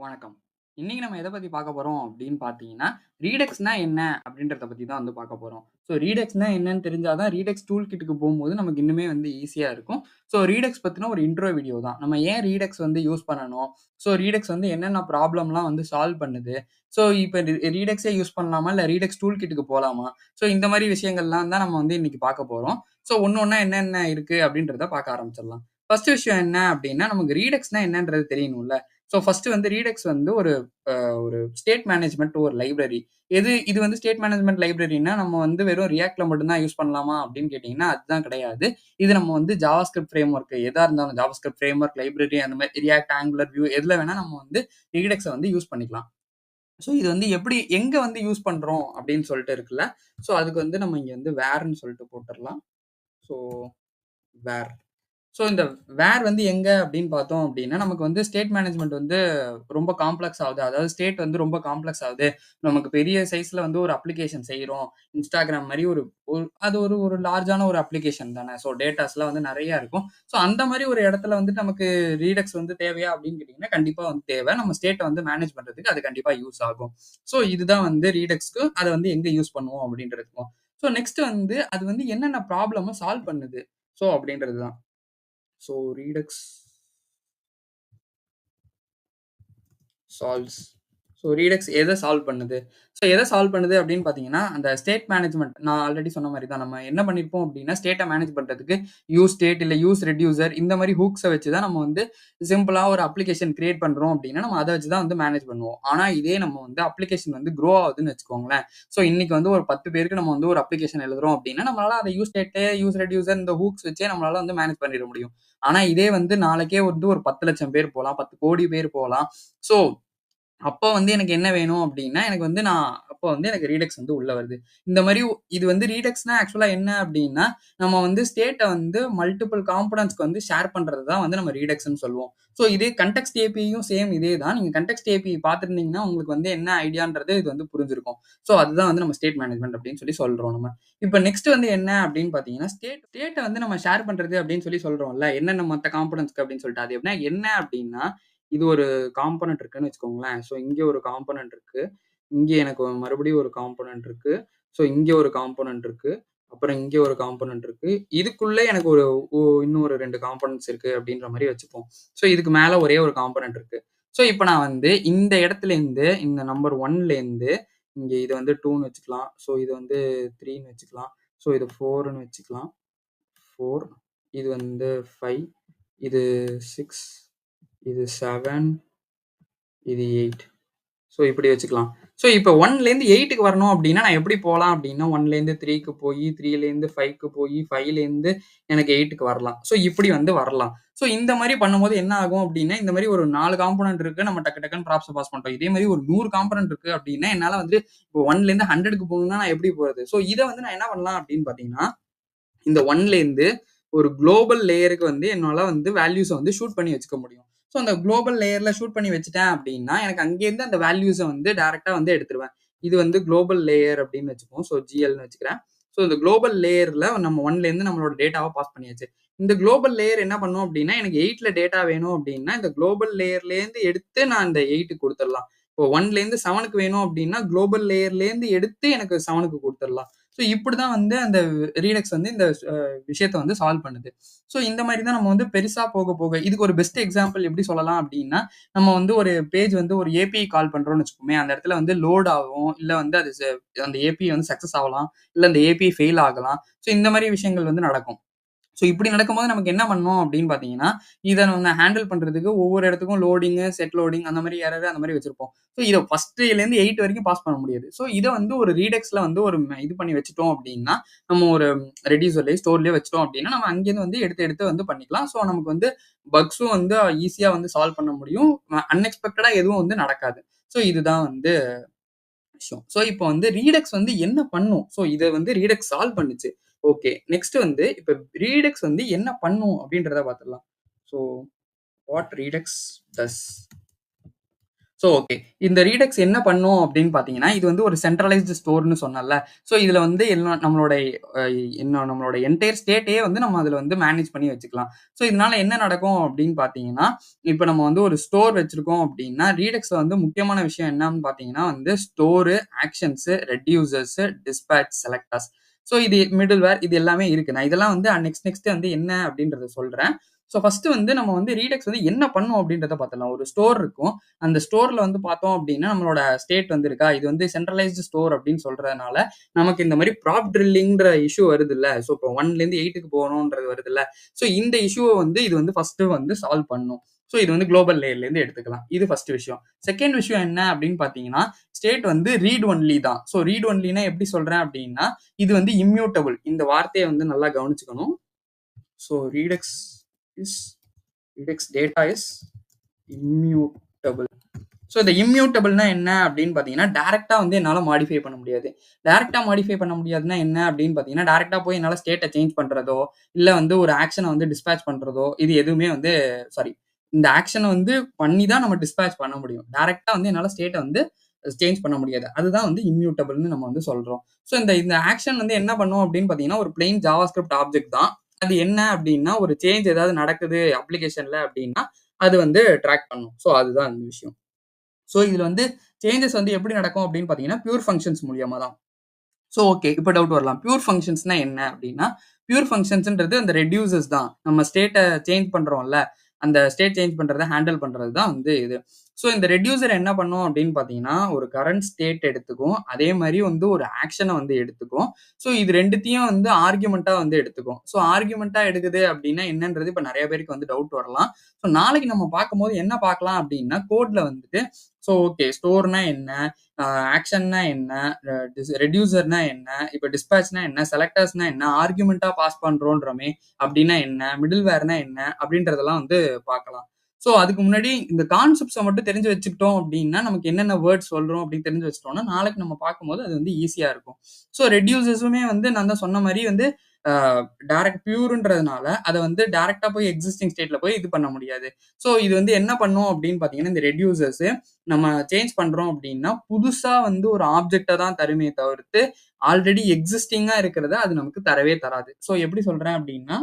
வணக்கம். இன்னைக்கு நம்ம எத பத்தி பார்க்க போறோம் அப்படின்னு பார்த்தீங்கன்னா, ரீடெக்ஸ்னா என்ன? அப்படின்றத பத்தி தான் வந்து பார்க்க போறோம். ஸோ ரீடெக்ஸ்னா என்னன்னு தெரிஞ்சா தான் ரீடெக்ஸ் டூல் கிட்டுக்கு போம்போது நமக்கு இன்னுமே வந்து ஈஸியா இருக்கும். ஸோ ரீடெக்ஸ் பத்தின ஒரு இன்ட்ரோ வீடியோ தான். நம்ம ஏன் ரீடெக்ஸ் வந்து யூஸ் பண்ணணும்? ஸோ ரீடெக்ஸ் வந்து என்னென்ன ப்ராப்ளம்லாம் வந்து சால்வ் பண்ணுது? ஸோ இப்ப ரீடெக்ஸே யூஸ் பண்ணலாமா? இல்ல ரீடெக்ஸ் டூல் கிட்டுக்கு போலாமா? ஸோ இந்த மாரி விஷயங்கள்லாம் தான் நம்ம வந்து இன்னைக்கு பார்க்க போறோம். ஸோ ஒண்ணு ஒண்ணா என்னென்ன இருக்கு அப்படின்றத பார்க்க ஆரம்பிச்சிடலாம். ஃபர்ஸ்ட் விஷயம் என்ன அப்படின்னா, நமக்கு ரீடெக்ஸ்னா என்னன்றது தெரியணும்ல. ஸோ ஃபர்ஸ்ட் வந்து ரீடெக்ஸ் வந்து ஒரு ஸ்டேட் மேனேஜ்மென்ட் ஒரு லைப்ரரி. இது வந்து ஸ்டேட் மேனேஜ்மென்ட் லைப்ரரின்னா, நம்ம வந்து வெறும் ரியாக்ட்ல மட்டும் தான் யூஸ் பண்ணலாமா அப்படின்னு கேட்டீங்கன்னா, அதுதான் கிடையாது. இது நம்ம வந்து ஜாவாஸ்கிரிப்ட் ஃப்ரேம் ஒர்க் எதா இருந்தாலும் ஜாவாஸ்கிரிப்ட் ஃப்ரேம் ஒர்க், லைப்ரரி அந்த மாரி ரியாக்ட், ஆங்குலர், வியூ எதுல வேணா நம்ம வந்து ரீடெக்ஸ வந்து யூஸ் பண்ணிக்கலாம். ஸோ இது வந்து எங்க வந்து யூஸ் பண்றோம் அப்படின்னு சொல்லிட்டு இருக்குல்ல. ஸோ அதுக்கு வந்து நம்ம இங்க வந்து வேர்ன்னு சொல்லிட்டு போட்டுறலாம். So where. ஸோ இந்த வேர் வந்து எங்க அப்படின்னு பார்த்தோம் அப்படின்னா, நமக்கு வந்து ஸ்டேட் மேனேஜ்மென்ட் வந்து ரொம்ப காம்ப்ளக்ஸ் ஆவுது. அதாவது ஸ்டேட் வந்து ரொம்ப காம்ப்ளக்ஸ் ஆவுது. நமக்கு பெரிய சைஸ்ல வந்து ஒரு அப்ளிகேஷன் செய்றோம். Instagram மாரி ஒரு ஒரு அது ஒரு ஒரு லார்ஜான ஒரு அப்ளிகேஷன் தானே. ஸோ டேட்டாஸ்லாம் வந்து நெறைய இருக்கும். ஸோ அந்த மாரி ஒரு இடத்துல வந்துட்டு நமக்கு ரீடெக்ஸ் வந்து தேவையா அப்படின்னு கேட்டீங்கன்னா, கண்டிப்பா வந்து தேவை. நம்ம ஸ்டேட்ட வந்து மேனேஜ் பண்றதுக்கு அது கண்டிப்பா யூஸ் ஆகும். ஸோ இதுதான் வந்து ரீடெக்ஸ்க்கு அத வந்து எங்க யூஸ் பண்ணுவோம் அப்படின்றதுக்கும். ஸோ நெக்ஸ்ட் வந்து அது வந்து என்னென்ன ப்ராப்ளம சால்வ் பண்ணுது. ஸோ அப்படின்றது தான். So Redux solves. So Redux எத சால்வ் பண்ணுது? ஸோ எத சால்வ் பண்ணுது அப்படின்னு பார்த்தீங்கன்னா, அந்த ஸ்டேட் மேனேஜ்மென்ட் நான் ஆல்ரெடி சொன்ன மாரி தான். நம்ம என்ன பண்ணியிருப்போம் அப்படின்னா, ஸ்டேட்ட மேனேஜ் பண்றதுக்கு யூஸ் ஸ்டேட் இல்ல யூஸ் ரெட்யூசர் இந்த மாரி ஹூக்ஸ வச்சு தான் நம்ம வந்து சிம்பிளா ஒரு அப்ளிகேஷன் கிரியேட் பண்றோம் அப்படின்னா, நம்ம அத வச்சு தான் வந்து மேனேஜ் பண்ணுவோம். ஆனா இதே நம்ம வந்து அப்ளிகேஷன் வந்து குரோ ஆகுதுன்னு வச்சுக்கோங்களேன். ஸோ இன்னைக்கு வந்து ஒரு 10 பேருக்கு நம்ம வந்து ஒரு அப்ளிகேஷன் எழுதுறோம் அப்படின்னா, நம்மளால அத யூஸ் ஸ்டேட், யூஸ் ரெட்யூசர் இந்த ஹூக்ஸ் வச்சே நம்மளால வந்து மேனேஜ் பண்ணிற முடியும். ஆனா இதே வந்து நாளைக்கே வந்து ஒரு 10,00,000 பேர் போலாம். 10,00,00,000 பேர் போலாம். ஸோ அப்ப வந்து எனக்கு என்ன வேணும் அப்டின்னா, எனக்கு வந்து அப்ப வந்து எனக்கு ரீடெக்ஸ் வந்து உள்ள வருது. இந்த மாரி இது வந்து ரீடெக்ஸ்னா ஆக்சுவலா என்ன அப்டின்னா, நம்ம வந்து ஸ்டேட்ட வந்து மல்டிபிள் காம்போனன்ட்ஸ்க்கு வந்து ஷேர் பண்றது தான் வந்து நம்ம ரீடெக்ஸ்ன்னு சொல்லுவோம். ஸோ இதே கன்டெக்ஸ்ட் ஏபியும் சேம் இதே தான். நீங்க கன்டெக்ஸ்ட் ஏபி பார்த்திருந்தீங்கன்னா, உங்களுக்கு வந்து என்ன ஐடியான்றது இது வந்து புரிஞ்சிருக்கும். ஸோ அதுதான் வந்து நம்ம ஸ்டேட் மேனேஜ்மென்ட் அப்டின்னு சொல்லி சொல்றோம் நம்ம. இப்ப நெக்ஸ்ட் வந்து என்ன அப்டின்னு பார்த்தீங்கன்னா, ஸ்டேட்ட வந்து நம்ம ஷேர் பண்றது அப்டின்னு சொல்லி சொல்றோம்ல. என்னென்ன மத்த காம்போனன்ட்ஸ்க்கு அப்டின்னு சொல்லிட்டு. அது என்ன அப்டின்னா, இது ஒரு காம்போனன்ட் இருக்குன்னு வச்சுக்கோங்களேன். ஸோ இங்க ஒரு காம்போனன்ட் இருக்கு. இங்க எனக்கு மறுபடியும் ஒரு காம்போனன்ட் இருக்கு. ஸோ இங்க ஒரு காம்போனன்ட் இருக்கு. அப்புறம் இங்க ஒரு காம்போனன்ட் இருக்கு. இதுக்குள்ள எனக்கு ஒரு இன்னும் ஒரு 2 காம்போனன்ட்ஸ் இருக்கு அப்படின்ற மாரி வச்சுப்போம். ஸோ இதுக்கு மேல ஒரே ஒரு காம்போனன்ட் இருக்கு. ஸோ இப்ப நான் வந்து இந்த இடத்துலேருந்து இந்த நம்பர் 1லேருந்து இங்க இது வந்து 2ன்னு வச்சுக்கலாம். ஸோ இது வந்து 3ன்னு வச்சுக்கலாம். ஸோ இது 4ன்னு வச்சுக்கலாம். 4 இது வந்து 5 இது 6 இது 7 இது 8. ஸோ இப்படி வச்சுக்கலாம். ஸோ இப்ப 1லேருந்து 8க்கு வரணும் அப்படின்னா, நான் எப்படி போலாம் அப்படின்னா, 1லேருந்து 3க்கு போயி, 3லேருந்து 5க்கு போயி, 5லேருந்து எனக்கு 8க்கு வரலாம். ஸோ இப்படி வந்து வரலாம். ஸோ இந்த மாரி பண்ணும்போது என்ன ஆகும் அப்படின்னா, இந்த மாரி ஒரு 4 காம்போனன்ட் இருக்கு. நம்ம டக்கு டக்குன்னு ப்ராப்ஸ பாஸ் பண்ட்டோம். இதே மாரி ஒரு 100 காம்போனன்ட் இருக்கு அப்படின்னா, என்னால வந்து இப்போ 1லேருந்து 100க்கு போகணும்னா நான் எப்படி போறது? ஸோ இத வந்து நான் என்ன பண்ணலாம் அப்படின்னு பார்த்தீங்கன்னா, இந்த 1லேருந்து ஒரு குளோபல் லேயருக்கு வந்து என்னால வந்து வேல்யூஸ வந்து ஷூட் பண்ணி வச்சுக்க முடியும். ஸோ அந்த குளோபல் லேயர்ல ஷூட் பண்ணி வச்சுட்டேன் அப்படின்னா, எனக்கு அங்கேருந்து அந்த வேல்யூஸ வந்து டைரக்ட்டா வந்து எடுத்துருவேன். இது வந்து குளோபல் லேயர் அப்படின்னு வச்சுப்போம். ஸோ ஜிஎல்ன்னு வச்சுக்கிறேன். ஸோ இந்த குளோபல் லேயர்ல நம்ம 1லேருந்து நம்மளோட டேட்டாவ பாஸ் பண்ணியாச்சு. இந்த குளோபல் லேயர் என்ன பண்ணும் அப்படின்னா, எனக்கு 8ல டேட்டா வேணும் அப்படின்னா, இந்த குளோபல் லேயர்லேருந்து எடுத்து நான் இந்த 8க்கு குடுத்துறலாம். இப்போ 1லேருந்து 7க்கு வேணும் அப்படின்னா, குளோபல் லேயர்லேருந்து எடுத்து எனக்கு 7க்கு குடுத்துறலாம். ஸோ இப்படிதான் வந்து அந்த ரீடெக்ஸ் வந்து இந்த விஷயத்த வந்து சால்வ் பண்ணுது. ஸோ இந்த மாரி தான் நம்ம வந்து பெருசா போக போக இதுக்கு ஒரு பெஸ்ட் எக்ஸாம்பிள் எப்படி சொல்லலாம் அப்டின்னா, நம்ம வந்து ஒரு பேஜ் வந்து ஒரு ஏபிஐ கால் பண்றோம்னு வச்சுக்கோமே, அந்த இடத்துல வந்து லோட் ஆகும். இல்ல வந்து அது அந்த ஏபிஐ வந்து சக்சஸ் ஆகலாம். இல்ல அந்த ஏபிஐ ஃபெயில் ஆகலாம். ஸோ இந்த மாரி விஷயங்கள் வந்து நடக்கும். ஸோ இப்படி நடக்கும்போது நமக்கு என்ன பண்ணணும் அப்படின்னு பார்த்தீங்கன்னா, இத நம்ம ஹேண்டில் பண்றதுக்கு ஒவ்வொரு இடத்துக்கும் லோடிங்கு, செட் லோடிங் அந்த மாரி எரர் அந்த மாரி வச்சிருப்போம். ஸோ இத ஃபர்ஸ்ட்லேருந்து 8 வரைக்கும் பாஸ் பண்ண முடியாது. ஸோ இத வந்து ஒரு ரீடெக்ஸ்ல வந்து ஒரு இது பண்ணி வச்சுட்டோம் அப்படின்னா, நம்ம ஒரு ரெடியூசர்லயோ, ஸ்டோர்லயோ வச்சுட்டோம் அப்படின்னா, நம்ம அங்கேருந்து வந்து எடுத்து எடுத்து வந்து பண்ணிக்கலாம். ஸோ நமக்கு வந்து பக்ஸும் வந்து ஈஸியா வந்து சால்வ் பண்ண முடியும். அன்எக்ஸ்பெக்டடா எதுவும் வந்து நடக்காது. ஸோ இதுதான் வந்து விஷயம். ஸோ இப்போ வந்து ரீடெக்ஸ் வந்து என்ன பண்ணும்? ஸோ இத வந்து ரீடெக்ஸ் சால்வ் பண்ணுச்சு. ஓகே. நெக்ஸ்ட் வந்து இப்ப ரீடெக்ஸ் வந்து என்ன பண்ணும் அப்படின்றத பார்த்துடலாம். So what Redux does. So okay. இந்த ரீடெக்ஸ் என்ன பண்ணும் அப்படின்னு பார்த்தீங்கன்னா, இது வந்து ஒரு சென்ட்ரலைஸ்டு ஸ்டோர்ன்னு சொன்னேன்ல. ஸோ இதுல வந்து எல்லாம் நம்மளோட அ நம்மளோட என்டயர் ஸ்டேட்டையே வந்து நம்ம அதுல வந்து மேனேஜ் பண்ணி வச்சுக்கலாம். ஸோ இதனால என்ன நடக்கும் அப்படின்னு பார்த்தீங்கன்னா, இப்ப நம்ம வந்து ஒரு ஸ்டோர் வச்சிருக்கோம் அப்படின்னா, ரீடெக்ஸ்ல வந்து முக்கியமான விஷயம் என்னன்னு பார்த்தீங்கன்னா வந்து store, actions, reducers, dispatch, selectors. So இது மிடில்வேர் இது எல்லாமே இருக்கு. நான் இதெல்லாம் வந்து நெக்ஸ்ட் வந்து என்ன அப்படின்றத சொல்றேன். ஸோ ஃபர்ஸ்ட்டு வந்து நம்ம வந்து ரீடெக்ஸ் வந்து என்ன பண்ணும் அப்படின்றத பார்த்துடலாம். ஒரு ஸ்டோர் இருக்கும். அந்த ஸ்டோர்ல வந்து பார்த்தோம் அப்படின்னா, நம்மளோட ஸ்டேட் வந்து இருக்கா, இது வந்து சென்ட்ரலைஸ்டு ஸ்டோர் அப்படின்னு சொல்றதுனால, நமக்கு இந்த மாரி ப்ராப் ட்ரில்லிங்ன்ற இஷ்யூ வருதுல்ல. ஸோ இப்போ 1லேருந்து 8க்கு போகணும்ன்றது வருதுல்ல. ஸோ இந்த இஷ்யூவ வந்து இது வந்து ஃபர்ஸ்ட்டு வந்து சால்வ் பண்ணும். ஸோ இது வந்து குளோபல் லேயர்லேருந்து எடுத்துக்கலாம். இது ஃபர்ஸ்ட் விஷயம். செகண்ட் விஷயம் என்ன அப்படின்னு பார்த்தீங்கன்னா, ஸ்டேட் வந்து ரீட் ஒன்லி தான். ஸோ ரீட் ஒன்லினா எப்படி சொல்றேன் அப்படின்னா, இது வந்து இம்யூட்டபிள். இந்த வார்த்தைய வந்து நல்லா கவனிச்சுக்கணும். So is Redux data is immutable. So இந்த இம்யூட்டபிள்னா என்ன அப்படின்னு பார்த்தீங்கன்னா, டைரக்ட்டா வந்து என்னால மாடிஃபை பண்ண முடியாது. டைரக்ட்டா மாடிஃபை பண்ண முடியாதுன்னா என்ன அப்படின்னு பார்த்தீங்கன்னா, டைரக்ட்டா போய் என்னால ஸ்டேட்ட சேஞ்ச் பண்றதோ, இல்ல வந்து ஒரு ஆக்ஷன வந்து டிஸ்பேட்ச் பண்றதோ, இது எதுவுமே வந்து சாரி இந்த ஆக்ஷன வந்து பண்ணி தான் நம்ம டிஸ்பேட்ச் பண்ண முடியும். டைரக்ட்டா வந்து என்னால ஸ்டேட்ட வந்து சேஞ்ச் பண்ண முடியாது. அதுதான் வந்து இம்யூட்டபிள்ன்னு நம்ம வந்து சொல்றோம். ஸோ இந்த இந்த ஆக்ஷன் வந்து என்ன பண்ணும் அப்படின்னு பார்த்தீங்கன்னா, ஒரு பிளெயின் ஜாவாஸ்கிரிப்ட் ஆப்ஜெக்ட் தான். அது என்ன அப்படின்னா, ஒரு சேஞ்ச் ஏதாவது நடக்குது அப்ளிகேஷன்ல அப்படின்னா, அது வந்து ட்ராக் பண்ணும். ஸோ அதுதான் இந்த விஷயம். ஸோ இதுல வந்து சேஞ்சஸ் வந்து எப்படி நடக்கும் அப்படின்னு பார்த்தீங்கன்னா, பியூர் ஃபங்ஷன்ஸ் மூலியமா தான். So okay. இப்ப டவுட் வரலாம். பியூர் ஃபங்ஷன்ஸ்னா என்ன அப்படின்னா, பியூர் ஃபங்ஷன்ஸ்ன்றது அந்த ரெட்யூசர்ஸ் தான். நம்ம ஸ்டேட்ட சேஞ்ச் பண்றோம்ல, அந்த ஸ்டேட் சேஞ்ச் பண்றத ஹேண்டில் பண்றது தான் வந்து இது. ஸோ இந்த ரெட்யூசர் என்ன பண்ணும் அப்படின்னு பார்த்தீங்கன்னா, ஒரு கரண்ட் ஸ்டேட் எடுத்துக்கும். அதே மாரி வந்து ஒரு ஆக்ஷன வந்து எடுத்துக்கும். ஸோ இது 2த்தையும் வந்து ஆர்குமென்ட்டா வந்து எடுத்துக்கும். ஸோ ஆர்குமென்ட்டா எடுக்குது அப்படின்னா என்னன்றது இப்ப நெறைய பேருக்கு வந்து டவுட் வரலாம். ஸோ நாளைக்கு நம்ம பார்க்கும்போது என்ன பார்க்கலாம் அப்படின்னா, கோட்ல வந்துட்டு ஸோ ஓகே ஸ்டோர்னா என்ன? அ ஆக்ஷன்னா என்ன? ரெட்யூசர்னா என்ன? இப்ப டிஸ்பேட்ச்னா என்ன? செலக்டர்ஸ்னா என்ன? ஆர்குமென்ட்டா பாஸ் பண்றோன்றோமே! அப்டின்னா என்ன? மிடில்வேர்னா என்ன? அப்டின்றதெல்லாம் வந்து பார்க்கலாம். ஸோ அதுக்கு முன்னாடி இந்த கான்செப்ட்ஸ மட்டும் தெரிஞ்சு வச்சுக்கிட்டோம் அப்டின்னா, நமக்கு என்னென்ன வேர்ட்ஸ் சொல்றோம் அப்டின்னு தெரிஞ்சு வச்சுட்டோம்னா, நாளைக்கு நம்ம பார்க்கும்போது அது வந்து ஈஸியா இருக்கும். ஸோ ரெட்யூசர்ஸுமே வந்து நான் தான் சொன்ன மாரி வந்து அ டைரக்ட் பியூர்ன்றதுனால, அத வந்து டைரக்ட்டா போய் எக்ஸிஸ்டிங் ஸ்டேட்ல போய் இது பண்ண முடியாது. ஸோ இது வந்து என்ன பண்ணும் அப்டின்னு பார்த்தீங்கன்னா, இந்த ரெட்யூசர்ஸ் நம்ம சேஞ்ச் பண்றோம் அப்படின்னா, புதுசா வந்து ஒரு ஆப்ஜெக்ட்ட தான் தருமே தவிர்த்து, ஆல்ரெடி எக்ஸிஸ்டிங்கா இருக்கிறத அது நமக்கு தரவே தராது. ஸோ எப்படி சொல்றேன் அப்படின்னா,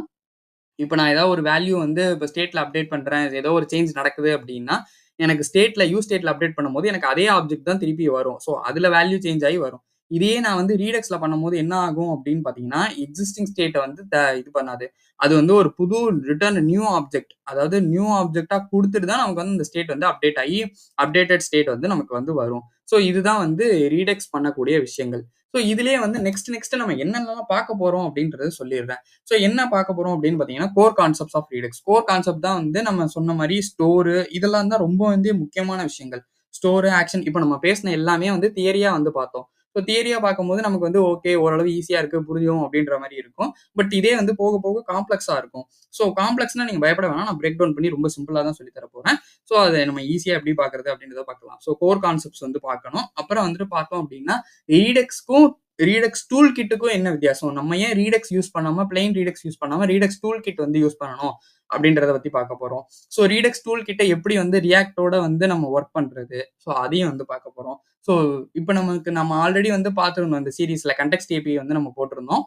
இப்ப நான் ஏதாவது ஒரு வேல்யூ வந்து இப்ப ஸ்டேட்ல அப்டேட் பண்றேன். ஏதோ ஒரு சேஞ்ச் நடக்குது அப்படின்னா, எனக்கு ஸ்டேட்ல அப்டேட் பண்ணும்போது எனக்கு அதே ஆப்ஜெக்ட் தான் திருப்பி வரும். ஸோ அதுல வேல்யூ சேஞ்ச் ஆயி வரும். இதையே நான் வந்து ரீடெக்ஸ்ல பண்ணும்போது என்ன ஆகும் அப்படின்னு பார்த்தீங்கன்னா, எக்ஸிஸ்டிங் ஸ்டேட்ட வந்து இது பண்ணாது. அது வந்து ஒரு புது ரிட்டர்ன் நியூ ஆப்ஜெக்ட் அதாவது நியூ ஆப்ஜெக்ட்டா குடுத்துட்டு தான் நமக்கு வந்து இந்த ஸ்டேட் வந்து அப்டேட் ஆயி, அப்டேட்டட் ஸ்டேட் வந்து நமக்கு வந்து வரும். ஸோ இதுதான் வந்து ரீடெக்ஸ் பண்ணக்கூடிய விஷயங்கள். ஸோ இதிலேயே வந்து நெக்ஸ்ட் நம்ம என்னென்னலாம் பார்க்க போறோம் அப்படின்றத சொல்லிர்றேன். ஸோ என்ன பார்க்க போறோம் அப்படின்னு பார்த்தீங்கன்னா, core concepts of Redux. Core concept தான் வந்து நம்ம சொன்ன மாரி ஸ்டோரு இதெல்லாம் தான் ரொம்ப வந்து முக்கியமான விஷயங்கள். ஸ்டோரு, ஆக்ஷன் இப்ப நம்ம பேசின எல்லாமே வந்து தியரியா வந்து பார்த்தோம். ஸோ தியரியா பார்க்கும்போது நமக்கு வந்து ஓகே ஓரளவு ஈஸியா இருக்கு, புரியும் அப்படின்ற மாரி இருக்கும். பட் இதே வந்து போக போக காம்ப்ளக்ஸா இருக்கும். ஸோ காம்ப்ளக்ஸ்னா நீங்க பயப்பட வேணாம். நான் பிரேக் டவுன் பண்ணி ரொம்ப சிம்பிளா தான் சொல்லி தர போறேன். ஸோ அத நம்ம ஈஸியா எப்படி பார்க்கறது அப்படின்றத பார்க்கலாம். ஸோ கோர் கான்செப்ட்ஸ் வந்து பார்க்கணும். அப்புறம் வந்துட்டு பார்த்தோம் அப்படின்னா, ரீடெக்ஸ்க்கும் ரீடெக்ஸ் டூல் கிட்டுக்கும் என்ன வித்தியாசம்? நம்ம ஏன் ரீடெக்ஸ் யூஸ் பண்ணாம, பிளெயின் ரீடெக்ஸ் யூஸ் பண்ணாம, ரீடெக்ஸ் டூல் கிட் வந்து யூஸ் பண்ணணும்? அப்படின்றத பத்தி பார்க்க போறோம். ஸோ ரீடெக்ஸ் டூல் கிட்ட எப்படி வந்து ரியாக்ட்டோட வந்து நம்ம வொர்க் பண்றது? ஸோ அதையும் வந்து பார்க்க போறோம். ஸோ இப்ப நம்ம ஆல்ரெடி வந்து பார்த்திருந்தோம் இந்த சீரிஸ்ல கன்டெக்ஸ்ட் ஏபிஐ வந்து நம்ம போட்டிருந்தோம்.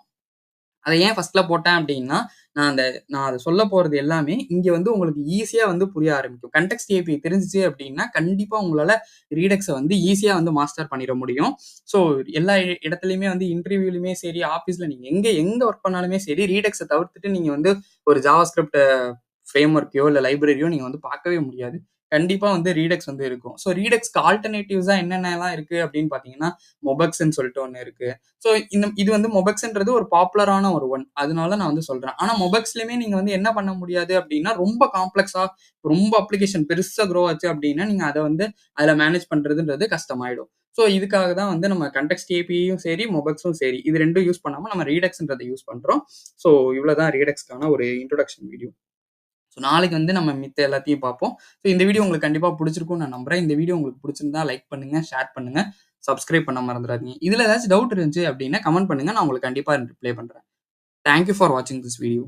அத ஏன் ஃபர்ஸ்ட்ல போட்டேன் அப்டின்னா, நான் அத சொல்ல போறது எல்லாமே இங்க வந்து உங்களுக்கு ஈஸியா வந்து புரிய ஆரம்பிக்கும். கன்டெக்ஸ்ட் ஏபிஐ தெரிஞ்சுச்சு அப்டின்னா, கண்டிப்பா உங்களால ரீடெக்ஸ வந்து ஈஸியா வந்து மாஸ்டர் பண்ணிற முடியும். ஸோ எல்லா இடத்துலயுமே வந்து இன்டர்வியூலயுமே சரி, ஆஃபீஸ்ல நீங்க எங்க வொர்க் பண்ணாலுமே சரி, ரீடெக்ஸ தவிர்த்துட்டு நீங்க வந்து ஒரு ஜாவாஸ்கிரிப்ட் ஃப்ரேம் ஒர்க்கையோ, இல்ல லைப்ரரியோ நீங்க வந்து பார்க்கவே முடியாது. கண்டிப்பா வந்து ரீடெக்ஸ் வந்து இருக்கும். ஸோ ரீடெக்ஸ்க்கு ஆல்டர்னேட்டிவ்ஸா என்னென்னலாம் இருக்கு அப்டின்னு பார்த்தீங்கன்னா, மொபக்ஸ்ன்னு சொல்லிட்டு ஒண்ணு இருக்கு. ஸோ இது வந்து மொபக்ஸ்ன்றது ஒரு பாப்புலரான ஒரு ஒன். அதனால நான் வந்து சொல்றேன். ஆனா மொபக்ஸ்லயுமே நீங்க வந்து என்ன பண்ண முடியாது அப்டின்னா, ரொம்ப காம்ப்ளக்ஸா ரொம்ப அப்ளிகேஷன் பெருசா க்ரோ ஆச்சு அப்டின்னா, நீங்க அத வந்து அதுல மேனேஜ் பண்றதுன்றது கஷ்டமாயிடும். ஸோ இதுக்காக தான் வந்து நம்ம கன்டெக்ஸ்ட் ஏபியும் சரி, மொபக்ஸும் சரி, இது 2ம் யூஸ் பண்ணாம நம்ம ரீடெக்ஸ்ன்றத யூஸ் பண்றோம். ஸோ இவ்வளோ தான் ரீடெக்ஸ்க்கான ஒரு இன்ட்ரோடக்ஷன் வீடியோ. ஸோ நாளைக்கு வந்து நம்ம மித்த எல்லாத்தையும் பார்ப்போம். ஸோ இந்த வீடியோ உங்களுக்கு கண்டிப்பா புடிச்சிருக்கும்னு நான் நம்புறேன். இந்த வீடியோ உங்களுக்கு புடிச்சிருந்தா லைக் பண்ணுங்க, ஷேர் பண்ணுங்க, சப்ஸ்கிரைப் பண்ண மறந்துறாதீங்க. இதுல ஏதாச்சும் டவுட் இருந்துச்சு அப்டின்னா கமெண்ட் பண்ணுங்க. நான் உங்களுக்கு கண்டிப்பா ரிப்ளை பண்றேன். தேங்க் யூ ஃபார் வாட்சிங் திஸ் வீடியோ.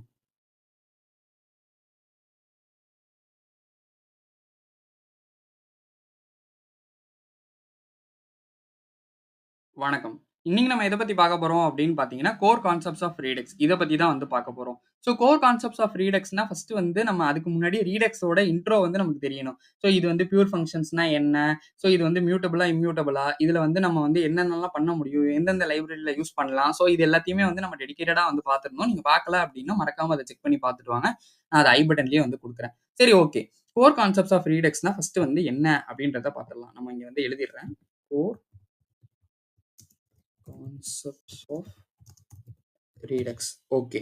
வணக்கம். இன்னைக்கு நம்ம எத பத்தி பார்க்க போறோம் அப்படின்னு பார்த்தீங்கன்னா, கோர் கான்செப்ட்ஸ் ஆஃப் ரீடெக்ஸ். இத பத்தி தான் வந்து பார்க்க போறோம். ஸோ கோர் கான்செப்ட்ஸ் ஆஃப் ரீடெக்ஸ்னா ஃபர்ஸ்ட் வந்து நம்ம அதுக்கு முன்னாடி ரீடெக்ஸோட இன்ட்ரோ வந்து நமக்கு தெரியணும். ஸோ இது வந்து பியூர் ஃபங்ஷன்ஸ்னா என்ன? ஸோ இது வந்து மியூட்டபிளா, இம்யூட்டபிளா? இதுல வந்து நம்ம வந்து என்னென்னலாம் பண்ண முடியும்? எந்தெந்த லைப்ரரில யூஸ் பண்ணலாம்? ஸோ இது எல்லாத்தையுமே வந்து நம்ம டெடிகேட்டடா வந்து பார்த்துரணும். நீங்க பார்க்கல அப்படின்னா மறக்காம அத செக் பண்ணி பார்த்துட்டு வாங்க. நான் அத ஐ பட்டன்லயே வந்து குடுக்குறேன். சரி ஓகே. கோர் கான்செப்ட்ஸ் ஆஃப் ரீடெக்ஸ்னா ஃபர்ஸ்ட் வந்து என்ன அப்படின்றத பார்த்துடலாம். நம்ம இங்க வந்து எழுதிடுறேன். Core concepts of Redux. Okay.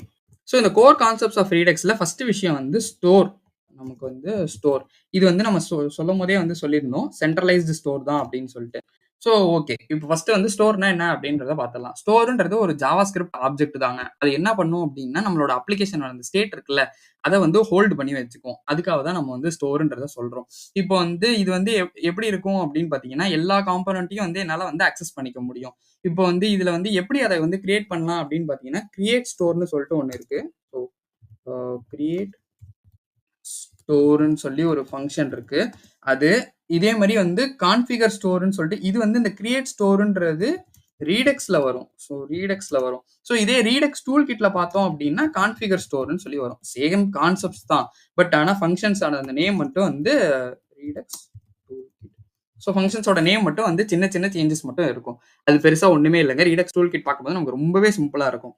So இந்த கோர் கான்செப்ட்ஸ் ஆஃப் ரீடெக்ஸ்ல ஃபர்ஸ்ட் விஷயம் வந்து ஸ்டோர். நமக்கு வந்து ஸ்டோர். இது வந்து நம்ம சொல்லும்போதே வந்து சொல்லியிருந்தோம். சென்ட்ரலைஸ்டு ஸ்டோர் தான் அப்படின்னு சொல்லிட்டு. So okay. இப்போ ஃபர்ஸ்ட் வந்து ஸ்டோர்னா என்ன அப்படின்றத பார்த்துடலாம். ஸ்டோர்ன்றது ஒரு ஜாவாஸ்கிரிப்ட் ஆப்ஜெக்ட் தாங்க. அது என்ன பண்ணும் அப்படின்னா, நம்மளோட அப்ளிகேஷன் அந்த ஸ்டேட் இருக்குல்ல, அத வந்து ஹோல்ட் பண்ணி வச்சுக்கும். அதுக்காக தான் நம்ம வந்து ஸ்டோர்ன்றத சொல்றோம். இப்போ வந்து இது வந்து எப்படி இருக்கும் அப்படின்னு பார்த்தீங்கன்னா, எல்லா காம்போனன்ட்டையும் வந்து என்னால வந்து அக்சஸ் பண்ணிக்க முடியும். இப்போ வந்து இதுல வந்து எப்படி அத வந்து கிரியேட் பண்ணலாம் அப்படின்னு பார்த்தீங்கன்னா, கிரியேட் ஸ்டோர்ன்னு சொல்லிட்டு ஒண்ணு இருக்கு. ஸோ கிரியேட் ஸ்டோர்ன்னு சொல்லி ஒரு ஃபங்ஷன் இருக்கு. அது இதே மாரி வந்து கான்ஃபிகர் ஸ்டோர்ன்னு சொல்லிட்டு இது வந்து இந்த கிரியேட் ஸ்டோர்ன்றது ரீடெக்ஸ்ல வரும். ஸோ ரீடெக்ஸ்ல வரும். ஸோ இதே ரீடெக்ஸ் டூல் கிட்ல பார்த்தோம் அப்படின்னா, கான்ஃபிகர் ஸ்டோர்ன்னு சொல்லி வரும். சேம் கான்செப்ட்ஸ் தான். பட் ஆனா ஃபங்ஷன்ஸான அந்த நேம் மட்டும் வந்து ரீடெக்ஸ் டூல் கிட். ஸோ ஃபங்ஷன்ஸோட நேம் மட்டும் வந்து சின்ன சின்ன சேஞ்சஸ் மட்டும் இருக்கும். அது பெருசா ஒண்ணுமே இல்லங்க. ரீடெக்ஸ் டூல் கிட் பார்க்கும்போது நமக்கு ரொம்பவே சிம்பிளா இருக்கும்.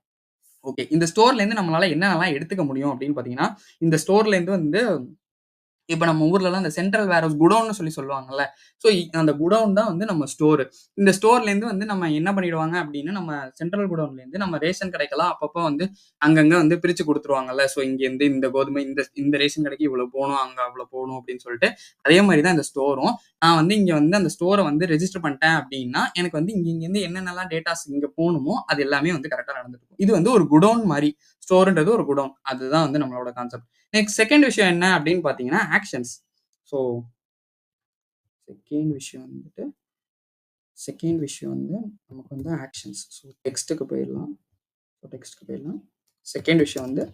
ஓகே. இந்த ஸ்டோர்லேருந்து நம்மளால என்னலாம் எடுத்துக்க முடியும் அப்படின்னு பார்த்தீங்கன்னா, இந்த ஸ்டோர்லேருந்து வந்து இப்ப நம்ம ஊர்லலாம் இந்த சென்ட்ரல் வேர்ஹவுஸ் குடோன்னு சொல்லி சொல்லுவாங்கல்ல. ஸோ அந்த குடோன் தான் வந்து நம்ம ஸ்டோரு. இந்த ஸ்டோர்லேருந்து வந்து நம்ம என்ன பண்ணிடுவாங்க அப்டின்னா, நம்ம சென்ட்ரல் குடோன்லேருந்து நம்ம ரேஷன் கடைக்கெல்லாம் அப்பப்போ வந்து அங்கங்க வந்து பிரிச்சு குடுத்துருவாங்கல்ல. ஸோ இங்கேருந்து இந்த கோதுமை இந்த இந்த ரேஷன் கடைக்கு இவ்வளோ போணும், அங்க அவ்வளோ போணும் அப்டின்னு சொல்லிட்டு. அதே மாரி தான் இந்த ஸ்டோரும். நான் வந்து இங்க வந்து அந்த ஸ்டோர வந்து ரெஜிஸ்டர் பண்ணிட்டேன் அப்டின்னா, எனக்கு வந்து இங்கேருந்து என்னென்னலாம் டேட்டாஸ் இங்க போணுமோ, அது எல்லாமே வந்து கரெக்ட்டா நடந்துருக்கும். இது வந்து ஒரு குடோன் மாரி. ஸ்டோர்ன்றது ஒரு குடோன். அதுதான் வந்து நம்மளோட கான்செப்ட். நெக்ஸ்ட் செகண்ட் விஷயம் என்ன அப்படின்னு பார்த்தீங்கன்னா, ஆக்ஷன்ஸ். ஸோ செகண்ட் விஷயம் வந்துட்டு செகண்ட் விஷயம் வந்து நமக்கு வந்து ஆக்ஷன்ஸ். ஸோ டெக்ஸ்ட்டுக்கு போயிடலாம். டெக்ஸ்ட்டுக்கு போயிடலாம். செகண்ட் விஷயம் வந்து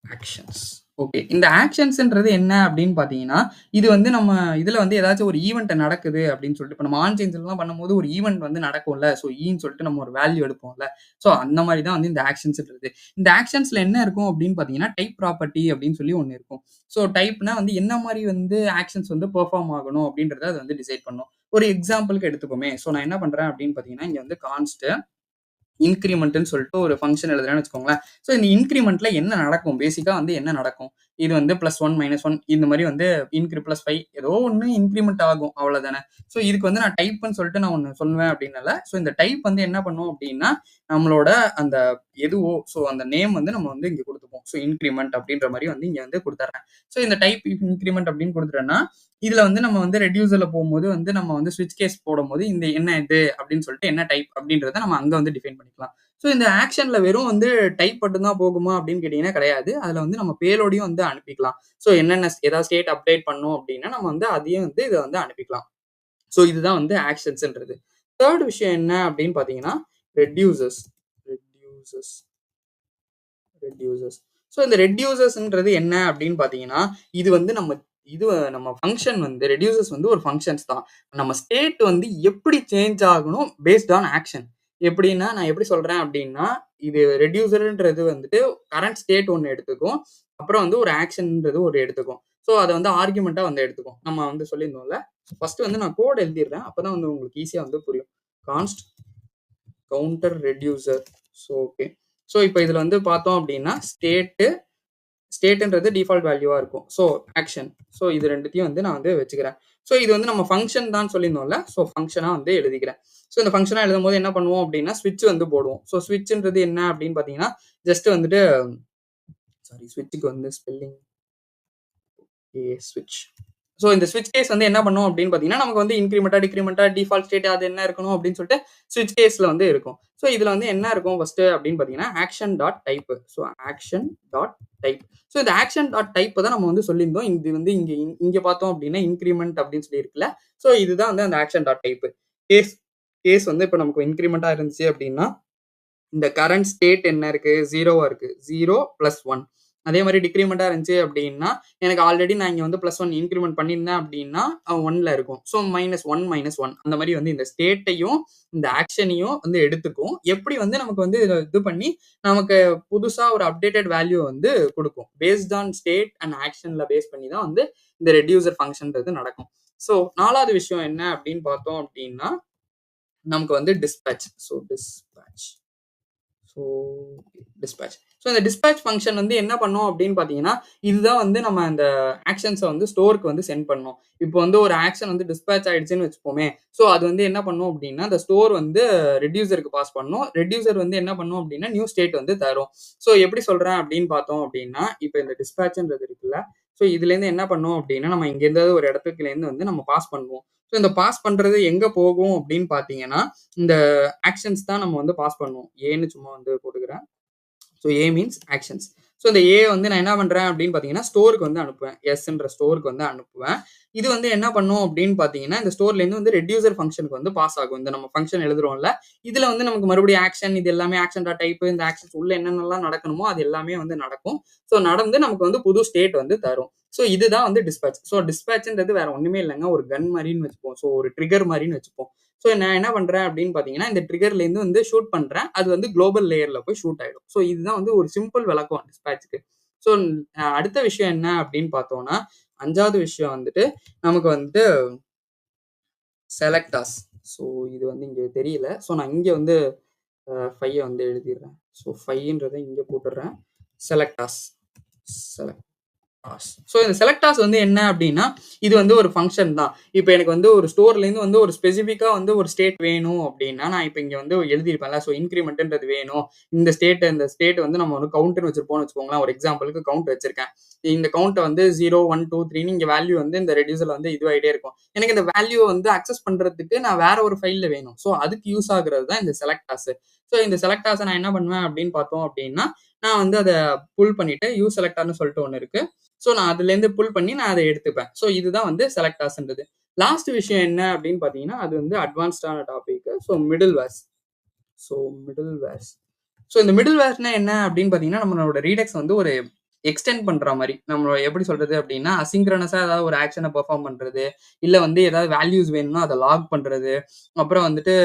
ஆக்ஷன்ஸ். ஓகே. இந்த ஆக்ஷன்ஸ்ன்றது என்ன அப்படின்னு பார்த்தீங்கன்னா, இது வந்து நம்ம இதுல வந்து ஏதாச்சும் ஒரு ஈவென்ட் நடக்குது அப்படின்னு சொல்லிட்டு, இப்ப நம்ம ஆன் சேஞ்ச்லாம் பண்ணும்போது ஒரு ஈவென்ட் வந்து நடக்கும்ல. ஸோ ஈன்னு சொல்லிட்டு நம்ம ஒரு வேல்யூ எடுப்போம்ல. ஸோ அந்த மாரி தான் வந்து இந்த ஆக்ஷன்ஸ்ன்றது. இந்த ஆக்ஷன்ஸ்ல என்ன இருக்கும் அப்படின்னு பார்த்தீங்கன்னா, டைப் ப்ராப்பர்ட்டி அப்படின்னு சொல்லி ஒண்ணு இருக்கும். ஸோ டைப்னா வந்து என்ன மாரி வந்து ஆக்ஷன்ஸ் வந்து பெர்ஃபார்ம் ஆகணும் அப்படின்றத அது வந்து டிசைட் பண்ணும். ஒரு எக்ஸாம்பிள்க்கு எடுத்துப்போமே. ஸோ நான் என்ன பண்றேன் அப்படின்னு பார்த்தீங்கன்னா, இங்க வந்து கான்ஸ்ட் இன்கிரிமென்ட்ன்னு சொல்லிட்டு ஒரு ஃபங்ஷன் எழுதுறேன்னு வச்சுக்கோங்களேன். ஸோ இந்த இன்கிரிமென்ட்ல என்ன நடக்கும்? பேசிக்கா வந்து என்ன நடக்கும்? இது வந்து +1, -1 இந்த மாரி வந்து +5 ஏதோ ஒண்ணு இன்கிரிமென்ட் ஆகும். அவ்வளோதானே. ஸோ இதுக்கு வந்து நான் டைப்ன்னு சொல்லிட்டு நான் ஒண்ணு சொல்லுவேன் அப்டின்னால, ஸோ இந்த டைப் வந்து என்ன பண்ணும் அப்டின்னா, நம்மளோட அந்த எதுவோ ஸோ அந்த நேம் வந்து நம்ம வந்து இங்க குடுத்துப்போம். ஸோ இன்கிரிமென்ட் அப்டின்ற மாரி வந்து இங்க வந்து குடுத்துர்றேன். ஸோ இந்த டைப் இன்கிரிமென்ட் அப்டின்னு குடுத்துட்டேன்னா, இதுல வந்து நம்ம வந்து ரெட்யூசர்ல போம்போது வந்து நம்ம வந்து ஸ்விட்ச் கேஸ் போடும்போது, இந்த என்ன இது அப்டின்னு சொல்லிட்டு என்ன டைப் அப்டின்றத நம்ம அங்க வந்து டிஃபைன் பண்ணிக்கலாம். ஸோ இந்த ஆக்ஷன்ல வெறும் வந்து டைப் மட்டும் தான் போகுமா அப்படின்னு கேட்டீங்கன்னா கிடையாது. அதுல வந்து நம்ம பேலோடையும் வந்து அனுப்பிக்கலாம். ஸோ என்னென்ன ஏதாவது ஸ்டேட் அப்டேட் பண்ணணும் அப்படின்னா, நம்ம வந்து அதையும் வந்து இத வந்து அனுப்பிக்கலாம். ஸோ இதுதான் வந்து ஆக்ஷன்ஸ்ன்றது. 3 விஷயம் என்ன அப்படின்னு பார்த்தீங்கன்னா, ரெட்யூசர்ஸ் ரெட்யூசர்ஸ் ரெட்யூசர்ஸ். ஸோ இந்த ரெட்யூசர்ஸ்ன்றது என்ன அப்படின்னு பார்த்தீங்கன்னா, இது வந்து நம்ம ஃபங்ஷன் வந்து ரெட்யூசர்ஸ் வந்து ஒரு ஃபங்ஷன்ஸ் தான். நம்ம ஸ்டேட் வந்து எப்படி சேஞ்ச் ஆகணும் பேஸ்ட் ஆன் ஆக்ஷன். எப்படின்னா, நான் எப்படி சொல்றேன் அப்படின்னா, இது ரெட்யூசர்ன்றது வந்துட்டு கரண்ட் ஸ்டேட் ஒண்ணு எடுத்துக்கும். அப்புறம் வந்து ஒரு ஆக்ஷன்ன்றது ஒரு எடுத்துக்கும். ஸோ அத வந்து ஆர்குமென்ட்டா வந்து எடுத்துக்கும். நம்ம வந்து சொல்லியிருந்தோம்ல. ஃபர்ஸ்ட் வந்து நான் கோட் எழுதிடுறேன். அப்பதான் வந்து உங்களுக்கு ஈஸியா வந்து புரியும். Const counter reducer. So okay. So இப்ப இதுல வந்து பார்த்தோம் அப்படின்னா, ஸ்டேட்ன்றது டிஃபால்ட் வேல்யூவா இருக்கும். So action. ஸோ இது 2த்தையும் வந்து நான் வந்து வச்சுக்கிறேன். ஸோ இது வந்து நம்ம ஃபங்ஷன் தான் சொல்லியிருந்தோம்ல. ஸோ ஃபங்ஷனா வந்து எழுதிக்கிறேன். ஸோ இந்த ஃபங்ஷனா எழுதும்போது என்ன பண்ணுவோம் அப்படின்னா, ஸ்விட்ச் வந்து போடுவோம். ஸோ ஸ்விட்ச்ன்றது என்ன அப்படின்னு பார்த்தீங்கன்னா, ஜஸ்ட் வந்துட்டு சாரி ஸ்விட்ச்க்கு வந்து ஸ்பெல்லிங் ஸ்விட்ச். ஸோ இந்த ஸ்விட்ச் கேஸ் வந்து என்ன பண்ணும் அப்படின்னு பார்த்தீங்கன்னா, நமக்கு வந்து இன்கிரிமென்ட்டா, டிக்ரிமென்ட்டா, டிஃபால்ட் ஸ்டேட் அது என்ன இருக்கணும் அப்படின்னு சொல்லிட்டு ஸ்விட்ச் கேஸ்ல வந்து இருக்கும். ஸோ இதுல வந்து என்ன இருக்கும் ஃபர்ஸ்ட் அப்படின்னு பார்த்தீங்கன்னா, action dot type. So action dot type. So இந்த ஆக்ஷன் டாட் டைப் தான் நம்ம வந்து சொல்லியிருந்தோம். இது வந்து இங்க பார்த்தோம் அப்படின்னா, இன்கிரிமென்ட் அப்படின்னு சொல்லி இருக்குல்ல. ஸோ இதுதான் வந்து அந்த action dot type. Case case வந்து இப்ப நமக்கு இன்கிரிமென்ட்டா இருந்துச்சு அப்படின்னா, இந்த கரண்ட் ஸ்டேட் என்ன இருக்கு? 0வா இருக்கு. 0 + 1. அதே மாதிரி டிக்ரிமெண்ட்டாக இருந்துச்சு அப்படின்னா எனக்கு ஆல்ரெடி நான் இங்கே வந்து +1 இன்க்ரிமெண்ட் பண்ணியிருந்தேன் அப்படின்னா 1ல இருக்கும். ஸோ -1 -1 அந்த மாதிரி வந்து இந்த ஸ்டேட்டையும் இந்த ஆக்ஷனையும் வந்து எடுத்துக்கும். எப்படி வந்து நமக்கு வந்து இது பண்ணி நமக்கு புதுசா ஒரு அப்டேட்டட் வேல்யூ வந்து கொடுக்கும். பேஸ்ட் ஆன் ஸ்டேட் அண்ட் ஆக்ஷன்ல பேஸ் பண்ணி தான் வந்து இந்த ரெடியூசர் ஃபங்க்ஷன்றது நடக்கும். ஸோ 4வது விஷயம் என்ன அப்படின்னு பார்த்தோம் அப்படின்னா நமக்கு வந்து டிஸ்பேட்ச். So dispatch. ஸோ இந்த டிஸ்பேட்ச் ஃபங்க்ஷன் வந்து என்ன பண்ணும் அப்படின்னு பார்த்தீங்கன்னா இதுதான் வந்து நம்ம அந்த ஆக்ஷன்ஸை வந்து ஸ்டோருக்கு வந்து சென்ட் பண்ணோம். இப்போ வந்து ஒரு ஆக்ஷன் வந்து டிஸ்பேட்ச் ஆயிடுச்சுன்னு வச்சுப்போமே. ஸோ அது வந்து என்ன பண்ணும் அப்படின்னா அந்த ஸ்டோர் வந்து ரெடியூசருக்கு பாஸ் பண்ணும். ரெடியூசர் வந்து என்ன பண்ணும் அப்படின்னா நியூ ஸ்டேட் வந்து தரும். ஸோ எப்படி சொல்றேன் அப்படின்னு பார்த்தோம் அப்படின்னா இப்போ இந்த டிஸ்பேட்ச்ன்றது இருக்குல்ல. ஸோ இதுலேருந்து என்ன பண்ணும் அப்படின்னா நம்ம இங்க இருந்தாவது ஒரு இடத்துக்குலேருந்து வந்து நம்ம பாஸ் பண்ணுவோம். ஸோ இந்த பாஸ் பண்றது எங்க போகும் அப்படின்னு பார்த்தீங்கன்னா இந்த ஆக்ஷன்ஸ் தான் நம்ம வந்து பாஸ் பண்ணுவோம். ஏன்னு சும்மா வந்து போட்டுக்கிறேன். ஸோ ஏ மீன்ஸ் ஆக்ஷன்ஸ். ஸோ இந்த ஏ வந்து நான் என்ன பண்றேன் அப்படின்னு பார்த்தீங்கன்னா ஸ்டோருக்கு வந்து அனுப்புவேன். எஸ்ன்ற ஸ்டோருக்கு வந்து அனுப்புவேன். இது வந்து என்ன பண்ணும் அப்படின்னு பார்த்தீங்கன்னா இந்த ஸ்டோர்லேருந்து வந்து ரெடியூசர் ஃபங்க்ஷனுக்கு வந்து பாஸ் ஆகும். இந்த நம்ம ஃபங்க்ஷன் எழுதுறோம்ல. இதுல வந்து நமக்கு மறுபடியும் ஆக்ஷன் இது எல்லாமே ஆக்ஷன் டாட் டைப் இந்த ஆக்ஷன்ஸ் உள்ள என்னென்னலாம் நடக்கணுமோ அது எல்லாமே வந்து நடக்கும். ஸோ நடந்து நமக்கு வந்து புது ஸ்டேட் வந்து தரும். ஸோ இதுதான் வந்து டிஸ்பேட்ச். ஸோ டிஸ்பேட்ச்ன்றது வேற ஒண்ணுமே இல்லைங்க. ஒரு கன் மாதிரின்னு வச்சுப்போம். ஸோ ஒரு ட்ரிகர் மாதிரின்னு வச்சுப்போம். ஸோ நான் என்ன பண்றேன் அப்படின்னு பார்த்தீங்கன்னா இந்த ட்ரிகர்லேருந்து வந்து ஷூட் பண்றேன். அது வந்து குளோபல் லேயர்ல போய் ஷூட் ஆயிடும். ஸோ இதுதான் வந்து ஒரு சிம்பிள் விளக்கம் டிஸ்பேட்ச்க்கு. ஸோ அடுத்த விஷயம் என்ன அப்படின்னு பார்த்தோம்னா 5வது விஷயம் வந்துட்டு நமக்கு வந்து செலக்டாஸ். ஸோ இது வந்து இங்க தெரியல. ஸோ நான் இங்க வந்து 5 வந்து எழுதிடுறேன். ஸோ 5ன்றதை இங்க போட்டுடுறேன். செலக்டாஸ். ஸோ இந்த செலக்டாஸ் வந்து என்ன அப்படின்னா இது வந்து ஒரு ஃபங்க்ஷன் தான். இப்போ எனக்கு வந்து ஒரு ஸ்டோர்லேருந்து வந்து ஒரு ஸ்பெசிஃபிக்காக வந்து ஒரு ஸ்டேட் வேணும் அப்படின்னா நான் இப்போ இங்கே வந்து எழுதியிருப்பேன்ல. ஸோ இன்க்ரிமெண்ட்ன்றது வேணும். இந்த ஸ்டேட் வந்து நம்ம வந்து கவுண்ட்னு வச்சிருப்போம்னு வச்சுக்கோங்களேன். ஒரு எக்ஸாம்பிளுக்கு கவுண்ட் வச்சிருக்கேன். இந்த கவுண்ட்டை வந்து 0 1 2 3 இங்கே வேல்யூ வந்து இந்த ரெடியூசர்ல வந்து இதுவாகிட்டே இருக்கும். எனக்கு இந்த வேல்யூ வந்து அக்சஸ் பண்றதுக்கு நான் வேற ஒரு ஃபைல்ல வேணும். ஸோ அதுக்கு யூஸ் ஆகுறது தான் இந்த செலக்டாஸ். ஸோ இந்த செலக்டாஸை நான் என்ன பண்ணுவேன் அப்படின்னு பார்த்தோம் அப்படின்னா நான் வந்து அதை புல் பண்ணிட்டு யூ செலக்டார்னு சொல்லிட்டு ஒன்று இருக்கு. ஸோ நான் அதுலேருந்து புல் பண்ணி நான் அதை எடுத்துப்பேன். ஸோ இதுதான் வந்து செலக்டாஸ்ன்றது. லாஸ்ட் விஷயம் என்ன அப்படின்னு பார்த்தீங்கன்னா அது வந்து அட்வான்ஸ்டான topic. So middlewares. So இந்த மிடில் வேர்ஸ்னா என்ன அப்படின்னு பார்த்தீங்கன்னா நம்மளோட ரீடெக்ஸ் வந்து ஒரு எக்ஸ்டெண்ட் பண்ற மாதிரி நம்ம எப்படி சொல்றது அப்படின்னா அசிங்க்ரனஸா ஏதாவது ஒரு ஆக்ஷனை பெர்ஃபார்ம் பண்றது இல்ல வந்து ஏதாவது வேல்யூஸ் வேணும்னா அதை லாக் பண்றது அப்புறம் வந்துட்டு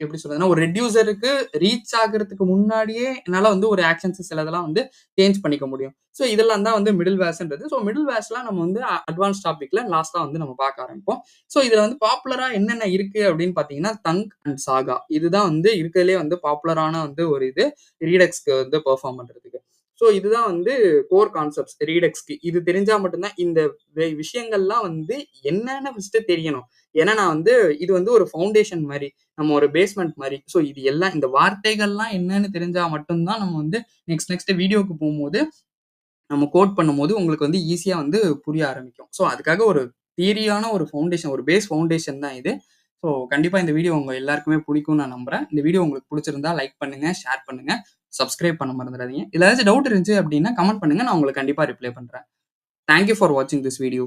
எப்படி சொல்றதுன்னா ஒரு ரெடியூசருக்கு ரீச் ஆகிறதுக்கு முன்னாடியே என்னால வந்து ஒரு ஆக்ஷன்ஸ் சிலதெல்லாம் வந்து சேஞ்ச் பண்ணிக்க முடியும். ஸோ இதெல்லாம் தான் வந்து மிடில் வேர்ஸ்ன்றது. ஸோ மிடில் வேர்ஸ்லாம் நம்ம வந்து அட்வான்ஸ் டாபிக்ல லாஸ்டா வந்து நம்ம பார்க்க ஆரம்பிப்போம். ஸோ இதுல வந்து பாப்புலரா என்னென்ன இருக்கு அப்படின்னு பாத்தீங்கன்னா தங்க் அண்ட் சாகா இதுதான் வந்து இருக்கிறதுலே வந்து பாப்புலரான வந்து ஒரு இது ரீடெக்ஸ்க்கு வந்து பெர்ஃபார்ம் பண்றதுக்கு. ஸோ இதுதான் வந்து கோர் கான்செப்ட்ஸ் ரீடெக்ஸ்க்கு. இது தெரிஞ்சா மட்டும்தான் இந்த விஷயங்கள்லாம் வந்து என்னன்னு ஃபர்ஸ்ட் தெரியணும். ஏன்னா நான் வந்து இது வந்து ஒரு ஃபவுண்டேஷன் மாதிரி நம்ம ஒரு பேஸ்மெண்ட் மாதிரி. ஸோ இது எல்லாம் இந்த வார்த்தைகள்லாம் என்னன்னு தெரிஞ்சா மட்டும்தான் நம்ம வந்து நெக்ஸ்ட் வீடியோக்கு போகும்போது நம்ம கோட் பண்ணும்போது உங்களுக்கு வந்து ஈஸியா வந்து புரிய ஆரம்பிக்கும். ஸோ அதுக்காக ஒரு தியரியான ஒரு ஃபவுண்டேஷன் ஒரு பேஸ் ஃபவுண்டேஷன் தான் இது. ஸோ கண்டிப்பா இந்த வீடியோ உங்க எல்லாருக்குமே பிடிக்கும்னு நான் நம்புறேன். இந்த வீடியோ உங்களுக்கு பிடிச்சிருந்தா லைக் பண்ணுங்க, ஷேர் பண்ணுங்க, சப்ஸ்கிரைப் பண்ண மறந்துடாதீங்க. இல்ல ஏதாச்சும் டவுட் இருந்துச்சு அப்படின்னா கமெண்ட் பண்ணுங்க. நான் உங்களுக்கு கண்டிப்பா ரிப்ளை பண்றேன். தேங்க் யூ ஃபார் வாட்சிங் திஸ் வீடியோ.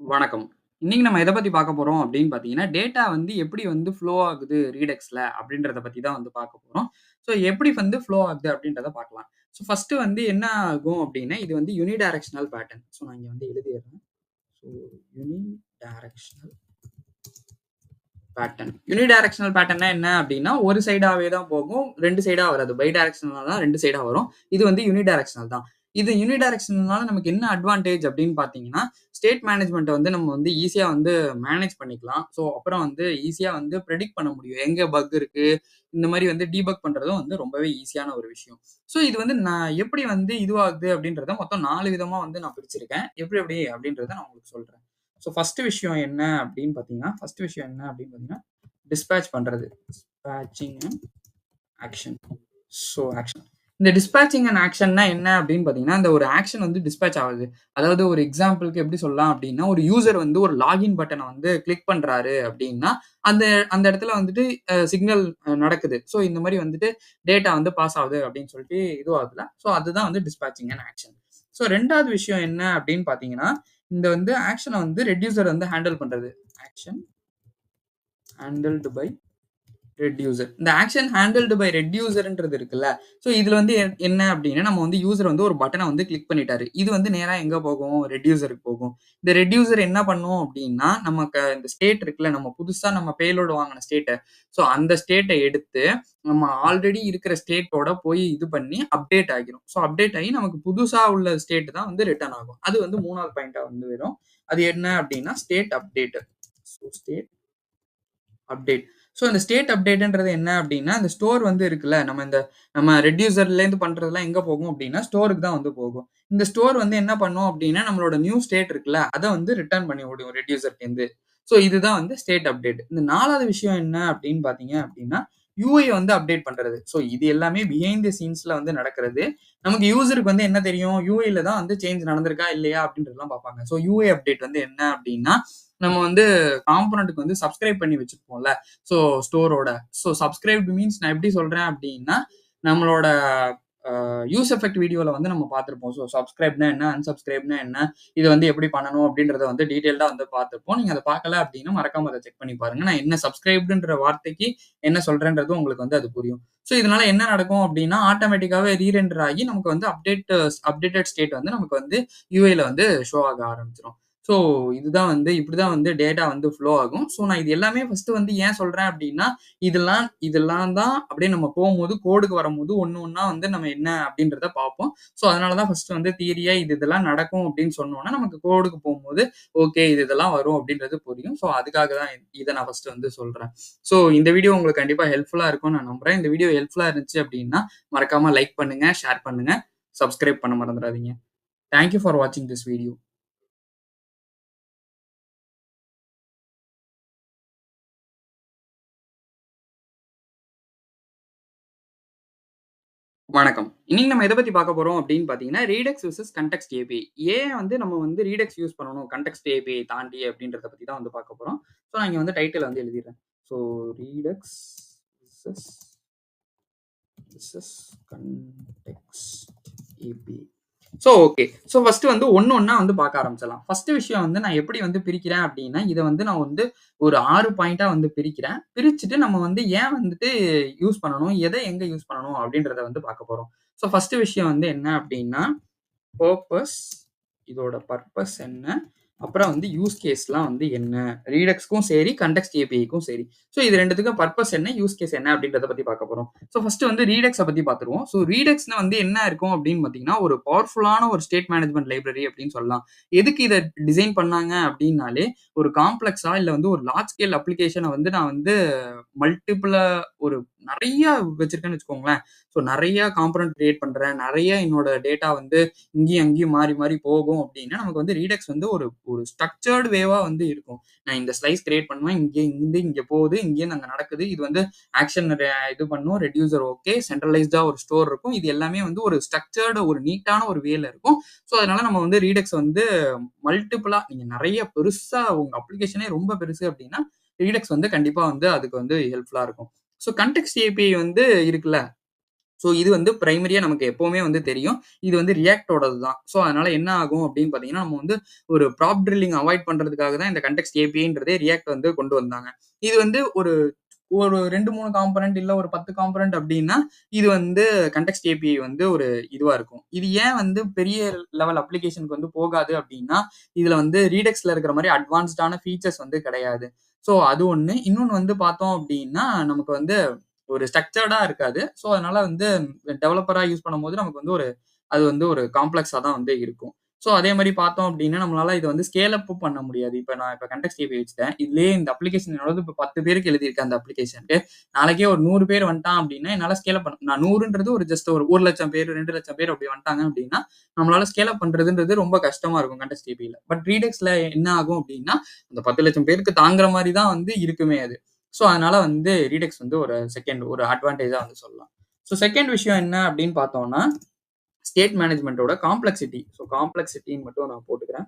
வணக்கம். இன்னைக்கு நம்ம எத பத்தி பார்க்க போறோம் அப்படின்னு பார்த்தீங்கன்னா, டேட்டா வந்து எப்படி வந்து ஃப்ளோ ஆகுது ரீடெக்ஸ்ல அப்படின்றத பத்தி தான் வந்து பார்க்க போறோம். ஸோ எப்படி வந்து ஃப்ளோ ஆகுது அப்படின்றத பார்க்கலாம். ஸோ ஃபர்ஸ்ட் வந்து என்ன ஆகும் அப்படின்னா, இது வந்து யூனிடைரக்ஷனல் பேட்டர்ன். ஸோ நான் இங்க வந்து எழுதிடுறேன். ஸோ யூனிடைரக்ஷனல் யூனிடைரக்ஷனல் பேட்டர்ன்னா என்ன அப்படின்னா, ஒரு சைடாவே தான் போகும். 2 சைடா வராது. பை டைரக்ஷனலா தான் 2 சைடா வரும். இது வந்து யூனிடைரக்ஷனல் தான். இது யூனிடைரக்ஷனல்னால நமக்கு என்ன அட்வான்டேஜ் அப்படின்னு பார்த்தீங்கன்னா, ஸ்டேட் மேனேஜ்மெண்ட்ட வந்து நம்ம வந்து ஈஸியா வந்து மேனேஜ் பண்ணிக்கலாம். ஸோ அப்புறம் வந்து ஈஸியா வந்து பிரெடிக்ட் பண்ண முடியும். எங்க பக் இருக்கு, இந்த மாரி வந்து டீபக் பண்றதும் வந்து ரொம்பவே ஈஸியான ஒரு விஷயம். ஸோ இது வந்து நான் எப்படி வந்து இதுவாகுது அப்படின்றத மொத்தம் 4 விதமா வந்து நான் பிரிச்சிருக்கேன். எப்படி எப்படி அப்படின்றத நான் உங்களுக்கு சொல்றேன். ஸோ ஃபர்ஸ்ட் விஷயம் என்ன அப்படின்னு பார்த்தீங்கன்னா, டிஸ்பேட்ச் பண்றது. டிஸ்பேட்சிங் அண்ட் ஆக்ஷன். So action. இந்த டிஸ்பேட்சிங் அண்ட் ஆக்ஷன்னா என்ன அப்படின்னு பார்த்தீங்கன்னா, இந்த ஒரு ஆக்ஷன் வந்து டிஸ்பேட்ச் ஆகுது. அதாவது ஒரு எக்ஸாம்பிளுக்கு எப்படி சொல்லலாம் அப்படின்னா, ஒரு யூசர் வந்து ஒரு லாகின் பட்டன வந்து கிளிக் பண்றாரு அப்படின்னா, அந்த அந்த இடத்துல வந்துட்டு சிக்னல் நடக்குது. ஸோ இந்த மாரி வந்துட்டு டேட்டா வந்து பாஸ் ஆகுது அப்படின்னு சொல்லிட்டு இதுவாகுதுல. ஸோ அதுதான் வந்து டிஸ்பேட்சிங் அண்ட் ஆக்ஷன். ஸோ 2வது விஷயம் என்ன அப்படின்னு பார்த்தீங்கன்னா, இந்த வந்து ஆக்ஷன வந்து ரெட்யூசர் வந்து ஹேண்டில் பண்றது. Action handled by reducer. இந்த ஆக்ஷன் ஹேண்டில்டு பை ரெட்யூசர்ன்றது இருக்குல்ல. ஸோ இதுல வந்து என்ன அப்டின்னா, நம்ம வந்து யூசர் வந்து ஒரு பட்டன வந்து கிளிக் பண்ணிட்டாரு. இது வந்து நேரா எங்க போகும்? ரெட்யூசருக்கு போகும். இந்த ரெட்யூசர் என்ன பண்ணும் அப்டின்னா, நமக்கு இந்த ஸ்டேட் இருக்குல்ல, நம்ம புதுசா நம்ம பேலோட் வாங்குன ஸ்டேட்ட, ஸோ அந்த ஸ்டேட்ட எடுத்து, நம்ம ஆல்ரெடி இருக்கிற ஸ்டேட்டோட போய் இது பண்ணி அப்டேட் ஆகிரும். ஸோ அப்டேட் ஆகி நமக்கு புதுசா உள்ள ஸ்டேட் தான் வந்து ரிட்டர்ன் ஆகும். அது வந்து 3வது பாயிண்ட்டா வந்து வரும். அது என்ன அப்டின்னா, state update. So state update. So இந்த ஸ்டேட் அப்டேட்ன்றது என்ன அப்டின்னா, அந்த ஸ்டோர் வந்து இருக்குல்ல, நம்ம ரெட்யூசர்லேருந்து பண்றதெல்லாம் எங்க போகும் அப்டின்னா, ஸ்டோருக்கு தான் வந்து போகும். இந்த ஸ்டோர் வந்து என்ன பண்ணும் அப்டின்னா, நம்மளோட நியூ ஸ்டேட் இருக்குல்ல, அத வந்து ரிட்டர்ன் பண்ணி விடும் ரெட்யூசர்ட்டேருந்து. ஸோ இதுதான் வந்து ஸ்டேட் அப்டேட். இந்த 4வது விஷயம் என்ன அப்டின்னு பார்த்தீங்க அப்டின்னா, யூஐ வந்து அப்டேட் பண்றது. ஸோ இது எல்லாமே பிஹைண்ட் தி சீன்ஸ்ல வந்து நடக்கிறது. நமக்கு யூசருக்கு வந்து என்ன தெரியும்? யூஐல தான் வந்து சேஞ்ச் நடந்திருக்கா இல்லையா அப்டின்றதெல்லாம் பார்ப்பாங்க. ஸோ யூஐ அப்டேட் வந்து என்ன அப்டின்னா, நம்ம வந்து காம்போனன்ட்க்கு வந்து சப்ஸ்கிரைப் பண்ணி வச்சிருப்போம்ல. ஸோ ஸ்டோரோட. ஸோ சப்ஸ்கிரைப்ட் மீன்ஸ் நான் எப்படி சொல்றேன் அப்படின்னா, நம்மளோட யூஸ் எஃபெக்ட் வீடியோல வந்து நம்ம பார்த்திருப்போம். ஸோ சப்ஸ்கிரைப்னா என்ன? அன்சப்ஸ்கிரைப்னா என்ன? இத வந்து எப்படி பண்ணணும் அப்படின்றத வந்து டீட்டெயில்டா வந்து பார்த்திருப்போம். நீங்க அத பார்க்கல அப்படின்னா, மறக்காம அத செக் பண்ணி பாருங்க. நான் என்ன சப்ஸ்கிரைப்டுன்ற வார்த்தைக்கு என்ன சொல்றேன்றது உங்களுக்கு வந்து அது புரியும். ஸோ இதனால என்ன நடக்கும் அப்படின்னா, ஆட்டோமேட்டிக்காவே ரீரெண்டர் ஆகி நமக்கு வந்து அப்டேட்டட் ஸ்டேட் வந்து நமக்கு வந்து யூஐல வந்து ஷோ ஆக ஆரம்பிச்சுரும். ஸோ இதுதான் வந்து இப்படிதான் வந்து டேட்டா வந்து ஃப்ளோ ஆகும். ஸோ நான் இது எல்லாமே ஃபர்ஸ்ட்டு வந்து ஏன் சொல்றேன் அப்படின்னா, இதெல்லாம் இதெல்லாம் தான் அப்படியே நம்ம போம்போது கோடுக்கு வரும்போது ஒண்ணு ஒண்ணா வந்து நம்ம என்ன அப்படின்றத பார்ப்போம். ஸோ அதனால தான் ஃபர்ஸ்ட்டு வந்து தியரியா இதெல்லாம் நடக்கும் அப்படின்னு சொன்னோம்னா, நமக்கு கோடுக்கு போம்போது ஓகே இது இதெல்லாம் வரும் அப்படின்றது புரியும். ஸோ அதுக்காக தான் இத நான் ஃபர்ஸ்ட்டு வந்து சொல்றேன். ஸோ இந்த வீடியோ உங்களுக்கு கண்டிப்பா ஹெல்ப்ஃபுல்லா இருக்கும்னு நான் நம்புறேன். இந்த வீடியோ ஹெல்ப்ஃபுல்லா இருந்துச்சு அப்படின்னா, மறக்காம லைக் பண்ணுங்க, ஷேர் பண்ணுங்க, சப்ஸ்கிரைப் பண்ண மறந்துறாதீங்க. தேங்க் யூ ஃபார் வாட்சிங் திஸ் வீடியோ. வணக்கம். இன்னைக்கு நம்ம எத பத்தி பார்க்க போறோம் அப்படின்னு பார்த்தீங்கன்னா, ரீடெக்ஸ் வெர்சஸ் கன்டெக்ஸ்ட் ஏபிஐ. ஏன் வந்து நம்ம வந்து ரீடெக்ஸ் யூஸ் பண்ணணும், கன்டெக்ஸ்ட் ஏபிஐ தாண்டி அப்படின்றத பத்தி தான் வந்து பார்க்க போறோம். ஸோ நான் இங்க வந்து டைட்டில் வந்து எழுதிடுறேன். So Redux versus versus context API. So okay. So first வந்து ஒண்ணு ஒண்ணா வந்து பார்க்க ஆரம்பிச்சலாம். ஃபர்ஸ்ட் விஷயம் வந்து நான் எப்படி வந்து பிரிக்கிறேன் அப்படின்னா, இத வந்து நான் வந்து ஒரு 6 பாயிண்ட்டா வந்து பிரிக்கிறேன். பிரிச்சுட்டு நம்ம வந்து ஏன் வந்துட்டு யூஸ் பண்ணணும், எத எங்க யூஸ் பண்ணணும் அப்படின்றத வந்து பார்க்க போறோம். ஸோ ஃபர்ஸ்ட் விஷயம் வந்து என்ன அப்படின்னா, பர்ப்பஸ் இதோட பர்ப்பஸ் என்ன? அப்புறம் வந்து யூஸ் கேஸ்லாம் வந்து என்ன? ரீடக்ஸ்க்கும் சரி, கன்டெக்ஸ்ட் ஏபிஐக்கும் சரி. ஸோ இது 2த்துக்கும் பர்ப்பஸ் என்ன? யூஸ் கேஸ் என்ன? அப்படின்றத பத்தி பார்க்க போறோம். ஸோ ஃபர்ஸ்ட் வந்து ரீடக்ஸ பத்தி பார்த்துருவோம். ஸோ ரீடக்ஸ்னா வந்து என்ன இருக்கும் அப்படின்னு பார்த்தீங்கன்னா, ஒரு பவர்ஃபுல்லான ஒரு ஸ்டேட் மேனேஜ்மென்ட் லைப்ரரி அப்படின்னு சொல்லலாம். எதுக்கு இத டிசைன் பண்ணாங்க அப்படின்னாலே, ஒரு காம்ப்ளக்ஸா இல்ல வந்து ஒரு லார்ஜ் ஸ்கேல் அப்ளிகேஷன வந்து நான் வந்து மல்டிபிளா ஒரு நெறைய வச்சிருக்கேன்னு வச்சுக்கோங்களேன். ஸோ நெறைய காம்போனன்ட் கிரியேட் பண்றேன். நெறைய என்னோட டேட்டா வந்து இங்கேயும் அங்கேயும் மாறி மாறி போகும் அப்படின்னா, நமக்கு வந்து ரீடெக்ஸ் வந்து ஒரு ஒரு ஸ்ட்ரக்சர்ட் வேவா வந்து இருக்கும். நான் இந்த ஸ்லைஸ் கிரியேட் பண்ணுவேன். இங்கேருந்து இங்க போகுது. இங்கேருந்து அங்க நடக்குது. இது வந்து ஆக்ஷன் இது பண்ணும். ரெட்யூசர் ஓகே. சென்ட்ரலைஸ்டா ஒரு ஸ்டோர் இருக்கும். இது எல்லாமே வந்து ஒரு ஸ்ட்ரக்சர்டு ஒரு நீட்டான ஒரு வேல இருக்கும். ஸோ அதனால நம்ம வந்து ரீடெக்ஸ் வந்து மல்டிபிளா நீங்க நெறைய பெருசா உங்க அப்ளிகேஷனே ரொம்ப பெருசு அப்படின்னா, ரீடெக்ஸ் வந்து கண்டிப்பா வந்து அதுக்கு வந்து ஹெல்ப்ஃபுல்லா இருக்கும். ஸோ கன்டெக்ஸ்ட் ஏபிஐ வந்து இருக்குல்ல. ஸோ இது வந்து பிரைமரியா நமக்கு எப்பவுமே வந்து தெரியும். இது வந்து ரியாக்ட்டோடது தான். ஸோ அதனால என்ன ஆகும் அப்படின்னு பார்த்தீங்கன்னா, நம்ம வந்து ஒரு ப்ராப் ட்ரில்லிங் அவாய்ட் பண்றதுக்காக தான் இந்த கன்டெக்ஸ்ட் ஏபிஐன்றதே ரியாக்ட் வந்து கொண்டு வந்தாங்க. இது வந்து ஒரு ஒரு 2, 3 காம்போனன்ட் இல்ல ஒரு 10 காம்போனன்ட் அப்டின்னா, இது வந்து கன்டெக்ஸ்ட் ஏபிஐ வந்து ஒரு இதுவா இருக்கும். இது ஏன் வந்து பெரிய லெவல் அப்ளிகேஷனுக்கு வந்து போகாது அப்டின்னா, இதுல வந்து ரீடெக்ஸ்ல இருக்கிற மாரி அட்வான்ஸ்டான ஃபீச்சர்ஸ் வந்து கிடையாது. ஸோ அது ஒண்ணு. இன்னொன்னு வந்து பார்த்தோம் அப்டின்னா, நமக்கு வந்து ஒரு ஸ்ட்ரக்சர்டா இருக்காது. ஸோ அதனால வந்து டெவலப்பரா யூஸ் பண்ணும்போது நமக்கு வந்து அது வந்து ஒரு காம்ப்ளக்ஸா தான் வந்து இருக்கும். ஸோ அதே மாரி பார்த்தோம் அப்டின்னா, நம்மளால இத வந்து ஸ்கேல் அப்பும் பண்ண முடியாது. இப்ப கன்டெக்ஸ்ட் ஏபிஐ வச்சுட்டேன். இதுலயே இந்த அப்ளிகேஷன் என்னோடது இப்ப 10 பேருக்கு எழுதியிருக்கேன் அந்த அப்ளிகேஷனுக்கு. நாளைக்கே ஒரு 100 பேர் வந்துட்டான் அப்டின்னா, என்னால ஸ்கேல் அப் பண்ண நான் 100ன்றது ஒரு ஜஸ்ட் ஒரு 1,00,000 பேர், 2,00,000 பேர் அப்டி வந்துட்டாங்க அப்டின்னா, நம்மளால ஸ்கேல் அப் பண்றதுன்றது ரொம்ப கஷ்டமா இருக்கும் கன்டெக்ஸ்ட் ஏபிஐல. பட் ரீடெக்ஸ்ல என்ன ஆகும் அப்டின்னா, அந்த 10,00,000 பேருக்கு தாங்குற மாரி தான் வந்து இருக்குமே அது. ஸோ அதனால வந்து ரீடெக்ஸ் வந்து ஒரு அட்வான்டேஜா வந்து சொல்லலாம். ஸோ செகண்ட் விஷயம் என்ன அப்டின்னு பார்த்தோம்னா, ஸ்டேட் மேனேஜ்மென்ட்டோட காம்ப்ளக்ஸிட்டி. ஸோ காம்ப்ளக்ஸிட்டின்னு மட்டும் நான் போட்டுக்கிறேன்.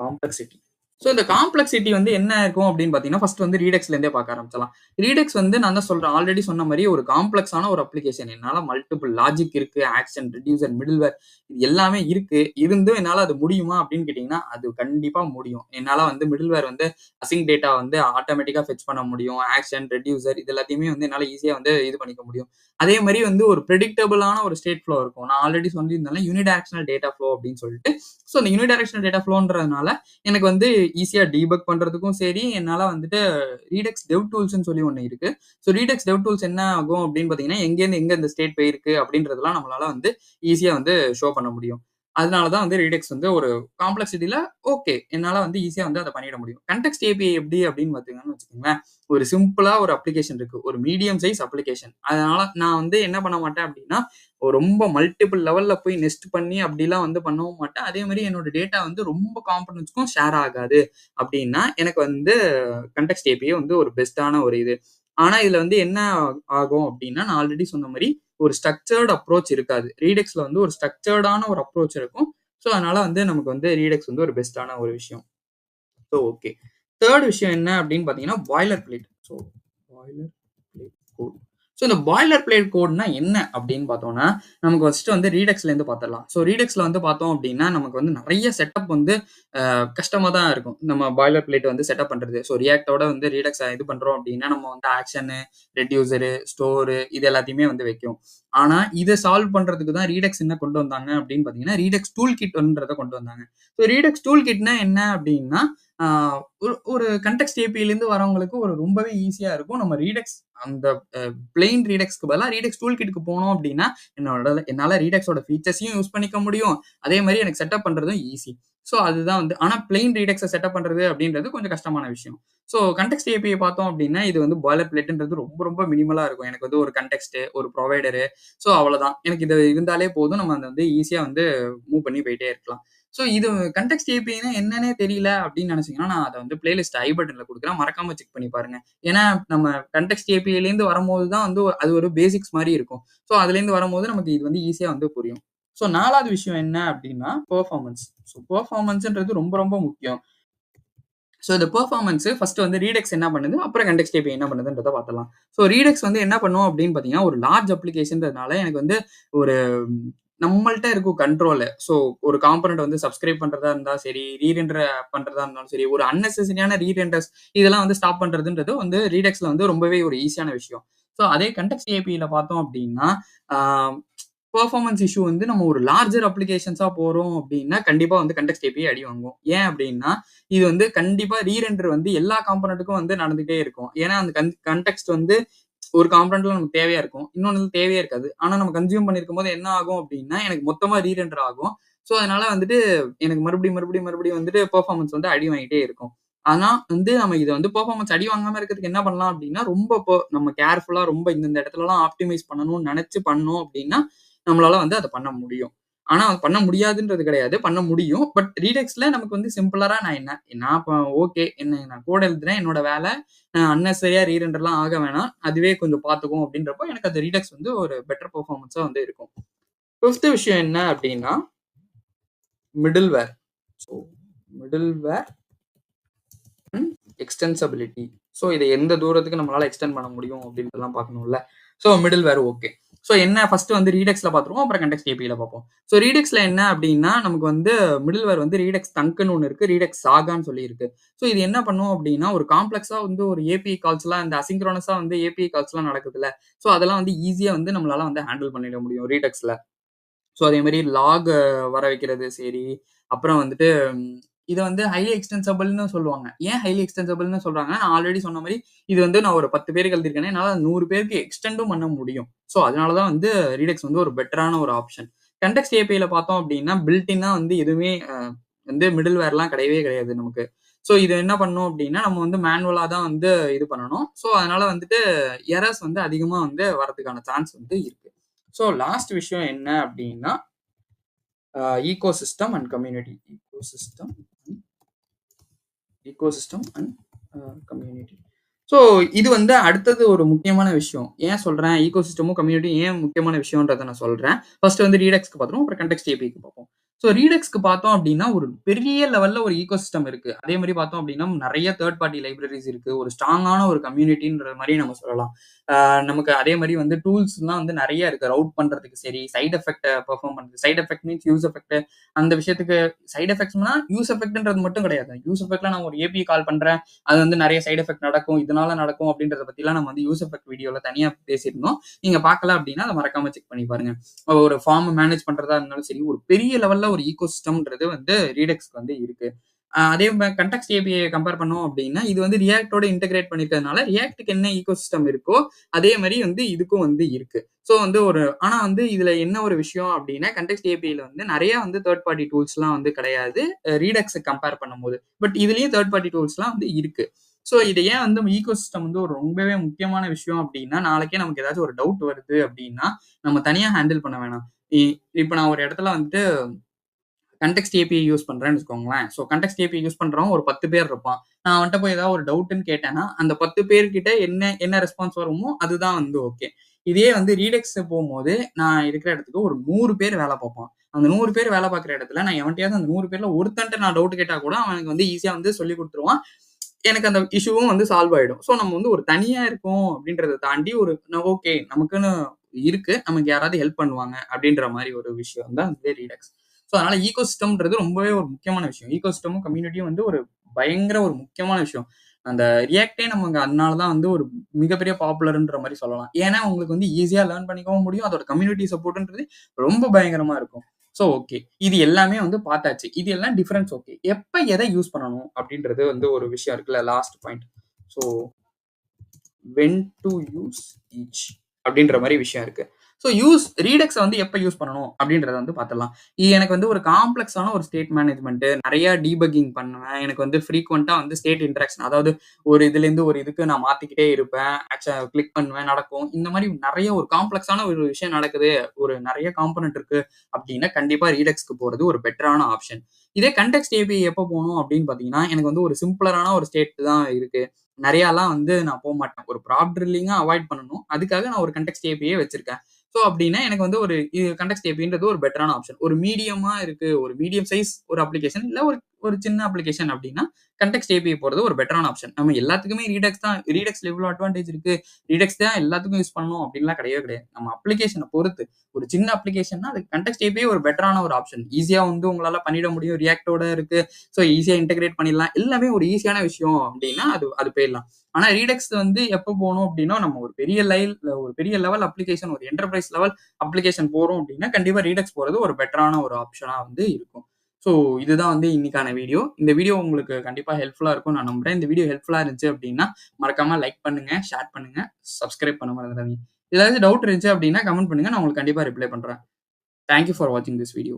காம்ப்ளக்ஸிட்டி. ஸோ இந்த காம்ப்ளெக்ஸிட்டி வந்து என்ன இருக்கும் அப்படின்னு பார்த்தீங்கன்னா, ஃபர்ஸ்ட் வந்து ரீடெக்ஸ்லேருந்தே பார்க்க ஆரம்பிச்சலாம். ரீடெக்ஸ் வந்து நான் தான் சொல்றேன். ஆல்ரெடி சொன்ன மாரி ஒரு காம்ப்ளெக்ஸான ஒரு அப்ளிகேஷன். என்னால மல்டிபிள் லாஜிக் இருக்கு, ஆக்ஷன், ரெட்யூசர், மிடில்வேர் இது எல்லாமே இருக்கு. இருந்தும் என்னால அது முடியுமா அப்படின்னு கேட்டீங்கன்னா, அது கண்டிப்பா முடியும். என்னால வந்து மிடில்வேர் வந்து அசிங்க் டேட்டா வந்து ஆட்டோமேட்டிக்கா ஃபெட்ச் பண்ண முடியும். ஆக்ஷன், ரெட்யூசர் இது எல்லாத்தையுமே வந்து என்னால ஈஸியா வந்து இது பண்ணிக்க முடியும். அதே மாரி வந்து ஒரு பிரெடிக்டபிளான ஒரு ஸ்டேட் ஃப்ளோ இருக்கும். நான் ஆல்ரெடி சொல்லியிருந்தேன்ல யூனிடைரக்ஷனல் டேட்டா ஃப்ளோ அப்படின்னு சொல்லிட்டு. ஸோ அந்த யூனிடைரக்ஷனல் டேட்டா ஃப்ளோன்றதுனால எனக்கு வந்து ஈஸியா டீபக் பண்றதுக்கும் சரி, என்னால வந்துட்டு ரீடெக்ஸ் டெவ் டூல்ஸ்ன்னு சொல்லி ஒண்ணு இருக்கு. ஸோ ரீடெக்ஸ் டெவ் டூல்ஸ் என்ன ஆகும் அப்படின்னு பார்த்தீங்கன்னா, எங்கேருந்து எங்க இந்த ஸ்டேட் போயிருக்கு அப்படின்றதெல்லாம் நம்மளால வந்து ஈஸியா வந்து ஷோ பண்ண முடியும். அதனால தான் வந்து ரீடெக்ஸ் வந்து ஒரு காம்ப்ளெக்ஸிட்டில ஓகே. என்னால வந்து ஈஸியா வந்து அத பண்ணிட முடியும். கன்டெக்ஸ்ட் ஏபிஐ எப்படி அப்படின்னு பார்த்தீங்கன்னு வச்சுக்கோங்களேன், ஒரு சிம்பிளா ஒரு அப்ளிகேஷன் இருக்கு. ஒரு மீடியம் சைஸ் அப்ளிகேஷன். அதனால நான் வந்து என்ன பண்ண மாட்டேன் அப்படின்னா, ரொம்ப மல்டிபிள் லெவல்ல போய் நெஸ்ட் பண்ணி அப்படிலாம் வந்து பண்ணவும் மாட்டேன். அதே மாரி என்னோட டேட்டா வந்து ரொம்ப காம்பனன்ட்ஸ்க்கும் ஷேர் ஆகாது அப்படின்னா, எனக்கு வந்து கன்டெக்ஸ்ட் ஏபிஐ வந்து ஒரு பெஸ்ட்டான ஒரு இது. ஆனா இதுல வந்து என்ன ஆகும் அப்படின்னா, நான் ஆல்ரெடி சொன்ன மாரி ஒரு ஸ்ட்ரக்சர்ட் அப்ரோச் இருக்காது. ரீடெக்ஸ்ல வந்து ஒரு ஸ்ட்ரக்சர்டான ஒரு அப்ரோச் இருக்கும். ஸோ அதனால வந்து நமக்கு வந்து ரீடெக்ஸ் வந்து ஒரு பெஸ்ட்டான ஒரு விஷயம். So okay. 3 விஷயம் என்ன அப்படின்னு பார்த்தீங்கன்னா, boiler plate. So boiler plate code. So இந்த பாய்லர் பிளேட் கோட்னா என்ன அப்படின்னு பார்த்தோம்னா, நமக்கு ஃபர்ஸ்ட் வந்து ரீடெக்ஸ்லேருந்து பார்த்துடலாம். ஸோ ரீடெக்ஸ்ல வந்து பார்த்தோம் அப்படின்னா, நமக்கு வந்து நெறைய செட்டப் வந்து கஷ்டமா தான் இருக்கும். நம்ம பாய்லர் பிளேட் வந்து செட்டப் பண்றது. ஸோ ரியாக்ட்டோட வந்து ரீடெக்ஸ இது பண்றோம் அப்படின்னா, நம்ம வந்து ஆக்ஷனு, ரெட்யூசரு, ஸ்டோரு இது எல்லாத்தையுமே வந்து வைக்கும். ஆனா, இத சால்வ் பண்றதுக்கு தான் ரீடெக்ஸ் என்ன கொண்டு வந்தாங்க அப்படின்னு பார்த்தீங்கன்னா, ரீடெக்ஸ் டூல் கிட்ன்றத கொண்டு வந்தாங்க. ஸோ ரீடெக்ஸ் டூல் கிட்னா என்ன அப்படின்னா, ஆ ஒரு ஒரு கன்டெக்ஸ்ட் ஏபிஐலேருந்து வரவங்களுக்கு ஒரு ரொம்பவே ஈஸியா இருக்கும். நம்ம ரீடெக்ஸ் அந்த பிளெயின் ரீடெக்ஸ்க்கு பதிலா ரீடெக்ஸ் டூல் கிட்க்கு போனோம் அப்படின்னா, என்னால ரீடெக்ஸோட ஃபீச்சர்ஸையும் யூஸ் பண்ணிக்க முடியும். அதே மாரி எனக்கு செட்டப் பண்றதும் ஈஸி. ஸோ அதுதான் வந்து ஆனா பிளெயின் ரீடெக்ஸ செட்டப் பண்றது அப்படின்றது கொஞ்சம் கஷ்டமான விஷயம். ஸோ கன்டெக்ஸ்ட் ஏபிஐ பார்த்தோம் அப்படின்னா, இது வந்து பாய்லர் பிளேட்ன்றது ரொம்ப ரொம்ப மினிமலா இருக்கும். எனக்கு வந்து ஒரு கன்டெக்ஸ்ட், ஒரு ப்ரொவைடரு ஸோ அவ்வளோதான். எனக்கு இது இருந்தாலே போதும். நம்ம அத வந்து ஈஸியா வந்து மூவ் பண்ணி போயிட்டே இருக்கலாம். ஸோ இது கன்டெக்ஸ்ட் ஏபிஐன்னா என்னன்னே தெரியல அப்படின்னு நினைச்சீங்கன்னா, நான் அத வந்து பிளேலிஸ்ட் ஐ பட்டன்ல குடுக்குறேன். மறக்காம செக் பண்ணி பாருங்க. ஏன்னா, நம்ம கன்டெக்ஸ்ட் ஏபிஐலேருந்து வரும்போது தான் வந்து அது ஒரு பேசிக்ஸ் மாரி இருக்கும். ஸோ அதுலேருந்து வரும்போது நமக்கு இது வந்து ஈஸியா வந்து புரியும். ஸோ 4வது விஷயம் என்ன அப்படின்னா, பெர்ஃபார்மன்ஸ். ஸோ பெர்ஃபார்மன்ஸ்ன்றது ரொம்ப ரொம்ப முக்கியம். ஸோ இந்த பெர்ஃபார்மன்ஸ் ஃபர்ஸ்ட் வந்து ரீடெக்ஸ் என்ன பண்ணுது, அப்புறம் கன்டெக்ஸ்ட் ஏபிஐ என்ன பண்ணுதுன்றத பார்த்துடலாம். ஸோ ரீடெக்ஸ் வந்து என்ன பண்ணும் அப்படின்னு பார்த்தீங்கன்னா, ஒரு லார்ஜ் அப்ளிகேஷன்றதுனால எனக்கு வந்து ஒரு நம்மள்ட்ட இருக்கும் கண்ட்ரோலு. ஸோ ஒரு காம்போனன்ட் வந்து சப்ஸ்கிரைப் பண்றதா இருந்தா சரி, ரீரெண்டர் பண்றதா இருந்தாலும் சரி, ஒரு அன்னெசசரியான ரீரெண்டர்ஸ் இதெல்லாம் வந்து ஸ்டாப் பண்றதுன்றது வந்து ரீடெக்ஸ்ல வந்து ரொம்பவே ஒரு ஈஸியான விஷயம். ஸோ அதே கன்டெக்ஸ்ட் ஏபிஐல பார்த்தோம் அப்படின்னா, ஆ பெர்ஃபார்மன்ஸ் இஷ்யூ வந்து நம்ம ஒரு லார்ஜர் அப்ளிகேஷன்ஸா போறோம் அப்படின்னா, கண்டிப்பா வந்து கன்டெக்ஸ்ட் ஏபிஐ அடி வாங்கும். ஏன் அப்படின்னா, இது வந்து கண்டிப்பா ரீரெண்டர் வந்து எல்லா காம்போனன்ட்க்கும் வந்து நடந்துட்டே இருக்கும். ஏன்னா அந்த கன்டெக்ஸ்ட் வந்து ஒரு காம்போனன்ட்ல நமக்கு தேவையா இருக்கும். இன்னொன்னுல தேவையே இருக்காது. ஆனா நம்ம கன்சியூம் பண்ணியிருக்கும்போது என்ன ஆகும் அப்டின்னா, எனக்கு மொத்தமா ரீரெண்டர் ஆகும். ஸோ அதனால வந்துட்டு எனக்கு மறுபடியும் வந்துட்டு பெர்ஃபார்மன்ஸ் வந்து அடி வாங்கிட்டே இருக்கும். ஆனா வந்து நம்ம இத வந்து பெர்ஃபார்மன்ஸ் அடி வாங்காம இருக்கிறதுக்கு என்ன பண்ணலாம் அப்டின்னா, ரொம்ப நம்ம கேர்ஃபுல்லா ரொம்ப இந்த இடத்துலலாம் ஆப்டிமைஸ் பண்ணணும்னு நெனச்சு பண்ணோம் அப்டின்னா, நம்மளால வந்து அத பண்ண முடியும். ஆனா அது பண்ண முடியாதுன்றது கிடையாது. பண்ண முடியும். பட் ரீடெக்ஸ்ல நமக்கு வந்து சிம்பிளரா நான் இப்ப ஓகே. நான் கோட் எழுதுறேன். என்னோட வேல. அன்னெசரியா ரீரெண்டர்லாம் ஆக வேணாம். அதுவே கொஞ்சம் பார்த்துக்கும் அப்டின்றப்போ, எனக்கு அந்த ரீடெக்ஸ் வந்து ஒரு பெட்டர் பெர்ஃபார்மன்ஸா வந்து இருக்கும். 5த் விஷயம் என்ன அப்டின்னா, middleware. So middleware and extensibility. So இத எந்த தூரத்துக்கு நம்மளால எக்ஸ்டெண்ட் பண்ண முடியும் அப்டின்றதெல்லாம் பார்க்கணும்ல. So middleware okay. ஸோ என்ன ஃபர்ஸ்ட் வந்து ரீடெக்ஸ்ல பார்த்துருவோம். அப்புறம் கன்டெக்ஸ்ட் ஏபிஐல பார்ப்போம். ஸோ ரீடெக்ஸ்ல என்ன அப்டின்னா, நமக்கு வந்து மிடில்வேர் வந்து ரீடெக்ஸ் தங்க்ன்னு ஒண்ணு இருக்கு. ரீடெக்ஸ் சாகான்னு சொல்லி இருக்கு. ஸோ இது என்ன பண்ணும் அப்டின்னா, ஒரு காம்ப்ளெக்ஸா வந்து ஒரு ஏபிஐ கால்ஸ்லாம் இந்த அசிங்க்ரோனஸா வந்து ஏபிஐ கால்ஸ்லாம் நடக்குதுல்ல. ஸோ அதெல்லாம் வந்து ஈஸியா வந்து நம்மளால வந்து ஹேண்டில் பண்ணிட முடியும் ரீடெக்ஸ்ல. ஸோ அதே மாரி லாக் வர வைக்கிறது சரி, அப்புறம் வந்துட்டு இத வந்து ஹைலி எக்ஸ்டென்சிபிள்ன்னு சொல்லுவாங்க. ஏன் ஹைலி எக்ஸ்டென்சிபிள்ன்னு சொல்றாங்கன்னா, நான் ஆல்ரெடி சொன்ன மாரி இது வந்து நான் ஒரு 10 பேருக்கு எழுதியிருக்கேன்னா, என்னால 100 பேருக்கு எக்ஸ்டெண்டும் பண்ண முடியும். ஸோ அதனால தான் வந்து ரீடெக்ஸ் வந்து ஒரு பெட்டரான ஒரு ஆப்ஷன். கன்டெக்ஸ்ட் ஏபிஐல பார்த்தோம் அப்டின்னா, பில்ட் இன்னா வந்து எதுவுமே வந்து மிடில்வேர்லாம் கிடையவே கிடையாது நமக்கு. ஸோ இது என்ன பண்ணும் அப்டின்னா, நம்ம வந்து மேனுவலா தான் வந்து இது பண்ணணும். ஸோ அதனால வந்துட்டு எரர்ஸ் வந்து அதிகமா வந்து வரதுக்கான சான்ஸ் வந்து இருக்கு. ஸோ லாஸ்ட் விஷயம் என்ன அப்டின்னா, ecosystem and community. Ecosystem and community. So இது வந்து அடுத்தது ஒரு முக்கியமான விஷயம். ஏன் சொல்றேன்? ஈக்கோசிஸ்டமும், கம்யூனிட்டியும் ஏன் முக்கியமான விஷயம்ன்றத நான் சொல்றேன். ஃபர்ஸ்ட் வந்து ரீடெக்ஸ்க்கு பார்த்துருவோம். அப்புறம் கன்டெக்ஸ்ட் ஏபிஐக்கு பார்ப்போம். ஸோ ஸோ ரீடெக்ஸ்க்கு பார்த்தோம் அப்டின்னா, ஒரு பெரிய லெவல்ல ஒரு ஈக்கோசிஸ்டம் இருக்கு. அதே மாரி பார்த்தோம் அப்டின்னா, நெறைய தேர்ட் பார்ட்டி லைப்ரரீஸ் இருக்கு. ஒரு ஸ்ட்ராங்கான ஒரு கம்யூனிட்டின்ற மாரி நம்ம சொல்லலாம். நமக்கு அதே மாரி வந்து டூல்ஸ்லாம் வந்து நெறைய இருக்கு. ரவுட் பண்றதுக்கு சரி, சைட் எஃபெக்ட்ட பெர்ஃபார்ம் பண்றது. Side effect means use effect அந்த விஷயத்துக்கு சைட் எஃபெக்ட்ஸ்னா யூஸ் எஃபெக்ட்ன்றது மட்டும் கிடையாது. யூஸ் எஃபெக்ட்ல நான் ஒரு ஏபிஐ கால் பண்றேன். அது வந்து நெறைய சைட் எஃபெக்ட் நடக்கும். இதனால நடக்கும் அப்டின்றத பத்திலாம் நம்ம வந்து யூஸ் எஃபெக்ட் வீடியோல தனியா பேசியிருந்தோம். நீங்க பார்க்கல அப்டின்னா, அத மறக்காம செக் பண்ணி பாருங்க. ஒரு ஃபார்ம் மேனேஜ் பண்றதா இருந்தாலும் சரி, ஒரு பெரிய லெவல்ல ஒரு ஈக்கோசிஸ்டம்ன்றது வந்து ரீடெக்ஸ்க்கு வந்து இருக்கு. அதே கன்டெக்ஸ்ட் ஏபிஐ கம்பேர் பண்ணோம் அப்டின்னா, இது வந்து ரியாக்ட்டோட இன்டகிரேட் பண்ணியிருக்கிறதுனால, ரியாக்ட்க்கு என்ன ஈக்கோசிஸ்டம் இருக்கோ, அதே மாரி வந்து இதுக்கும் வந்து இருக்கு. ஸோ வந்து ஆனா வந்து இதுல என்ன ஒரு விஷயம் அப்டின்னா, கன்டெக்ஸ்ட் ஏபிஐல வந்து நெறைய வந்து தேர்ட் பார்ட்டி டூல்ஸ்லாம் வந்து கிடையாது. ரீடெக்ஸ கம்பேர் பண்ணும்போது. பட் இதுலயும் தேர்ட் பார்ட்டி டூல்ஸ்லாம் வந்து இருக்கு. ஸோ இது ஏன் வந்து ஈக்கோசிஸ்டம் வந்து ஒரு ரொம்பவே முக்கியமான விஷயம் அப்டின்னா, நாளைக்கே நமக்கு ஏதாச்சும் ஒரு டவுட் வருது அப்டின்னா, நம்ம தனியா ஹேண்டில் பண்ண வேணாம். இ இப்ப நான் ஒரு இடத்துல வந்துட்டு கன்டெக்ஸ்ட் ஏபிஐ யூஸ் பண்றேன்னு வச்சுக்கோங்களேன். ஸோ கன்டெக்ஸ்ட் ஏபிஐ யூஸ் பண்றவன் ஒரு 10 பேர் இருப்பான். நான் அவன்ட்ட போய் ஏதாவது ஒரு டவுட்ன்னு கேட்டேன்னா, அந்த 10 பேர்கிட்ட என்ன என்ன ரெஸ்பான்ஸ் வருமோ அதுதான் வந்து ஓகே. இதே வந்து ரீடெக்ஸ் போம்போது, நான் இருக்கிற இடத்துக்கு ஒரு 100 பேர் வேல பார்ப்பான். அந்த 100 பேர் வேல பார்க்குற இடத்துல நான் எவன்ட்டயாவது அந்த 100 பேர்ல ஒருத்தன்ட்ட நான் டவுட் கேட்டா கூட அவனுக்கு வந்து ஈஸியா வந்து சொல்லிக் குடுத்துருவான். எனக்கு அந்த இஷ்யூவும் வந்து சால்வ் ஆயிடும். ஸோ நம்ம வந்து ஒரு தனியா இருக்கோம் அப்படின்றத தாண்டி ஒரு ஓகே நமக்குன்னு இருக்கு. நமக்கு யாராவது ஹெல்ப் பண்ணுவாங்க அப்படின்ற மாரி ஒரு விஷயம் தான் வந்து ரீடெக்ஸ். ஸோ அதனால ஈகோசிஸ்டம்ன்றது ரொம்பவே ஒரு முக்கியமான விஷயம். ஈகோசிஸ்டமும், கம்யூனிட்டியும் வந்து ஒரு பயங்கர ஒரு முக்கியமான விஷயம். அந்த ரியாக்ட்டே நமக்கு அதனால தான் வந்து ஒரு மிகப்பெரிய பாப்புலர்ன்ற மாரி சொல்லலாம். ஏன்னா உங்களுக்கு வந்து ஈஸியா லேர்ன் பண்ணிக்கவும் முடியும். அதோட கம்யூனிட்டி சப்போர்ட்ன்றது ரொம்ப பயங்கரமா இருக்கும். So okay. இது எல்லாமே வந்து பார்த்தாச்சு. இது எல்லாம் டிஃபரன்ஸ் ஓகே. எப்ப எத யூஸ் பண்ணணும் அப்படின்றது வந்து ஒரு விஷயம் இருக்குல்ல last point. So when to use each அப்படின்ற மாரி விஷயம் இருக்கு. ஸோ ரீடெக்ஸ வந்து எப்ப யூஸ் பண்ணணும் அப்படின்றத வந்து பார்த்துடலாம். எனக்கு வந்து ஒரு காம்ப்ளக்ஸான ஒரு ஸ்டேட் மேனேஜ்மென்ட் நெறைய டீபக்கிங் பண்ணுவேன். எனக்கு வந்து ஃப்ரீக்வென்ட்டா வந்து ஸ்டேட் இன்டராக்ஷன் அதாவது ஒரு இதுலேருந்து ஒரு இதுக்கு நான் மாத்திக்கிட்டே இருப்பேன். கிளிக் பண்ணுவேன் நடக்கும். இந்த மாரி நெறைய ஒரு காம்ப்ளக்ஸான ஒரு விஷயம் நடக்குது. ஒரு நெறைய காம்போனன்ட் இருக்கு அப்படின்னா, கண்டிப்பா ரீடெக்ஸ்க்கு போறது ஒரு பெட்டரான ஆப்ஷன். இதே கன்டெக்ஸ்ட் ஏபிஐ எப்ப போணும் அப்படின்னு பார்த்தீங்கன்னா, எனக்கு வந்து ஒரு சிம்பிளரான ஒரு ஸ்டேட் தான் இருக்கு. நெறையாலாம் வந்து நான் போமாட்டேன். ஒரு ப்ராப் ட்ரில்லிங்கா அவாய்ட் பண்ணணும். அதுக்காக நான் ஒரு கன்டெக்ஸ்ட் ஏபிஐயே வச்சிருக்கேன். ஸோ அப்டின்னா எனக்கு வந்து ஒரு கன்டெக்ஸ்ட் ஏபின்றது ஒரு பெட்டரான ஆப்ஷன். ஒரு மீடியமா இருக்கு. ஒரு மீடியம் சைஸ் ஒரு அப்ளிகேஷன் இல்ல ஒரு ஒரு சின்ன அப்ளிகேஷன் அப்டின்னா, கன்டெக்ஸ்ட் ஏபிஐ போறது ஒரு பெட்டரான ஆப்ஷன். நம்ம எல்லாத்துக்குமே ரீடெக்ஸ்ல இவ்ளோ அட்வான்டேஜ் இருக்கு. ரீடெக்ஸ் தான் எல்லாத்துக்கும் யூஸ் பண்ணணும் அப்டின்லாம் கிடையவே கிடையாது. நம்ம அப்ளிகேஷன பொறுத்து. ஒரு சின்ன அப்ளிகேஷன்னா அதுக்கு கன்டெக்ஸ்ட் ஏபிஐ ஒரு பெட்டரான ஒரு ஆப்ஷன். ஈஸியா வந்து உங்களால பண்ணிட முடியும். ரியாக்ட்டோட இருக்கு. ஸோ ஈஸியா இன்டகிரேட் பண்ணிடலாம். எல்லாமே ஒரு ஈஸியான விஷயம் அப்டின்னா, அது அது போயிடலாம். ஆனா ரீடெக்ஸ் வந்து எப்ப போணும் அப்டின்னா, நம்ம ஒரு பெரிய லெவல் அப்ளிகேஷன் ஒரு என்டர்பிரைஸ் லெவல் அப்ளிகேஷன் போறோம் அப்டின்னா, கண்டிப்பா ரீடெக்ஸ் போறது ஒரு பெட்டரான ஒரு ஆப்ஷனா வந்து இருக்கும். ஸோ இதுதான் வந்து இன்னைக்கான வீடியோ. இந்த வீடியோ உங்களுக்கு கண்டிப்பா ஹெல்ப்ஃபுல்லா இருக்கும்னு நான் நம்புறேன். இந்த வீடியோ ஹெல்ப்ஃபுல்லா இருந்துச்சு அப்டின்னா, மறக்காம லைக் பண்ணுங்க, ஷேர் பண்ணுங்க, சப்ஸ்கிரைப் பண்ண மறந்துடாதீங்க. ஏதாச்சும் டவுட் இருந்துச்சு அப்டின்னா கமெண்ட் பண்ணுங்க. நான் உங்களுக்கு கண்டிப்பா ரிப்ளை பண்றேன். தேங்க் யூ ஃபார் வாட்சிங் திஸ் வீடியோ.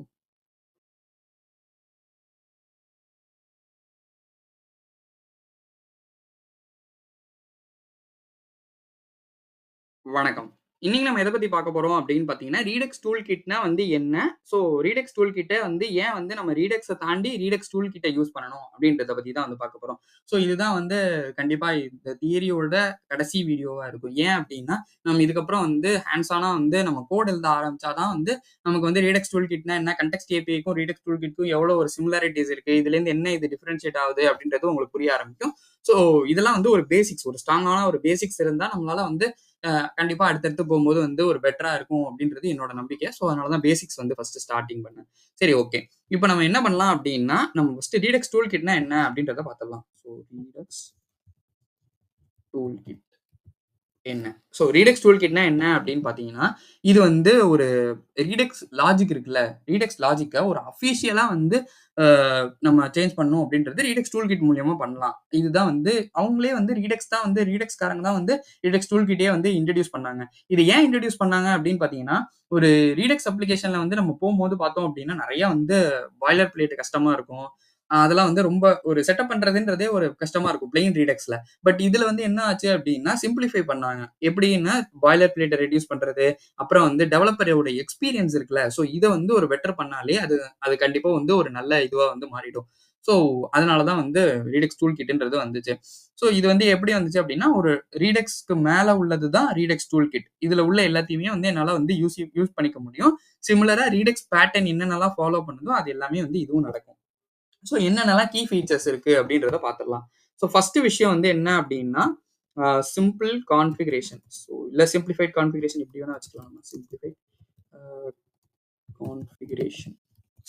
வணக்கம். இன்னைக்கு நம்ம எத பத்தி பார்க்க போறோம் அப்படின்னு பார்த்தீங்கன்னா, ரீடெக்ஸ் டூல் கிட்னா வந்து என்ன? ஸோ ரீடெக்ஸ் டூல் கிட்ட வந்து ஏன் வந்து நம்ம ரீடெக்ஸ தாண்டி ரீடெக்ஸ் டூல் கிட்ட யூஸ் பண்ணணும் அப்படின்றத பத்தி தான் வந்து பார்க்க போறோம். ஸோ இதுதான் வந்து கண்டிப்பா இந்த தியரியோட கடைசி வீடியோவா இருக்கும். ஏன் அப்படின்னா, நம்ம இதுக்கப்புறம் வந்து ஹேண்ட்ஸ் ஆனா வந்து நம்ம கோட் எழுத ஆரம்பிச்சா தான் வந்து நமக்கு வந்து ரீடெக்ஸ் டூல் கிட்னா என்ன? கன்டெக்ஸ்ட் ஏபிஐக்கும் ரீடெக்ஸ் டூல் கிட்க்கும் எவ்வளோ ஒரு சிமிலாரிட்டீஸ் இருக்கு. இதுலேருந்து என்ன இது டிஃபரன்ஷியேட் ஆகுது அப்படின்றது உங்களுக்கு புரிய ஆரம்பிக்கும். ஸோ இதெல்லாம் வந்து ஒரு பேசிக்ஸ் ஒரு ஸ்ட்ராங்கான ஒரு பேசிக்ஸ் இருந்தா நம்மளால வந்து கண்டிப்பா அடுத்தடுத்து போம்போது வந்து ஒரு பெட்டரா இருக்கும் அப்படின்றது என்னோட நம்பிக்கை. ஸோ அதனால தான் பேசிக்ஸ் வந்து ஃபர்ஸ்ட் ஸ்டார்ட்டிங் பண்ணேன். சரி ஓகே. இப்ப நம்ம என்ன பண்ணலாம் அப்படின்னா, நம்ம ஃபர்ஸ்ட் ரீடெக்ஸ் டூல் கிட்னா என்ன அப்படின்றத பார்த்துடலாம். ஸோ ரீடெக்ஸ் டூல் கிட் என்ன? ஸோ ரீடெக்ஸ் டூல் கிட்னா என்ன அப்படின்னு பார்த்தீங்கன்னா, இது வந்து ஒரு ரீடெக்ஸ் லாஜிக் இருக்குல்ல, ரீடெக்ஸ் லாஜிக்க ஒரு அஃபிஷியலா வந்து அ நம்ம சேஞ்ச் பண்ணணும் அப்படின்றது ரீடெக்ஸ் டூல் கிட் மூலியமா பண்ணலாம். இதுதான் வந்து அவங்களே வந்து ரீடெக்ஸ்காரங்க தான் வந்து ரீடெக்ஸ் டூல் கிட்டயே வந்து இன்ட்ரோடியூஸ் பண்ணாங்க. இது ஏன் இன்ட்ரோடியூஸ் பண்ணாங்க அப்படின்னு பார்த்தீங்கன்னா, ஒரு ரீடெக்ஸ் அப்ளிகேஷன்ல வந்து நம்ம போம்போது பார்த்தோம் அப்படின்னா, நெறைய வந்து பாய்லர் பிளேட் கஷ்டமா இருக்கும். அதெல்லாம் வந்து ரொம்ப ஒரு செட்டப் பண்றதுன்றதே ஒரு கஷ்டமா இருக்கும். பிளெயின் ரீடெக்ஸ்ல. பட் இதுல வந்து என்ன ஆச்சு அப்டின்னா, சிம்ப்ளிஃபை பண்ணாங்க. எப்படின்னா, பாய்லர் பிளேட்ட ரெட்யூஸ் பண்றது, அப்புறம் வந்து டெவலப்பரோட எக்ஸ்பீரியன்ஸ் இருக்குல்ல, சோ இத வந்து ஒரு பெட்டர் பண்ணாலே அது அது கண்டிப்பா வந்து ஒரு நல்ல இதுவா வந்து மாறிடும். ஸோ அதனால தான் வந்து ரீடெக்ஸ் டூல் கிட்ன்றது வந்துச்சு. ஸோ இது வந்து எப்படி வந்துச்சு அப்படின்னா, ஒரு ரீடெக்ஸ்க்கு மேல உள்ளது தான் ரீடெக்ஸ் டூல் கிட். இதுல உள்ள எல்லாத்தையுமே வந்து என்னால வந்து யூஸ் பண்ணிக்க முடியும். சிமிலரா ரீடெக்ஸ் பேட்டர்ன் என்னென்னலாம் ஃபாலோ பண்ணுதோ, அது எல்லாமே வந்து இதுவும் நடக்கும். ஸோ என்னென்னலாம் கீ ஃபீச்சர்ஸ் இருக்கு அப்படின்றத பார்த்துடலாம். ஸோ ஃபர்ஸ்ட் விஷயம் வந்து என்ன அப்படின்னா, சிம்பிள் கான்ஃபிகரேஷன். ஸோ இல்ல சிம்ப்ளிஃபைட் கான்ஃபிகரேஷன் எப்படி வேணா வச்சுக்கலாம் நம்ம. சிம்ப்ளிஃபைட் கான்ஃபிகரேஷன்.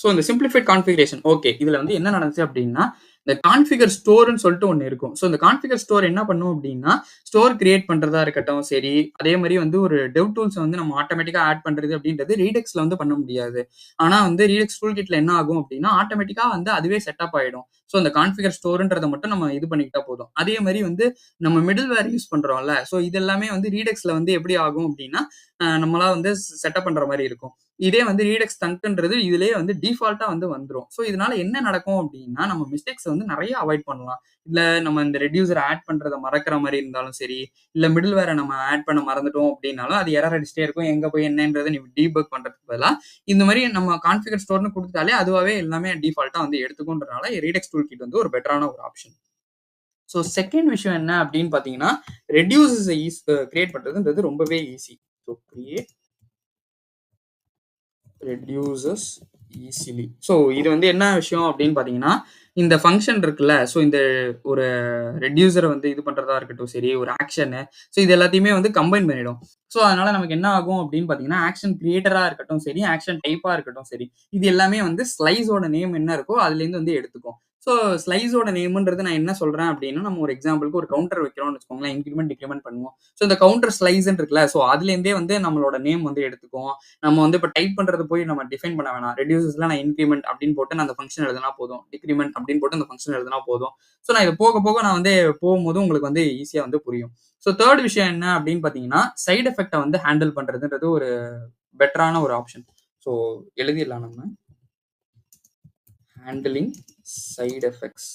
ஸோ இந்த சிம்ப்ளிஃபைட் கான்ஃபிகரேஷன் ஓகே. இதுல வந்து என்ன நடந்துச்சு அப்படின்னா, இந்த கான்ஃபிகர் ஸ்டோர்ன்னு சொல்லிட்டு ஒண்ணு இருக்கும். ஸோ இந்த கான்ஃபிகர் ஸ்டோர் என்ன பண்ணும் அப்படின்னா, ஸ்டோர் கிரியேட் பண்றதா இருக்கட்டும் சரி, அதே மாரி வந்து ஒரு டெவ் டூல்ஸ வந்து நம்ம ஆட்டோமேட்டிக்கா ஆட் பண்றது அப்படின்றது ரீடெக்ஸ்ல வந்து பண்ண முடியாது. ஆனா வந்து ரீடெக்ஸ் டூல் கிட்ல என்ன ஆகும் அப்படின்னா, ஆட்டோமேட்டிக்கா வந்து அதுவே செட்டப் ஆயிடும். ஸோ அந்த கான்ஃபிகர் ஸ்டோர்ன்றத மட்டும் நம்ம இது பண்ணிக்கிட்டா போதும். அதே மாரி வந்து நம்ம மிடில் வேர் யூஸ் பண்றோம்ல, ஸோ இது எல்லாமே வந்து ரீடெக்ஸ்ல வந்து எப்படி ஆகும் அப்படின்னா, நம்மளா வந்து செட்டப் பண்ற மாரி இருக்கும். இதே வந்து ரீடெக்ஸ் தங்க்ன்றது இதுலயே வந்து டிஃபால்ட்டா வந்து வந்துரும். ஸோ இதனால என்ன நடக்கும் அப்டின்னா, நம்ம மிஸ்டேக்ஸ வந்து நெறைய அவாய்ட் பண்ணலாம். இல்ல நம்ம இந்த ரெட்யூசர் ஆட் பண்றத மறக்கிற மாரி இருந்தாலும் சரி, இல்ல மிடில் வேர நம்ம ஆட் பண்ண மறந்துட்டோம் அப்டின்னாலும், அது எரர் அடிச்சுட்டே இருக்கும். எங்க போய் என்னன்றத நீ டீபக் பண்றதுக்கு பதிலா, இந்த மாரி நம்ம கான்ஃபிகர் ஸ்டோர்ன்னு குடுத்துட்டாலே அதுவாவே எல்லாமே டிஃபால்ட்டா வந்து எடுத்துக்கும்ன்றனால, ரீடெக்ஸ் டூல் கிட் வந்து ஒரு பெட்டரான ஒரு ஆப்ஷன். ஸோ செகண்ட் விஷயம் என்ன அப்டின்னு பார்த்தீங்கன்னா, ரெட்யூசஸ கிரியேட் பண்றதுன்றது ரொம்பவே easy. So create reducers easily. So இது வந்து என்ன விஷயம் அப்படின்னு பார்த்தீங்கன்னா, இந்த ஃபங்ஷன் இருக்குல்ல, ஸோ இந்த ஒரு ரெட்யூசர வந்து இது பண்றதா இருக்கட்டும் சரி, ஒரு ஆக்ஷனு, ஸோ இது எல்லாத்தையுமே வந்து கம்பைன் பண்ணிடும். ஸோ அதனால நமக்கு என்ன ஆகும் அப்படின்னு பார்த்தீங்கன்னா, ஆக்ஷன் கிரியேட்டரா இருக்கட்டும் சரி, ஆக்ஷன் டைப்பா இருக்கட்டும் சரி, இது எல்லாமே வந்து ஸ்லைஸோட நேம் என்ன இருக்கோ அதுலேருந்து வந்து எடுத்துக்கும். ஸோ ஸ்லைஸோட நேம்ன்றது நான் என்ன சொல்றேன் அப்படின்னா, நம்ம ஒரு எக்ஸாம்பிளுக்கு ஒரு கவுண்டர் வைக்கிறோம்னு வச்சுக்கோங்களேன், இன்கிரிமெண்ட், டிக்ரிமெண்ட் பண்ணுவோம். ஸோ இந்த கவுண்டர் ஸ்லைஸ்ன்னு இருக்குல்ல, ஸோ அதுலேருந்தே வந்து நம்மளோட நேம் வந்து எடுத்துக்கும். நம்ம வந்து இப்ப டைப் பண்றது போய் நம்ம டிஃபைன் பண்ண வேணாம். ரெட்யூசஸ்ல நான் இன்கிரிமெண்ட் அப்படின்னு போட்டு நான் அந்த ஃபங்ஷன் எழுதுனா போதும். டிக்ரிமெண்ட் அப்படின்னு போட்டு அந்த ஃபங்ஷன் எழுதுனா போதும். ஸோ நான் இத போக போக நான் வந்து போகும்போது உங்களுக்கு வந்து ஈஸியா வந்து புரியும். ஸோ 3 விஷயம் என்ன அப்படின்னு பார்த்தீங்கன்னா, சைட் எஃபெக்ட்ட வந்து ஹேண்டில் பண்றதுன்றது ஒரு பெட்டரான ஒரு ஆப்ஷன். ஸோ எழுதிடலாம் நம்ம. Handling side effects.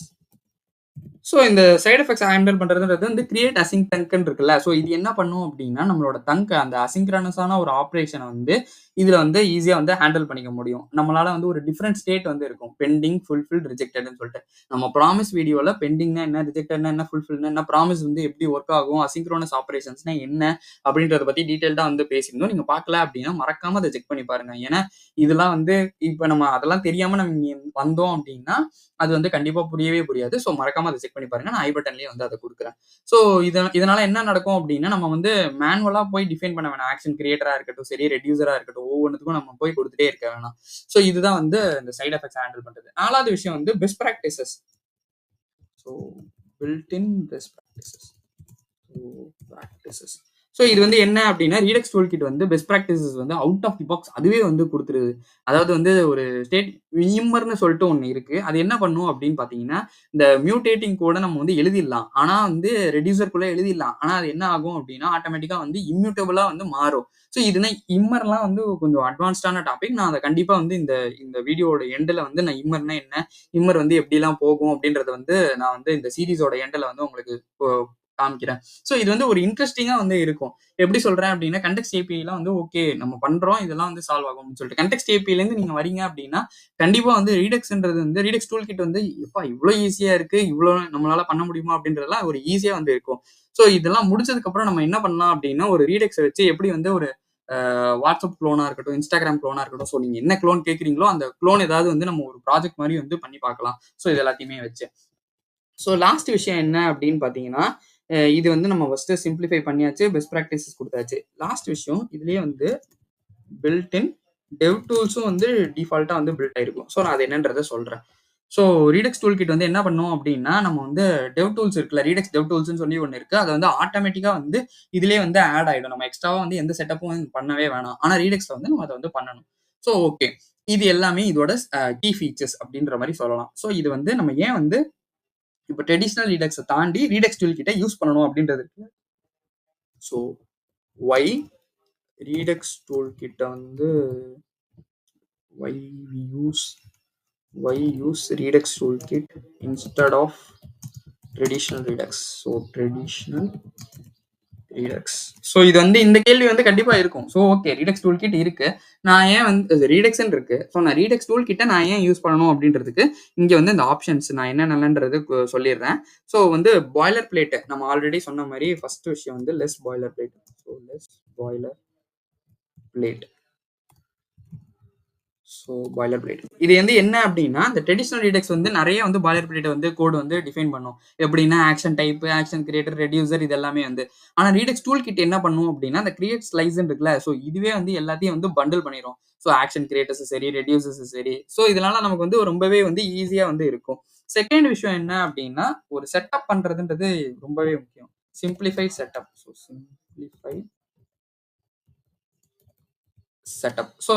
ஸோ இந்த சைட் எஃபெக்ட்ஸ் ஹேண்டில் பண்றதுன்றது வந்து கிரியேட் அசிங்க் தங்க்ன்னு இருக்குல்ல. ஸோ இது என்ன பண்ணும் அப்படின்னா, நம்மளோட அந்த அசிங்க்ரனஸான ஒரு ஆப்பரேஷன வந்து இதுல வந்து ஈஸியா வந்து ஹேண்டில் பண்ணிக்க முடியும். நம்மளால வந்து ஒரு டிஃபரெண்ட் ஸ்டேட் வந்து இருக்கும். பெண்டிங், ஃபுல்ஃபில்ட், ரிஜெக்டட்ன்னு சொல்லிட்டு. நம்ம ப்ராமிஸ் வீடியோல பெண்டிங்னா என்ன, ரிஜெக்டட்னா என்ன, ஃபுல்ஃபில்னா என்ன, ப்ராமிஸ் வந்து எப்படி ஒர்க் ஆகும், அசிங்க்ரோனஸ் ஆப்பரேஷன்ஸ்னா என்ன அப்படின்றத பத்தி டீடைல்டா வந்து பேசியிருந்தோம். நீங்க பார்க்கல அப்படின்னா மறக்காம அத செக் பண்ணி பாருங்க. ஏன்னா இதெல்லாம் வந்து இப்ப நம்ம அதெல்லாம் தெரியாம நம்ம இங்க வந்தோம் அப்படின்னா, அது வந்து கண்டிப்பா புரியவே புரியாது. ஸோ மறக்காம அத செக் பண்ணி பாருங்க. நான் ஐ பட்டன்லயே வந்து அத குடுக்குறேன். ஸோ இதனால என்ன நடக்கும் அப்டின்னா, நம்ம வந்து மேனுவலா போய் டிஃபைன் பண்ண வேணாம். ஆக்ஷன் கிரியேட்டரா இருக்கட்டும் சரி, ரெட்யூசரா இருக்கட்டும், ஒவ்வொன்னுத்துக்கும் நம்ம போய் குடுத்துட்டே இருக்க வேணாம். ஸோ இதுதான் வந்து இந்த சைட் எஃபெக்ட்ஸ் ஹேண்டில் பண்றது. 4வது விஷயம் வந்து best practices. So built in best practices. So practices. So இது வந்து என்ன அப்படின்னா, ரீடெக்ஸ் டூல் கிட் வந்து பெஸ்ட் பிராக்டிசஸ் வந்து அவுட் ஆஃப் தி பாக்ஸ் அதுவே வந்து குடுத்துருது. அதாவது வந்து ஒரு ஸ்டேட் விம்மர்ன்னு சொல்லிட்டு ஒண்ணு இருக்கு. அது என்ன பண்ணும் அப்படின்னு பார்த்தீங்கன்னா, இந்த மியூட்டேட்டிங் கோட நம்ம வந்து எழுதிடலாம். ஆனா வந்து ரெட்யூசர்க்குள்ள எழுதிடலாம். ஆனா அது என்ன ஆகும் அப்படின்னா, ஆட்டோமேட்டிக்கா வந்து இம்யூட்டபிளா வந்து மாறும். ஸோ இதுனா இம்மர்லாம் வந்து கொஞ்சம் அட்வான்ஸ்டான டாபிக். நான் அத கண்டிப்பா வந்து இந்த இந்த வீடியோவோட எண்டுல வந்து நான் இம்மர்னா என்ன, இம்மர் வந்து எப்படிலாம் போகும் அப்படின்றத வந்து நான் வந்து இந்த சீரிஸோட எண்டுல வந்து உங்களுக்கு காமிக்கிறேன். ஸோ இது வந்து ஒரு இன்ட்ரஸ்டிங்கா வந்து இருக்கும். எப்படி சொல்றேன் அப்படின்னா, கன்டெக்ஸ்ட் ஏபிஐலாம் வந்து ஓகே நம்ம பண்றோம். இதெல்லாம் வந்து சால்வ் ஆகும் அப்படின்னு சொல்லிட்டு. கன்டெக்ஸ்ட் ஏபிஐலேருந்து நீங்க வரீங்க அப்படின்னா, கண்டிப்பா வந்து ரீடெக்ஸ்ன்றது வந்து ரீடெக்ஸ் டூல் கிட் வந்து எப்பா இவ்ளோ ஈஸியா இருக்கு. இவ்ளோ நம்மளால பண்ண முடியுமா அப்படின்றதெல்லாம் ஒரு ஈஸியா வந்து இருக்கும். ஸோ இதெல்லாம் முடிச்சதுக்கு அப்புறம் நம்ம என்ன பண்ணலாம் அப்படின்னா, ஒரு ரீடெக்ஸ வச்சு எப்படி வந்து ஒரு வாட்ஸ்அப் குளோனா இருக்கட்டும், இன்ஸ்டாகிராம் குளோனா இருக்கட்டும். ஸோ நீங்க என்ன குளோன் கேட்கிறீங்களோ, அந்த குளோன் ஏதாவது வந்து நம்ம ஒரு ப்ராஜெக்ட் மாரி வந்து பண்ணி பார்க்கலாம். ஸோ இது எல்லாத்தையுமே வச்சு. ஸோ லாஸ்ட் விஷயம் என்ன அப்படின்னு பார்த்தீங்கன்னா, இது வந்து நம்ம ஃபர்ஸ்ட்டு சிம்ப்ளிஃபை பண்ணியாச்சு. பெஸ்ட் பிராக்டிசஸ் குடுத்தாச்சு. லாஸ்ட் விஷயம் இதுலயே வந்து பில்ட் இன் டெவ் டூல்ஸும் வந்து டிஃபால்ட்டா வந்து பில்ட் ஆயிருக்கும். ஸோ நான் அது என்னன்றத சொல்றேன். ஸோ ரீடெக்ஸ் டூல் கிட் வந்து என்ன பண்ணும் அப்படின்னா, நம்ம வந்து டெவ் டூல்ஸ் இருக்குல்ல, ரீடெக்ஸ் டெவ் டூல்ஸ்ன்னு சொல்லி ஒண்ணு இருக்கு. அது வந்து ஆட்டோமேட்டிக்கா வந்து இதுலயே வந்து ஆட் ஆயிடும். நம்ம எக்ஸ்ட்ராவா வந்து எந்த செட்டப்பும் பண்ணவே வேணாம். ஆனா ரீடெக்ஸ்ல வந்து நம்ம அத வந்து பண்ணணும். So okay. இது எல்லாமே இதோட கீ ஃபீச்சர்ஸ் அப்படின்ற மாரி சொல்லலாம். ஸோ இது வந்து நம்ம ஏன் வந்து இப்ப ட்ரெடிஷனல் ரீடெக்ஸ தாண்டி ரீடெக்ஸ் டூல் கிட்ட யூஸ் பண்ணணும் அப்படின்றது இருக்கு. ஸோ ஒய் ரீடெக்ஸ் டூல் கிட்ட வந்து why we use why use Redux toolkit instead of traditional Redux? So traditional Redux. So இது வந்து இந்த கேள்வி வந்து கண்டிப்பா இருக்கும். So okay Redux toolkit இருக்கு. நான் ஏன் வந்து ரீடக்ஸ்ன்னு இருக்கு. ஸோ நான் ரீடக்ஸ் டூல் கிட்ட நான் ஏன் யூஸ் பண்ணணும் அப்படின்றதுக்கு, இங்க வந்து இந்த ஆப்ஷன்ஸ் நான் என்னென்னன்றது சொல்லிடுறேன். ஸோ வந்து பாய்லர் பிளேட் நம்ம ஆல்ரெடி சொன்ன மாரி ஃபர்ஸ்ட் விஷயம் வந்து less boiler plate. So less boiler plate. So boiler plate. இது வந்து என்ன அப்படின்னா, இந்த ட்ரெடிஷனல் ரீடக்ஸ் வந்து நெறைய வந்து பாய்லர் பிளேட்ட வந்து கோட் வந்து டிஃபைன் பண்ணும். எப்படின்னா ஆக்ஷன் டைப், ஆக்ஷன் கிரியேட்டர், ரெட்யூசர் இது எல்லாமே வந்து. ஆனா ரீடக்ஸ் டூல் கிட் என்ன பண்ணும் அப்படின்னா, அந்த கிரியேட் ஸ்லைஸ்ன்னு இருக்குல்ல, ஸோ இதுவே வந்து எல்லாத்தையும் வந்து பண்டில் பண்ணிரும். ஸோ ஆக்ஷன் கிரியேட்டர்ஸும் சரி, ரெட்யூசர்ஸும் சரி. ஸோ இதனால நமக்கு வந்து ரொம்பவே வந்து ஈஸியா வந்து இருக்கும். செகண்ட் விஷயம் என்ன அப்படின்னா, ஒரு செட்டப் பண்றதுன்றது ரொம்பவே முக்கியம். Simplified setup. So simplified setup. So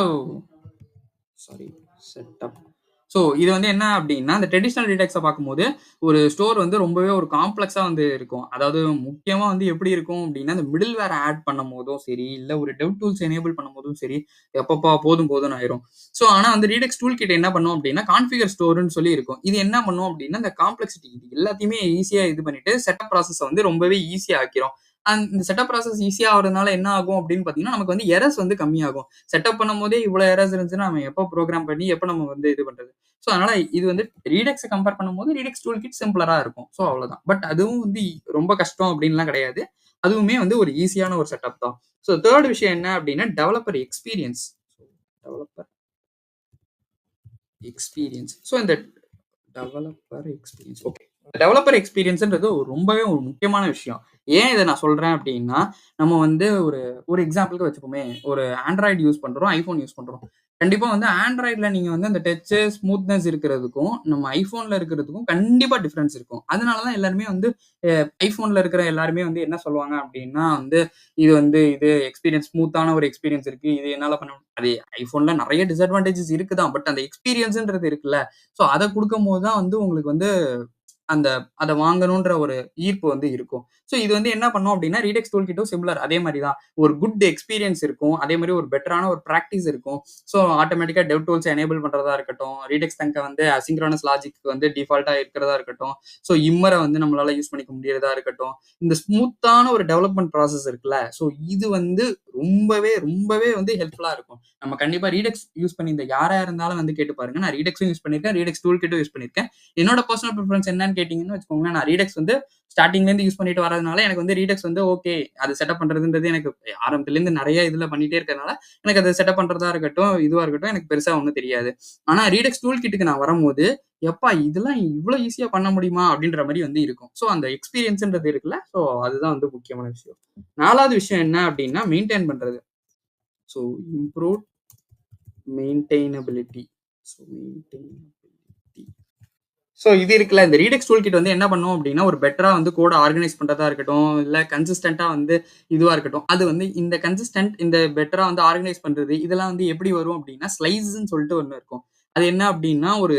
sorry setup. So இது வந்து என்ன அப்படின்னா, இந்த ட்ரெடிஷனல் ரீடக்ஸ பார்க்கும்போது, ஒரு ஸ்டோர் வந்து ரொம்பவே ஒரு காம்ப்ளக்ஸா வந்து இருக்கும். அதாவது முக்கியமா வந்து எப்படி இருக்கும் அப்படின்னா, இந்த மிடில் வேர் ஆட் பண்ணும்போதும் சரி, இல்ல ஒரு டெவ் டூல்ஸ் எனேபிள் பண்ணும்போதும் சரி, எப்பப்பா போதும் போதும்ன்னு ஆயிரும். ஸோ ஆனா வந்து ரீடக்ஸ் டூல் கிட் என்ன பண்ணும் அப்படின்னா, கான்ஃபிகர் ஸ்டோர்ன்னு சொல்லி இருக்கும். இது என்ன பண்ணும் அப்படின்னா, இந்த காம்ப்ளெக்சிட்டி இது எல்லாத்தையுமே ஈஸியா இது பண்ணிட்டு, செட்டப் ப்ராசஸ வந்து ரொம்பவே ஈஸியா ஆக்கிரும். இந்த செட்டப் ப்ராசஸ் ஈஸியா ஆகுறதுனால என்ன ஆகும் அப்படின்னு பார்த்தீங்கன்னா, நமக்கு வந்து எரர்ஸ் வந்து கம்மியாகும். செட்டப் பண்ணும்போதே இவ்வளோ எரர்ஸ் இருந்துச்சுன்னா, நம்ம எப்போ ப்ரோகிராம் பண்ணி, எப்போ நம்ம வந்து இது பண்றது? ஸோ அதனால இது வந்து ரீடக்ஸ கம்பேர் பண்ணும்போது, ரீடக்ஸ் டூல் கிட் சிம்பிளரா இருக்கும். ஸோ அவ்வளோதான். பட் அதுவும் வந்து ரொம்ப கஷ்டம் அப்படின்லாம் கிடையாது. அதுவுமே வந்து ஒரு ஈஸியான ஒரு செட்டப் தான். ஸோ 3 விஷயம் என்ன அப்படின்னா, developer experience. Developer experience. So இந்த டெவலப்பர் எக்ஸ்பீரியன்ஸ். ஓகே. டெவலப்பர் எக்ஸ்பீரியன்ஸ்ன்றது ரொம்பவே ஒரு முக்கியமான விஷயம். ஏன் இத நான் சொல்றேன் அப்டின்னா, நம்ம வந்து ஒரு ஒரு எக்ஸாம்பிள்க்கு வச்சுப்போமே, ஒரு ஆண்ட்ராய்டு யூஸ் பண்றோம், ஐஃபோன் யூஸ் பண்றோம். கண்டிப்பா வந்து ஆண்ட்ராய்டுல நீங்க வந்து அந்த டச்சு, ஸ்மூத்னஸ் இருக்கிறதுக்கும், நம்ம ஐஃபோன்ல இருக்கிறதுக்கும் கண்டிப்பா டிஃபரன்ஸ் இருக்கும். அதனால தான் எல்லாருமே வந்து ஐஃபோன்ல இருக்கிற எல்லாருமே வந்து என்ன சொல்லுவாங்க அப்டின்னா வந்து, இது வந்து இது எக்ஸ்பீரியன்ஸ் ஸ்மூத்தான ஒரு எக்ஸ்பீரியன்ஸ் இருக்கு. இது என்னால பண்ண அது ஐஃபோன்ல நெறைய டிஸ்அட்வான்டேஜஸ் இருக்கு தான். பட் அந்த எக்ஸ்பீரியன்ஸ்ன்றது இருக்குல்ல, ஸோ அத குடுக்கும்போது தான் வந்து உங்களுக்கு வந்து அந்த அத வாங்கணுன்ற ஒரு ஈர்ப்பு வந்து இருக்கும். ஸோ இது வந்து என்ன பண்ணும் அப்டின்னா, ரீடெக்ஸ் டூல் கிட்டும் சிமிலர் அதே மாரி தான். ஒரு குட் எக்ஸ்பீரியன்ஸ் இருக்கும். அதே மாரி ஒரு பெட்டரான ஒரு பிராக்டிஸ் இருக்கும். ஸோ ஆட்டோமேட்டிக்கா டெவ் டூல்ஸ எனேபிள் பண்றதா இருக்கட்டும், ரீடெக்ஸ் தங்க வந்து அசிங்க்ரோனஸ் லாஜிக் வந்து டிஃபால்ட்டா இருக்கிறதா இருக்கட்டும், ஸோ இம்மர வந்து நம்மளால யூஸ் பண்ணிக்க முடியறதா இருக்கட்டும். இந்த ஸ்மூத்தான ஒரு டெவலப்மென்ட் ப்ராசஸ் இருக்குல்ல, ஸோ இது வந்து ரொம்பவே வந்து ஹெல்ப்ஃபுல்லா இருக்கும். நம்ம கண்டிப்பா ரீடெக்ஸ் யூஸ் பண்ணியிருந்த யாரா இருந்தாலும் வந்து கேட்டு பாருங்க. நான் ரீடெக்ஸும் யூஸ் பண்ணியிருக்கேன். ரீடெக்ஸ் டூல் கிட்டும் யூஸ் பண்ணியிருக்கேன். என்னோட பெர்சனல் பிரெஃபரன்ஸ் என்னன்னு கேட்டீங்கன்னு வச்சுக்கோங்களேன், நான் ரீடெக்ஸ் வந்து ஸ்டார்ட்டிங்லேருந்து யூஸ் பண்ணிட்டு வரதுனால எனக்கு வந்து ரீடெக்ஸ் வந்து ஓகே. அது செட்டப் பண்றதுன்றது எனக்கு ஆரம்பத்துலேருந்து நெறைய இதுல பண்ணிட்டே இருக்கிறதுனால, எனக்கு அது செட்டப் பண்றதா இருக்கட்டும், இதுவா இருக்கட்டும் எனக்கு பெருசா ஒண்ணும் தெரியாது. ஆனா ரீடெக்ஸ் டூல் கிட்டுக்கு நான் வரும்போது, எப்பா இதெல்லாம் இவ்ளோ ஈஸியா பண்ண முடியுமா? அப்படின்ற மாரி வந்து இருக்கும். ஸோ அந்த எக்ஸ்பீரியன்ஸ்ன்றது இருக்குல்ல, ஸோ அதுதான் வந்து முக்கியமான விஷயம். 4வது விஷயம் என்ன அப்படின்னா, மெயின்டெயின் பண்றது. So improve maintainability. So maintainability. So இது இருக்குல்ல, இந்த ரீடெக்ஸ் டூல் கிட் வந்து என்ன பண்ணும் அப்டின்னா, ஒரு பெட்டரா வந்து கோட ஆர்கனைஸ் பண்றதா இருக்கட்டும், இல்ல கன்சிஸ்டன்ட்டா வந்து இதுவா இருக்கட்டும். அது வந்து இந்த கன்சிஸ்டன்ட், இந்த பெட்டரா வந்து ஆர்கனைஸ் பண்றது, இதெல்லாம் வந்து எப்படி வரும் அப்டின்னா, ஸ்லைஸ்ன்னு சொல்லிட்டு ஒண்ணு இருக்கும். அது என்ன அப்டின்னா, ஒரு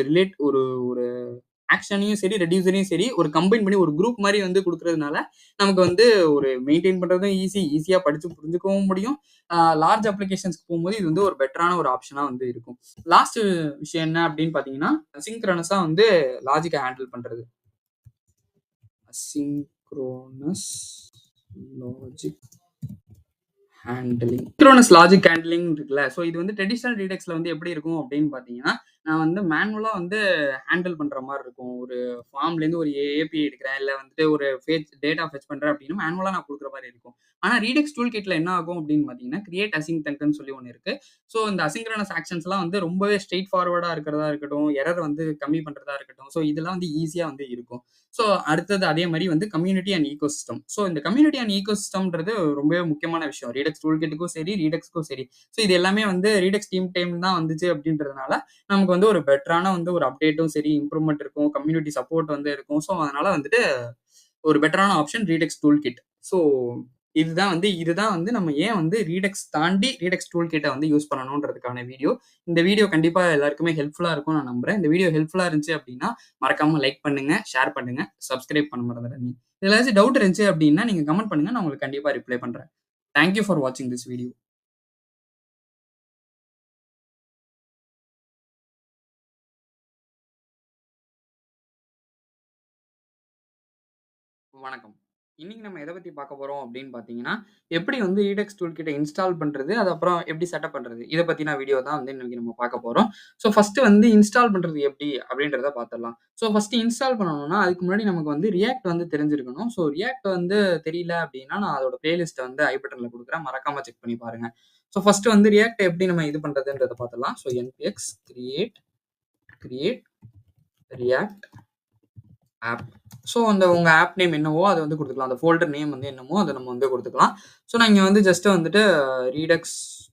ஒரு ஆக்ஷனையும் சரி, ரெட்யூசரையும் சரி, ஒரு கம்பைன் பண்ணி ஒரு குரூப் மாரி வந்து குடுக்குறதுனால, நமக்கு வந்து ஒரு மெயின்டெயின் பண்றதும் ஈஸியா படிச்சு புரிஞ்சுக்கவும் முடியும். லார்ஜ் அப்ளிகேஷன்ஸ்க்கு போம்போது இது வந்து ஒரு பெட்டரான ஒரு ஆப்ஷனா வந்து இருக்கும். லாஸ்ட் விஷயம் என்ன அப்படின்னு பார்த்தீங்கன்னா, அசிங்க்ரோனஸா வந்து லாஜிக்க ஹேண்டில் பண்றது. Asynchronous logic handling. Synchronous logic handling இருக்குல்ல. ஸோ இது வந்து ட்ரெடிஷனல் ரீடெக்ஸ்ல வந்து எப்படி இருக்கும் அப்படின்னு பார்த்தீங்கன்னா, நான் வந்து மேனுவலா வந்து ஹேண்டில் பண்ற மாரி இருக்கும். ஒரு ஃபார்ம்லேருந்து ஒரு ஏபிஐ எடுக்கிறேன். இல்ல வந்துட்டு ஒரு டேட்டா ஃபெட்ச் பண்றேன் அப்படின்னா, மேனுவலா நான் குடுக்குற மாரி இருக்கும். ஆனா ரீடெக்ஸ் டூல் கிட்ல என்ன ஆகும் அப்படின்னு பார்த்தீங்கன்னா, கிரியேட் அசிங் டங்குன்னு சொல்லி ஒண்ணு இருக்கு. ஸோ இந்த அசிங்க்ரோனஸ் ஆக்ஷன்ஸ்லாம் வந்து ரொம்பவே ஸ்ட்ரெய்ட் ஃபார்வர்டா இருக்கிறதா இருக்கட்டும், எரர் வந்து கம்மி பண்றதா இருக்கட்டும். ஸோ இதெல்லாம் வந்து ஈஸியா வந்து இருக்கும். ஸோ அடுத்தது அதே மாரி வந்து கம்யூனிட்டி அண்ட் ஈக்கோசிஸ்டம். ஸோ இந்த கம்யூனிட்டி அண்ட் ஈக்கோசிஸ்டம்ன்றது ரொம்பவே முக்கியமான விஷயம். ரீடெக்ஸ் டூல் கிட்டுக்கும் சரி, ரீடெக்ஸ்க்கும் சரி. ஸோ இது எல்லாமே வந்து ரீடெக்ஸ் டீம் டைம் தான் வந்துச்சு அப்படின்றதுனால, நமக்கு வந்து ஒரு பெட்டரான வந்து ஒரு அப்டேட்டும் சரி, இம்ப்ரூவ்மென்ட் இருக்கும். கம்யூனிட்டி சப்போர்ட் வந்து இருக்கும். ஸோ அதனால வந்துட்டு ஒரு பெட்டரான ஆப்ஷன் ரீடெக்ஸ் டூல் கிட். ஸோ இதுதான் வந்து நம்ம ஏன் வந்து ரீடெக்ஸ் தாண்டி ரீடெக்ஸ் டூல் கிட்ட வந்து யூஸ் பண்ணணுன்றதுக்கான வீடியோ. இந்த வீடியோ கண்டிப்பா எல்லாருக்குமே ஹெல்ப்ஃபுல்லா இருக்கும்னு நான் நம்புறேன். இந்த வீடியோ ஹெல்ப்ஃபுல்லா இருந்துச்சு அப்படின்னா, மறக்காம லைக் பண்ணுங்க, ஷேர் பண்ணுங்க, சப்ஸ்கிரைப் பண்ண மறந்துடாதீங்க. இதுல ஏதாச்சும் டவுட் இருந்துச்சு அப்படின்னா, நீங்க கமெண்ட் பண்ணுங்க. நான் உங்களுக்கு கண்டிப்பா ரிப்ளை பண்றேன். தேங்க் யூ ஃபார் வாட்சிங் திஸ் வீடியோ. வணக்கம். இன்னைக்கு நம்ம எத பத்தி பார்க்க போறோம் அப்படின்னு பார்த்தீங்கன்னா, எப்படி வந்து Redux டூல் கிட்ட இன்ஸ்டால் பண்றது, அது அப்புறம் எப்படி செட்டப் பண்றது? இத பத்தின வீடியோ தான் வந்து இன்னைக்கு நம்ம பார்க்க போறோம். ஸோ ஃபர்ஸ்ட்டு வந்து இன்ஸ்டால் பண்றது எப்படி அப்படின்றத பார்த்துடலாம். ஸோ ஃபர்ஸ்ட்டு இன்ஸ்டால் பண்ணணும்னா, அதுக்கு முன்னாடி நமக்கு வந்து React வந்து தெரிஞ்சிருக்கணும். ஸோ React வந்து தெரியல அப்படின்னா, நான் அதோட பிளேலிஸ்ட்ட வந்து ஐ பட்டன்ல குடுக்குறேன். மறக்காம செக் பண்ணி பாருங்க. ஸோ ஃபர்ஸ்ட்டு வந்து React எப்படி நம்ம இது பண்றதுன்றத பார்த்துடலாம். So npx create react app. So அந்த உங்க ஆப் நேம் என்னவோ அத வந்து குடுத்துக்கலாம். அந்த ஃபோல்டர் நேம் வந்து என்னமோ அத நம்ம வந்து குடுத்துக்கலாம். ஸோ நான் இங்க வந்து ஜஸ்ட் வந்துட்டு Redux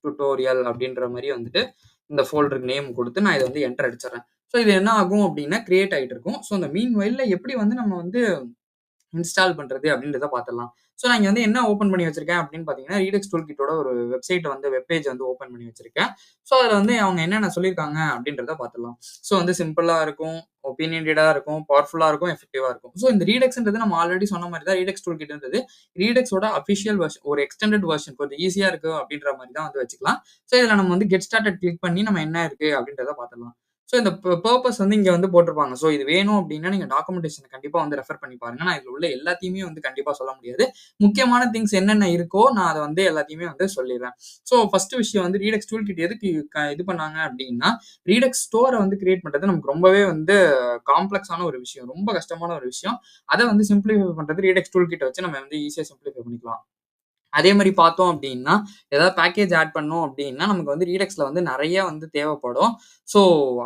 டியூட்டோரியல் அப்படின்ற மாரி வந்துட்டு இந்த ஃபோல்டருக்கு நேம் குடுத்து நான் இத வந்து என்டர் அடிச்சுர்றேன். ஸோ இது என்ன ஆகும் அப்படின்னா கிரியேட் ஆயிட்டு இருக்கும். ஸோ அந்த மீன் வைல்ல எப்படி வந்து நம்ம வந்து இன்ஸ்டால் பண்றது அப்படின்றத பார்த்துடலாம். ஸோ நான் இங்க வந்து என்ன ஓப்பன் பண்ணி வச்சிருக்கேன் அப்படின்னு பார்த்தீங்கன்னா, Redux டூல் கிட்டோட ஒரு வெப்சைட் வந்து வெப் பேஜ் வந்து ஓப்பன் பண்ணி வச்சிருக்கேன். ஸோ அதுல வந்து அவங்க என்னென்ன சொல்லியிருக்காங்க அப்படின்றத பார்த்துடலாம். ஸோ வந்து சிம்பிளா இருக்கும், ஒபினியன்டடா இருக்கும், பவர்ஃபுல்லா இருக்கும், எஃபெக்டிவா இருக்கும். ஸோ இந்த Redux நம்ம ஆல்ரெடி சொன்ன மாரி தான் Redux டூல் கிட்ன்றது Redux அஃபிஷியல் வெர்ஷன் ஒரு எக்ஸ்டெண்டட் வெர்ஷன் கொஞ்சம் ஈஸியா இருக்கு அப்படின்ற மாரி தான் வந்து வச்சுக்கலாம். ஸோ இதுல நம்ம வந்து கெட் ஸ்டார்டட் கிளிக் பண்ணி நம்ம என்ன இருக்கு அப்படின்றத பார்த்துடலாம். ஸோ இந்த பர்ப்பஸ் வந்து இங்க வந்து போட்டிருப்பாங்க. ஸோ இது வேணும் அப்படின்னா நீங்க டாக்குமெண்டேஷன் கண்டிப்பா வந்து ரெஃபர் பண்ணி பாருங்க. நான் இதுல உள்ள எல்லாத்தையுமே வந்து கண்டிப்பா சொல்ல முடியாது. முக்கியமான திங்ஸ் என்னென்ன இருக்கோ நான் அத வந்து எல்லாத்தையுமே வந்து சொல்லிடுறேன். ஸோ ஃபர்ஸ்ட் விஷயம் வந்து Redux டூல் கிட் எதுக்கு இது பண்ணாங்க அப்படின்னா, Redux ஸ்டோர வந்து கிரியேட் பண்றது நமக்கு ரொம்பவே வந்து காம்ப்ளக்ஸான ஒரு விஷயம். ரொம்ப கஷ்டமான ஒரு விஷயம். அத வந்து சிம்ப்ளிஃபை பண்றது Redux டூல் கிட்ட வச்சு நம்ம வந்து ஈஸியா சிம்ப்ளிஃபை பண்ணிக்கலாம். அதே மாரி பார்த்தோம் அப்டின்னா, ஏதாவது பேக்கேஜ் ஆட் பண்ணோம் அப்டின்னா, நமக்கு வந்து Redux வந்து நெறைய வந்து தேவைப்படும். ஸோ,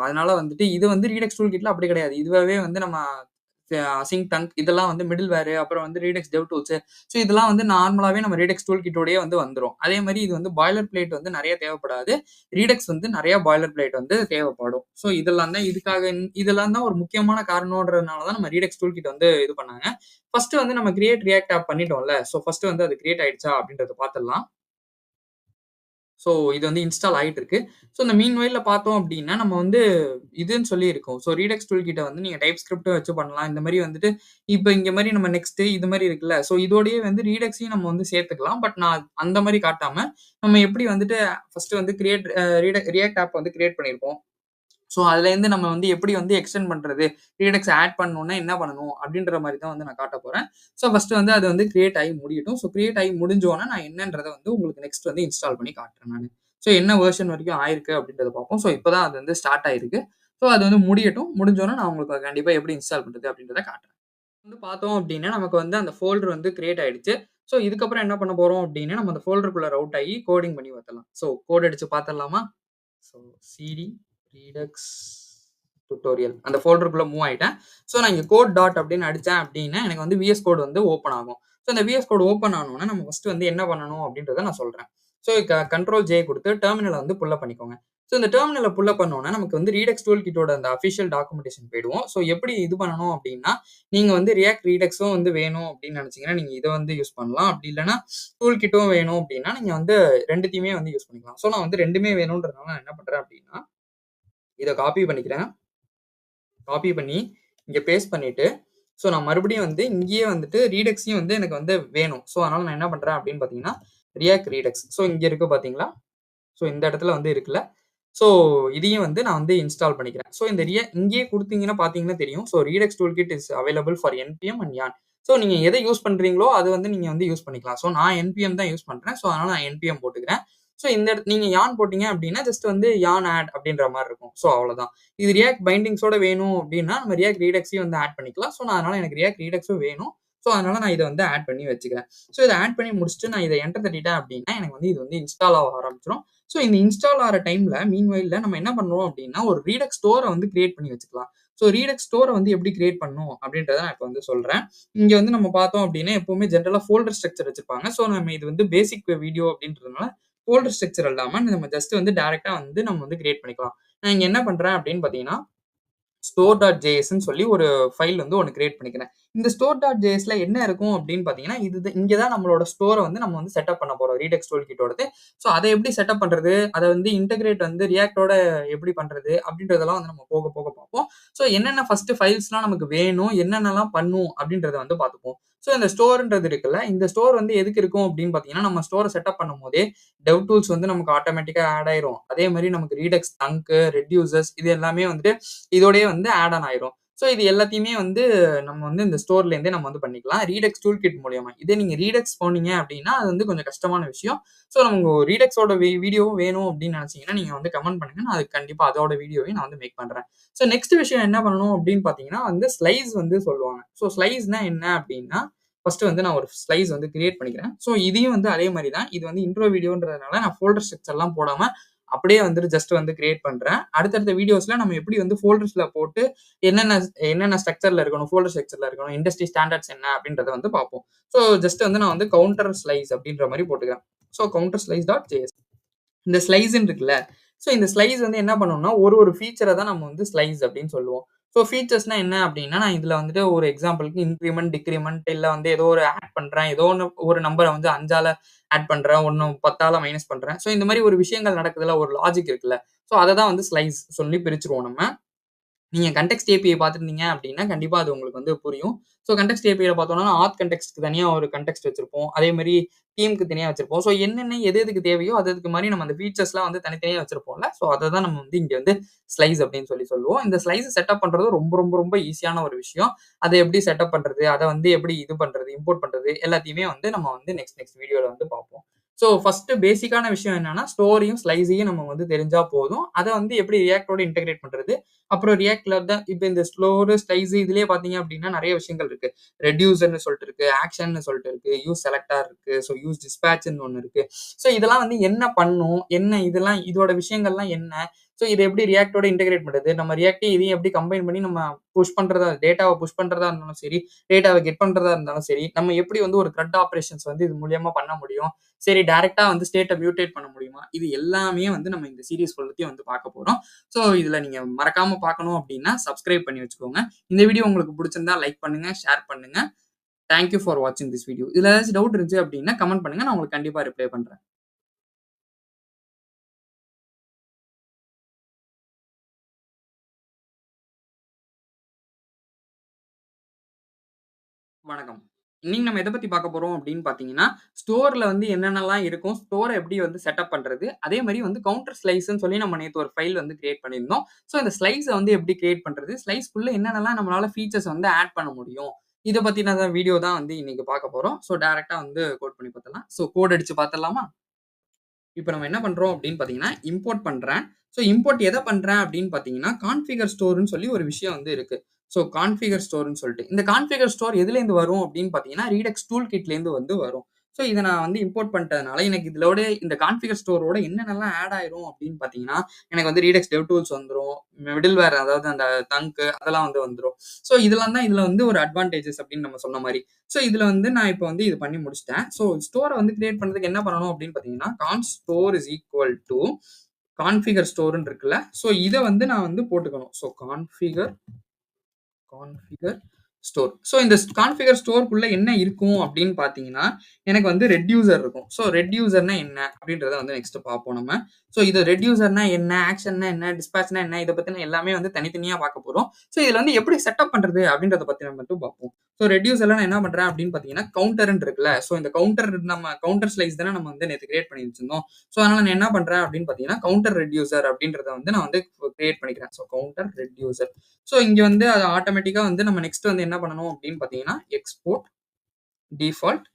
அதனால வந்துட்டு இது வந்து Redux டூல் கிட்ல அப்படி கிடையாது. இதுவாவே வந்து நம்ம அசிங்க், டங்க் இதெல்லாம் வந்து மிடில் வேர் அப்புறம் வந்து Redux டெவ் டூல்ஸ். ஸோ, இதெல்லாம் வந்து நார்மலாவே நம்ம Redux டூல் கிட்டோடயே வந்து வந்துரும். அதே மாரி இது வந்து பாய்லர் பிளேட் வந்து நெறைய தேவைப்படாது. Redux வந்து நெறைய பாய்லர் பிளேட் வந்து தேவைப்படும். ஸோ, இதெல்லாம் தான் இதெல்லாம் தான் ஒரு முக்கியமான காரணம்ன்றதுனால தான் நம்ம Redux டூல் கிட் வந்து இது பண்ணாங்க. ஃபர்ஸ்ட் வந்து நம்ம கிரியேட் ரியாக்ட் ஆப் பண்ணிட்டோம்ல. ஸோ ஃபர்ஸ்ட் வந்து அது கிரியேட் ஆயிடுச்சா அப்படின்றத பார்த்துடலாம். ஸோ இது வந்து இன்ஸ்டால் ஆயிட்டு இருக்கு. ஸோ இந்த மீன் வைல்ல பார்த்தோம் அப்படின்னா, நம்ம வந்து இதுன்னு சொல்லி இருக்கும். ஸோ Redux டூல் கிட்ட வந்து நீங்க டைப் ஸ்கிரிப்ட் வச்சு பண்ணலாம். இந்த மாரி வந்துட்டு இப்ப இங்க மாரி நம்ம நெக்ஸ்ட் இது மாரி இருக்குல்ல. ஸோ இதோடயே வந்து Redux நம்ம வந்து சேர்த்துக்கலாம். பட் நான் அந்த மாரி காட்டாம, நம்ம எப்படி வந்துட்டு ஃபர்ஸ்ட் வந்து கிரியேட் ரியாக்ட் ஆப் வந்து கிரியேட் பண்ணியிருப்போம். ஸோ அதுலேருந்து நம்ம வந்து எப்படி வந்து எக்ஸ்டெண்ட் பண்றது? Redux ஆட் பண்ணணும்னா என்ன பண்ணணும்? அப்படின்ற மாரி தான் வந்து நான் காட்டப் போறேன். ஸோ ஃபர்ஸ்ட் வந்து அது வந்து கிரியேட் ஆகி முடியட்டும். ஸோ கிரியேட் ஆகி முடிஞ்சோனே நான் என்னன்றத வந்து உங்களுக்கு நெக்ஸ்ட் வந்து இன்ஸ்டால் பண்ணி காட்டுறேன் நானு. ஸோ என்ன வெர்ஷன் வரைக்கும் ஆயிருக்கு அப்படின்றத பார்ப்போம். ஸோ இப்ப தான் அது வந்து ஸ்டார்ட் ஆயிருக்கு. ஸோ அது வந்து முடியட்டும். முடிஞ்சோனே நான் உங்களுக்கு கண்டிப்பா எப்படி இன்ஸ்டால் பண்றது அப்படின்றத காட்டுறேன். வந்து பார்த்தோம் அப்படின்னா, நமக்கு வந்து அந்த ஃபோல்டர் வந்து கிரியேட் ஆயிடுச்சு. ஸோ இதுக்கப்புறம் என்ன பண்ண போறோம் அப்படின்னா, நம்ம அந்த ஃபோல்டருக்குள்ள ரவுட் ஆகி கோடிங் பண்ணி வைக்கலாம். ஸோ கோட் அடிச்சு பார்த்துடலாமா? ஸோ சிடி Redux டியூட்டோரியல் அந்த ஃபோல்டருக்குள்ள மூவ் ஆயிட்டேன். ஸோ நான் இங்க கோட் டாட் அப்படின்னு அடிச்சேன் அப்படின்னா, எனக்கு வந்து விஎஸ் கோட் வந்து ஓப்பன் ஆகும். ஸோ இந்த விஎஸ் கோட் ஓப்பன் ஆனோனே, நம்ம ஃபர்ஸ்ட் வந்து என்ன பண்ணணும் அப்படின்றத நான் சொல்றேன். ஸோ கண்ட்ரோல் ஜே குடுத்து டெர்மினல வந்து புல் அப் பண்ணிக்கோங்க. ஸோ இந்த டெர்மினல புல் அப் பண்ணோனே, நமக்கு வந்து Redux டூல் கிட்டோட அந்த அஃபிஷியல் டாக்குமெண்டேஷன் போயிடுவோம். ஸோ எப்படி இது பண்ணணும் அப்படின்னா, நீங்க வந்து React Redux வந்து வேணும் அப்படின்னு நினைச்சீங்கன்னா, நீங்க இத வந்து யூஸ் பண்ணலாம். அப்படி இல்லன்னா டூல் கிட்டும் வேணும் அப்படின்னா, நீங்க வந்து 2த்தையுமே வந்து யூஸ் பண்ணிக்கலாம். ஸோ நான் வந்து 2மே வேணும்ன்றதுனால நான் என்ன பண்றேன் அப்படின்னா, இத காப்பி பண்ணிக்கிறேன். காப்பி பண்ணி இங்க பேஸ்ட் பண்ணிட்டு, ஸோ நான் மறுபடியும் வந்து இங்கேயே வந்துட்டு Redux-யும் வந்து எனக்கு வந்து வேணும். ஸோ அதனால நான் என்ன பண்றேன் அப்படின்னு பார்த்தீங்கன்னா, React Redux. ஸோ இங்க இருக்கு பார்த்தீங்களா? ஸோ இந்த இடத்துல வந்து இருக்குல்ல. ஸோ இதையும் வந்து நான் வந்து இன்ஸ்டால் பண்ணிக்கிறேன். ஸோ இந்த இங்கேயே குடுத்தீங்கன்னா பார்த்தீங்கன்னா தெரியும். So Redux toolkit is available for NPM and யான். ஸோ நீங்க எத யூஸ் பண்றீங்களோ, அது வந்து நீங்க வந்து யூஸ் பண்ணிக்கலாம். ஸோ நான் என்பிஎம் தான் யூஸ் பண்றேன். ஸோ அதனால நான் என்பிஎம் போட்டுக்கிறேன். ஸோ இந்த நீங்க யான் போட்டீங்க அப்படின்னா, ஜஸ்ட் வந்து யான் ஆட் அப்படின்ற மாரி இருக்கும். ஸோ அவ்வளோதான். இது React பைண்டிங்ஸோட வேணும் அப்படின்னா, நம்ம React Redux-யும் வந்து ஆட் பண்ணிக்கலாம். ஸோ நான் அதனால எனக்கு React Redux-ம் வேணும். ஸோ அதனால நான் இத வந்து ஆட் பண்ணி வச்சுக்கிறேன். ஸோ இத ஆட் பண்ணி முடிச்சுட்டு நான் இத என்டர் தட்டிட்டேன் அப்படின்னா, எனக்கு வந்து இது வந்து இன்ஸ்டால் ஆக ஆரம்பிச்சுரும். ஸோ இந்த இன்ஸ்டால் ஆற டைம்ல மீன்வைல்ல நம்ம என்ன பண்றோம் அப்படின்னா, ஒரு Redux ஸ்டோர வந்து கிரியேட் பண்ணி வச்சுக்கலாம். ஸோ Redux ஸ்டோர வந்து எப்படி கிரியேட் பண்ணணும் அப்படின்றத நான் இப்ப வந்து சொல்றேன். இங்க வந்து நம்ம பார்த்தோம் அப்படின்னா, எப்பவுமே ஜெனரலா ஃபோல்டர் ஸ்ட்ரக்சர் வச்சிருப்பாங்க. ஸோ நம்ம இது வந்து பேசிக் வீடியோ அப்படின்றதுனால ஃபோல்டர் ஸ்ட்ரக்சர் இல்லாம நம்ம ஜஸ்ட் வந்து டைரக்ட்டா வந்து நம்ம வந்து கிரியேட் பண்ணிக்கலாம். நான் இங்க என்ன பண்றேன் அப்படின்னு பார்த்தீங்கன்னா, store.jsன்னு சொல்லி ஒரு ஃபைல் வந்து ஒண்ணு கிரியேட் பண்ணிக்கிறேன். இந்த store.jsல என்ன இருக்கும் அப்படின்னு பார்த்தீங்கன்னா, இங்க தான் நம்மளோட ஸ்டோர வந்து நம்ம வந்து செட்டப் பண்ண போறோம். Redux டூல்கிட்டோடது. ஸோ அத எப்படி செட்டப் பண்றது? அத வந்து இன்டகிரேட் வந்து Reactஓட எப்படி பண்றது? அப்படின்றதெல்லாம் வந்து நம்ம போக போக பார்ப்போம். ஸோ என்னென்ன ஃபர்ஸ்ட் ஃபைல்ஸ்லாம் நமக்கு வேணும், என்னென்னலாம் பண்ணும் அப்படின்றத வந்து பார்த்துப்போம். ஸோ இந்த ஸ்டோர்ன்றது இருக்குல்ல, இந்த ஸ்டோர் வந்து எதுக்கு இருக்கும் அப்படின்னு பார்த்தீங்கன்னா, நம்ம ஸ்டோர செட்டப் பண்ணும்போதே டெவ் டூல்ஸ் வந்து நமக்கு ஆட்டோமேட்டிக்கா ஆட் ஆயிரும். அதே மாரி நமக்கு Redux, Thunk, Reducers இது எல்லாமே வந்துட்டு இதோடயே வந்து ஆட் ஆன் ஆயிரும். ஸோ இது எல்லாத்தையுமே வந்து நம்ம வந்து இந்த ஸ்டோர்லேருந்தே நம்ம வந்து பண்ணிக்கலாம். ரீடெக்ஸ் டூல் கிட் மூலியமா. இதே நீங்க ரீடெக்ஸ் போனீங்க அப்படின்னா, அது வந்து கொஞ்சம் கஷ்டமான விஷயம். ஸோ நமக்கு ரீடெக்ஸோட வீடியோவும் வேணும் அப்படின்னு நினைச்சீங்கன்னா, நீங்க வந்து கமெண்ட் பண்ணுங்க. நான் அதுக்கு கண்டிப்பா அதோட வீடியோவையும் நான் வந்து மேக் பண்றேன். ஸோ நெக்ஸ்ட் விஷயம் என்ன பண்ணணும் அப்படின்னு பார்த்தீங்கன்னா வந்து ஸ்லைஸ் வந்து சொல்லுவாங்க. ஸோ ஸ்லைஸ்னா என்ன அப்படின்னா, ஃபர்ஸ்ட் வந்து நான் ஒரு ஸ்லைஸ் வந்து கிரியேட் பண்ணிக்கிறேன். ஸோ இதையும் வந்து அதே மாரி தான். இது வந்து இன்ட்ரோ வீடியோன்றதுனால நான் ஃபோல்டர் ஸ்ட்ரக்சர்லாம் போடாம அப்படியே வந்துட்டு ஜஸ்ட் வந்து கிரியேட் பண்றேன். அடுத்தடுத்த வீடியோஸ்ல நம்ம எப்படி வந்து ஃபோல்டர்ஸ்ல போட்டு என்னென்ன என்னென்ன ஸ்ட்ரக்சர்ல இருக்கணும், ஃபோல்டர் ஸ்ட்ரக்சர்ல இருக்கணும், இண்டஸ்ட்ரி ஸ்டாண்டர்ட்ஸ் என்ன அப்படின்றத வந்து பார்ப்போம். ஸோ ஜஸ்ட் வந்து நான் வந்து கவுண்டர் ஸ்லைஸ் அப்படின்ற மாரி போட்டுக்கிறேன். So counter slice dot JS. இந்த ஸ்லைஸ்ன்னு இருக்குல்ல. ஸோ இந்த ஸ்லைஸ் வந்து என்ன பண்ணும்னா, ஒரு ஃபீச்சர தான் நம்ம வந்து ஸ்லைஸ் அப்படின்னு சொல்லுவோம். ஸோ ஃபீச்சர்ஸ்னா என்ன அப்படின்னா, நான் இதுல வந்துட்டு ஒரு எக்ஸாம்பிளுக்கு இன்கிரிமென்ட், டிக்ரிமென்ட் இல்ல வந்து ஏதோ ஒரு ஆட் பண்றேன். ஏதோ ஒண்ணு ஒரு நம்பர வந்து 5ஆல ஆட் பண்றேன். 10ஆல மைனஸ் பண்றேன். ஸோ இந்த மாரி ஒரு விஷயங்கள் நடக்குதுல்ல, ஒரு லாஜிக் இருக்குல்ல. ஸோ அத தான் வந்து ஸ்லைஸ் சொல்லி பிரிச்சுருவோம் நம்ம. நீங்க கன்டெக்ஸ்ட் ஏபிஐ பார்த்திருந்தீங்க அப்படின்னா, கண்டிப்பா அது உங்களுக்கு வந்து புரியும். ஸோ கன்டெக்ஸ்ட் ஏபிஐல பார்த்தோம்னா, ஆத் கன்டெக்ஸ்ட்க்கு தனியா ஒரு கன்டெக்ஸ்ட் வச்சிருப்போம். அதே மாரி டீம்க்கு தனியா வச்சிருப்போம். ஸோ என்னென்ன எது எதுக்கு தேவையோ அது அதுக்கு மாரி நம்ம அந்த ஃபீச்சர்ஸ்லாம் வந்து தனித்தனியா வச்சிருப்போம்ல. ஸோ அத தான் நம்ம வந்து இங்க வந்து ஸ்லைஸ் அப்படின்னு சொல்லுவோம். இந்த ஸ்லைஸ் செட்டப் பண்றது ரொம்ப ரொம்ப ரொம்ப ஈஸியான ஒரு விஷயம். அத எப்படி செட்டப் பண்றது? அத வந்து எப்படி இது பண்றது? இம்போர்ட் பண்றது? எல்லாத்தையுமே வந்து நம்ம வந்து நெக்ஸ்ட் வீடியோல வந்து பார்ப்போம். ஸோ ஃபர்ஸ்ட் பேசிக்கான விஷயம் என்னன்னா, ஸ்டோரியும், ஸ்லைஸையும் நம்ம வந்து தெரிஞ்சா போதும். அத வந்து எப்படி ரியாக்ட்டோட இன்டகிரேட் பண்றது? அப்புறம் ரியாக்ட்ல தான் இப்ப இந்த ஸ்லோரு, ஸ்லைஸ் இதுலயே பார்த்தீங்க அப்படின்னா நெறைய விஷயங்கள் இருக்கு. ரெட்யூசர்ன்னு சொல்லிட்டு இருக்கு, ஆக்ஷன்னு சொல்லிட்டு இருக்கு, யூஸ் செலக்டார் இருக்கு, ஸோ யூஸ் டிஸ்பேட்ச்ன்னு ஒண்ணு இருக்கு. ஸோ இதெல்லாம் வந்து என்ன பண்ணும்? என்ன இதெல்லாம் இதோட விஷயங்கள்லாம் என்ன? ஸோ இத எப்படி ரியாக்ட்டோட இன்டகிரேட் பண்றது? நம்ம ரியாக்ட்டையும் இதையும் எப்படி கம்பைன் பண்ணி நம்ம டேட்டாவ புஷ் பண்றதா இருந்தாலும் சரி, டேட்டாவ கெட் பண்றதா இருந்தாலும் சரி, நம்ம எப்படி வந்து ஒரு க்ரட் ஆப்பரேஷன்ஸ் வந்து இது மூலியமா பண்ண முடியும்? சரி டைரக்ட்டா வந்து ஸ்டேட்ட மியூட்டேட் பண்ண முடியுமா? இது எல்லாமே வந்து நம்ம இந்த சீரிஸ் ஃபுல்லத்தையும் வந்து பார்க்க போறோம். ஸோ இதுல நீங்க மறக்காம பார்க்கணும் அப்படின்னா, சப்ஸ்கிரைப் பண்ணி வச்சுக்கோங்க. இந்த வீடியோ உங்களுக்கு புடிச்சிருந்தா லைக் பண்ணுங்க, ஷேர் பண்ணுங்க. தேங்க் யூ ஃபார் வாட்சிங் திஸ் வீடியோ. இதுல ஏதாச்சும் டவுட் இருந்துச்சு அப்படின்னா கமெண்ட் பண்ணுங்க. நான் உங்களுக்கு கண்டிப்பா ரிப்ளை பண்றேன். வணக்கம். இன்னைக்கு நம்ம எத பத்தி பார்க்க போறோம் அப்படின்னு பார்த்தீங்கன்னா, ஸ்டோர்ல வந்து என்னென்னலாம் இருக்கும், ஸ்டோர எப்படி வந்து செட்டப் பண்றது, அதே மாரி வந்து கவுண்டர் ஸ்லைஸ்ன்னு சொல்லி நம்ம நேத்து ஒரு ஃபைல் வந்து கிரியேட் பண்ணியிருந்தோம். ஸோ இந்த ஸ்லைஸ வந்து எப்படி கிரியேட் பண்றது, ஸ்லைஸ்க்குள்ள என்னென்னலாம் நம்மளால ஃபீச்சர்ஸ் வந்து ஆட் பண்ண முடியும். இத பத்தின வீடியோ தான் வந்து இன்னைக்கு பார்க்க போறோம். ஸோ டைரக்ட்டா வந்து கோட் பண்ணி பார்த்துடலாம். ஸோ கோட் அடிச்சு பார்த்துடலாமா? இப்ப நம்ம என்ன பண்றோம் அப்படின்னு பார்த்தீங்கன்னா, இம்போர்ட் பண்றேன். ஸோ இம்போர்ட் எத பண்றேன் அப்படின்னு பார்த்தீங்கன்னா, கான்ஃபிகர் ஸ்டோர்ன்னு சொல்லி ஒரு விஷயம் வந்து இருக்கு. ஸோ கான்ஃபிகர் ஸ்டோர்ன்னு சொல்லிட்டு. இந்த கான்ஃபிகர் ஸ்டோர் எதுலேருந்து வரும் அப்படின்னு பார்த்தீங்கன்னா, ரீடெக்ஸ் டூல் கிட்லேருந்து வந்து வரும். ஸோ இத நான் வந்து இம்போர்ட் பண்ணிட்டதுனால, எனக்கு இதோட இந்த கான்ஃபிகர் ஸ்டோரோட என்னென்னலாம் ஆட் ஆயிரும் அப்படின்னு பார்த்தீங்கன்னா, எனக்கு வந்து ரீடெக்ஸ் டெவ் டூல்ஸ் வந்துரும். மிடில்வேர் அதாவது அந்த தங்க் அதெல்லாம் வந்து வந்துரும். ஸோ இதெல்லாம் தான் இதுல வந்து ஒரு அட்வான்டேஜஸ் அப்படின்னு நம்ம சொன்ன மாரி. ஸோ இதுல வந்து நான் இப்ப வந்து இது பண்ணி முடிச்சுட்டேன். ஸோ ஸ்டோர வந்து கிரியேட் பண்றதுக்கு என்ன பண்ணணும் அப்படின்னு பார்த்தீங்கன்னா, const store is equal to configure ஸ்டோர்ன்னு இருக்குல்ல. ஸோ இத வந்து நான் வந்து போட்டுக்கணும். So configure store. ஸோ இந்த கான்ஃபிகர் ஸ்டோர்க்குள்ள என்ன இருக்கும் அப்படின்னு பார்த்தீங்கன்னா, எனக்கு வந்து ரெட்யூசர் இருக்கும். ஸோ ரெட்யூசர்னா என்ன அப்படின்றத வந்து நெக்ஸ்ட் பார்ப்போம் நம்ம. ஸோ இது ரெட்யூசர்னா என்ன, ஆக்ஷன்னா என்ன, டிஸ்பேட்ச்னா என்ன இத பத்தின எல்லாமே வந்து தனித்தனியா பார்க்க போறோம். ஸோ இதுல வந்து எப்படி செட்டப் பண்றது அப்படின்றத பத்தி நம்ம மட்டும் பார்ப்போம். ஸோ ரெட்யூசர்ல நான் என்ன பண்றேன் அப்படின்னு பார்த்தீங்கன்னா, கவுண்டர்ன்னு இருக்குல்ல. ஸோ இந்த கவுண்டர் ஸ்லைஸ் தானே நம்ம வந்து நேத்து கிரியேட் பண்ணி வச்சிருந்தோம். ஸோ அதனால நான் என்ன பண்றேன் அப்படின்னு பார்த்தீங்கன்னா, கவுண்டர் ரெட்யூசர் அப்படின்றத வந்து நான் வந்து கிரியேட் பண்ணிக்கிறேன். So counter reducer. ஸோ இங்க வந்து அது ஆட்டோமேட்டிக்கா வந்து நம்ம நெக்ஸ்ட் வந்து என்ன பண்ணணும் அப்படின்னு பார்த்தீங்கன்னா, எக்ஸ்போர்ட் டிஃபால்ட்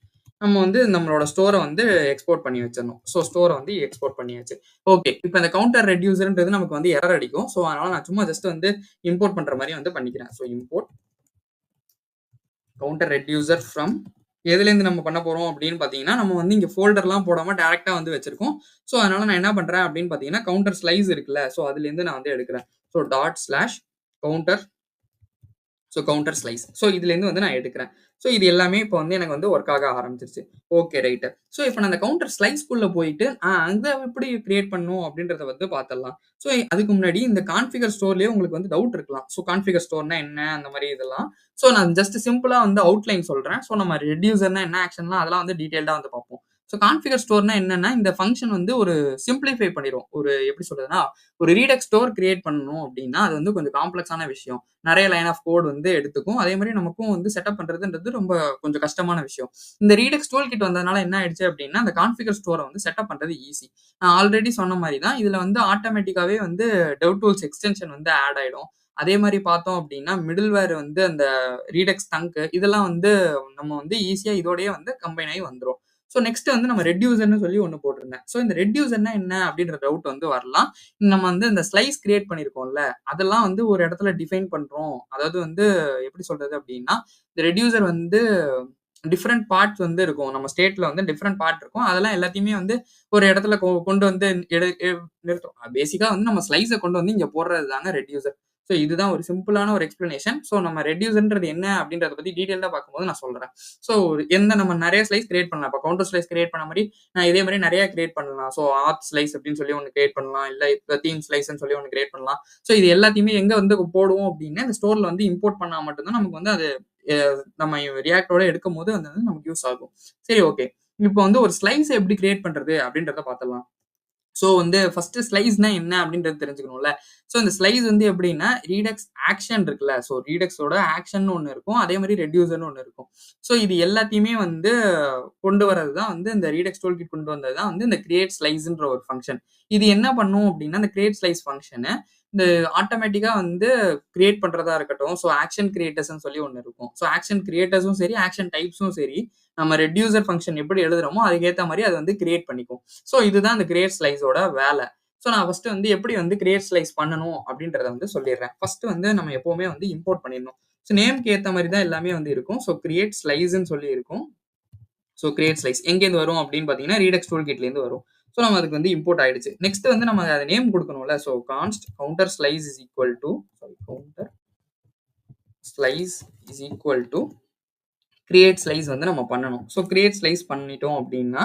நம்ம வந்து நம்மளோட ஸ்டோர வந்து எக்ஸ்போர்ட் பண்ணி வச்சிரணும். ஸோ ஸ்டோர வந்து எக்ஸ்போர்ட் பண்ணியாச்சு. ஓகே. இப்ப இந்த கவுண்டர் ரெட்யூசர்ன்றது நமக்கு வந்து எரர் அடிக்கும். ஸோ அதனால நான் சும்மா ஜஸ்ட் வந்து இம்போர்ட் பண்ற மாரி வந்து பண்ணிக்கிறேன். ஸோ இம்போர்ட் கவுண்டர் ரெட்யூசர் ஃப்ரம் எதுலேருந்து நம்ம பண்ண போறோம் அப்படின்னு பார்த்தீங்கன்னா, நம்ம வந்து இங்க ஃபோல்டர்லாம் போடாம டைரக்ட்டா வந்து வச்சிருக்கோம். ஸோ அதனால நான் என்ன பண்றேன் அப்படின்னு பார்த்தீங்கன்னா, கவுண்டர் ஸ்லைஸ் இருக்குல்ல. ஸோ அதுலேருந்து நான் வந்து எடுக்கிறேன். So dot slash counter counter slice. So இதுலேருந்து வந்து நான் எடுக்கிறேன். ஸோ இது எல்லாமே இப்போ வந்து எனக்கு வந்து ஒர்க் ஆக ஆரம்பிச்சிருச்சு. Okay right. ஸோ இப்போ நான் அந்த கவுண்டர் ஸ்லைஸ்க்குள்ள போயிட்டு, அங்க எப்படி கிரியேட் பண்ணணும் அப்படின்றத வந்து பார்த்துடலாம். ஸோ அதுக்கு முன்னாடி இந்த கான்ஃபிகர் ஸ்டோர்லயே உங்களுக்கு வந்து டவுட் இருக்கலாம். ஸோ கான்ஃபிகர் ஸ்டோர்னா என்ன? அந்த மாரி இதெல்லாம். ஸோ நான் ஜஸ்ட் சிம்பிளா வந்து அவுட்லைன் சொல்றேன். ஸோ நம்ம ரெட்யூசர்னா என்ன ஆக்ஷன்லாம் அதெல்லாம் வந்து டீடைல்டா வந்து பார்ப்போம். ஸோ கான்ஃபிகர் ஸ்டோர்னா என்னன்னா, இந்த ஃபங்ஷன் வந்து ஒரு சிம்ப்ளிஃபை பண்ணிரும். ஒரு எப்படி சொல்றதுன்னா, ஒரு ரீடெக்ஸ் ஸ்டோர் கிரியேட் பண்ணணும் அப்படின்னா, அது வந்து கொஞ்சம் காம்ப்ளக்ஸான விஷயம். நெறைய லைன் ஆஃப் கோட் வந்து எடுத்துக்கும். அதே மாரி நமக்கும் வந்து செட்டப் பண்றதுன்றது ரொம்ப கொஞ்சம் கஷ்டமான விஷயம். இந்த ரீடெக்ஸ் டூல் கிட் வந்ததுனால என்ன ஆயிடுச்சு அப்படின்னா, அந்த கான்ஃபிகர் ஸ்டோர வந்து செட்டப் பண்றது ஈஸி. நான் ஆல்ரெடி சொன்ன மாரி தான். இதுல வந்து ஆட்டோமேட்டிக்காவே வந்து டெவ் டூல்ஸ் எக்ஸ்டென்ஷன் வந்து ஆட் ஆயிடும். அதே மாரி பார்த்தோம் அப்டின்னா, மிடில்வேர் வந்து அந்த ரீடெக்ஸ் தங்க் இதெல்லாம் வந்து நம்ம வந்து ஈஸியா இதோடயே வந்து கம்பைன் ஆயி வந்துரும். ஸோ நெக்ஸ்ட் வந்து நம்ம ரெட்யூசர்ன்னு சொல்லி ஒண்ணு போட்டிருந்தேன். ஸோ இந்த ரெட்யூசர்னா என்ன அப்டின்ற டவுட் வந்து வரலாம். நம்ம வந்து இந்த ஸ்லைஸ் கிரியேட் பண்ணியிருக்கோம்ல, அதெல்லாம் வந்து ஒரு இடத்துல டிஃபைன் பண்றோம். அதாவது வந்து எப்படி சொல்றது அப்டின்னா, இந்த ரெட்யூசர் வந்து டிஃபரெண்ட் பார்ட்ஸ் வந்து இருக்கும். நம்ம ஸ்டேட்ல வந்து டிஃபரெண்ட் பார்ட் இருக்கும். அதெல்லாம் எல்லாத்தையுமே வந்து ஒரு இடத்துல கொண்டு வந்து எடு எ நிறுத்தும். பேசிக்கா வந்து நம்ம ஸ்லைஸ கொண்டு வந்து இங்க போடுறது தாங்க ரெட்யூசர். ஸோ இதுதான் ஒரு சிம்பிளான ஒரு எக்ஸ்ப்ளனேஷன். ஸோ நம்ம ரெட்யூசர்ன்றது என்ன அப்படின்றத பத்தி டீடைல்டா பார்க்கும்போது நான் சொல்றேன். ஸோ நம்ம நெறைய ஸ்லைஸ் கிரியேட் பண்ணலாம். இப்ப கவுண்டர் ஸ்லைஸ் கிரியேட் பண்ண மாரி, நான் இதே மாரி நெறைய கிரியேட் பண்ணலாம். ஸோ ஆர்த் ஸ்லைஸ் அப்படின்னு சொல்லி ஒண்ணு கிரியேட் பண்ணலாம். இல்ல இப்ப தீம் ஸ்லைஸ்ன்னு சொல்லி ஒண்ணு கிரியேட் பண்ணலாம். ஸோ இது எல்லாத்தையுமே எங்க வந்து போடுவோம் அப்படின்னா, இந்த ஸ்டோர்ல வந்து இம்போர்ட் பண்ணா மட்டும் தான் நமக்கு வந்து அது எ நம்ம ரியாக்ட்டோட எடுக்கும்போது அது வந்து நமக்கு யூஸ் ஆகும். சரி ஓகே. இப்போ வந்து ஒரு ஸ்லைஸ் எப்படி கிரியேட் பண்றது அப்படின்றத பார்த்துடலாம். ஸோ வந்து ஃபர்ஸ்ட் ஸ்லைஸ்னா என்ன அப்படின்றது தெரிஞ்சுக்கணும்ல. ஸோ இந்த ஸ்லைஸ் வந்து எப்படின்னா, ரீடக்ஸ் ஆக்ஷன் இருக்குல்ல. ஸோ ரீடக்ஸோட ஆக்ஷன்னு ஒண்ணு இருக்கும். அதே மாரி ரெட்யூசர்ன்னு ஒண்ணு இருக்கும். ஸோ இது எல்லாத்தையுமே வந்து கொண்டு வரது தான் வந்து இந்த ரீடக்ஸ் டூல் கிட் கொண்டு வந்தது தான் வந்து இந்த கிரியேட் ஸ்லைஸ்ன்ற ஒரு ஃபங்ஷன். இது என்ன பண்ணும் அப்படின்னா, இந்த கிரியேட் ஸ்லைஸ் ஃபங்ஷனு இந்த ஆட்டோமேட்டிக்கா வந்து கிரியேட் பண்றதா இருக்கட்டும். ஸோ ஆக்ஷன் கிரியேட்டர்ஸ்ன்னு சொல்லி ஒண்ணு இருக்கும். ஸோ ஆக்ஷன் கிரியேட்டர்ஸும் சரி, ஆக்ஷன் டைப்ஸும் சரி, நம்ம ரெட்யூசர் ஃபங்ஷன் எப்படி எழுதுறோமோ அதுக்கேத்த மாரி அது வந்து கிரியேட் பண்ணிக்கும். ஸோ இதுதான் இந்த கிரியேட் ஸ்லைஸோட வேலை. ஸோ நான் ஃபர்ஸ்ட் வந்து எப்படி வந்து கிரியேட் ஸ்லைஸ் பண்ணணும் அப்படின்றத வந்து சொல்லிடுறேன். ஃபர்ஸ்ட் வந்து நம்ம எப்பவுமே வந்து இம்போர்ட் பண்ணிடணும். ஸோ நேம்க்கு ஏத்த மாரி தான் எல்லாமே வந்து இருக்கும். ஸோ கிரியேட் ஸ்லைஸ்ன்னு சொல்லி இருக்கும். ஸோ கிரியேட் ஸ்லைஸ் எங்கேருந்து வரும் அப்படின்னு பார்த்தீங்கன்னா, ரீடக்ஸ் டூல் கிட்லேருந்து வரும். ஸோ நம்ம அதுக்கு வந்து இம்போர்ட் ஆயிடுச்சு. நெக்ஸ்ட் வந்து நம்ம அத நேம் குடுக்கணும்ல. So const counter slice is equal to counter slice is equal to create slice வந்து நம்ம பண்ணணும். ஸோ கிரியேட் ஸ்லைஸ் பண்ணிட்டோம் அப்படின்னா,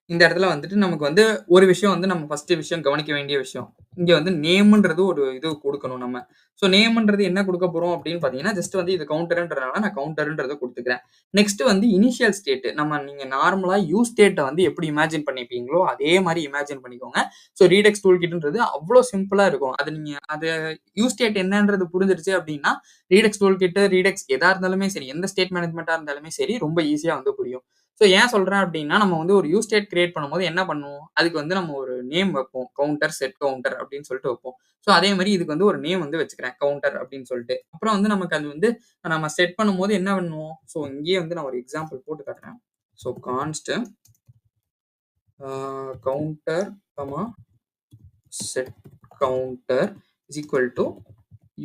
இந்த இடத்துல வந்துட்டு நமக்கு வந்து ஒரு விஷயம் வந்து நம்ம ஃபர்ஸ்ட் விஷயம் கவனிக்க வேண்டிய விஷயம். இங்க வந்து நேம்ன்றது ஒரு இது குடுக்கணும் நம்ம. ஸோ நேம்ன்றது என்ன குடுக்க போறோம் அப்படின்னு பார்த்தீங்கன்னா, ஜஸ்ட் வந்து இது கவுண்டர்ன்றனால நான் கவுண்டர்ன்றத குடுத்துக்கிறேன். நெக்ஸ்ட் வந்து இனிஷியல் ஸ்டேட். நீங்க நார்மலா யூஸ் ஸ்டேட்ட வந்து எப்படி இமேஜின் பண்ணிப்பீங்களோ, அதே மாரி இமேஜின் பண்ணிக்கோங்க. ஸோ ரீடெக்ஸ் டூல் கிட்ன்றது அவ்ளோ சிம்பிளா இருக்கும். அது யூஸ் ஸ்டேட் என்னன்றது புரிஞ்சிருச்சு அப்படின்னா, ரீடெக்ஸ் டூல் கிட், ரீடெக்ஸ் எதா இருந்தாலுமே சரி, எந்த ஸ்டேட் மேனேஜ்மென்ட்டா இருந்தாலுமே சரி, ரொம்ப ஈஸியா வந்து புரியும். ஸோ ஏன் சொல்றேன் அப்டின்னா, நம்ம வந்து ஒரு யூஸ் ஸ்டேட் கிரியேட் பண்ணும்போது என்ன பண்ணுவோம்? அதுக்கு வந்து நம்ம ஒரு நேம் வைப்போம். கவுண்டர், செட் கவுண்டர் அப்டின்னு சொல்லிட்டு வைப்போம். ஸோ அதே மாரி இதுக்கு வந்து ஒரு நேம் வந்து வச்சுக்கிறேன். கவுண்டர் அப்டின்னு சொல்லிட்டு. அப்புறம் வந்து நமக்கு அது வந்து நம்ம செட் பண்ணும்போது என்ன பண்ணுவோம்? ஸோ இங்கேயே வந்து நான் ஒரு எக்ஸாம்பிள் போட்டு காட்டுறேன். So const counter, set counter is equal to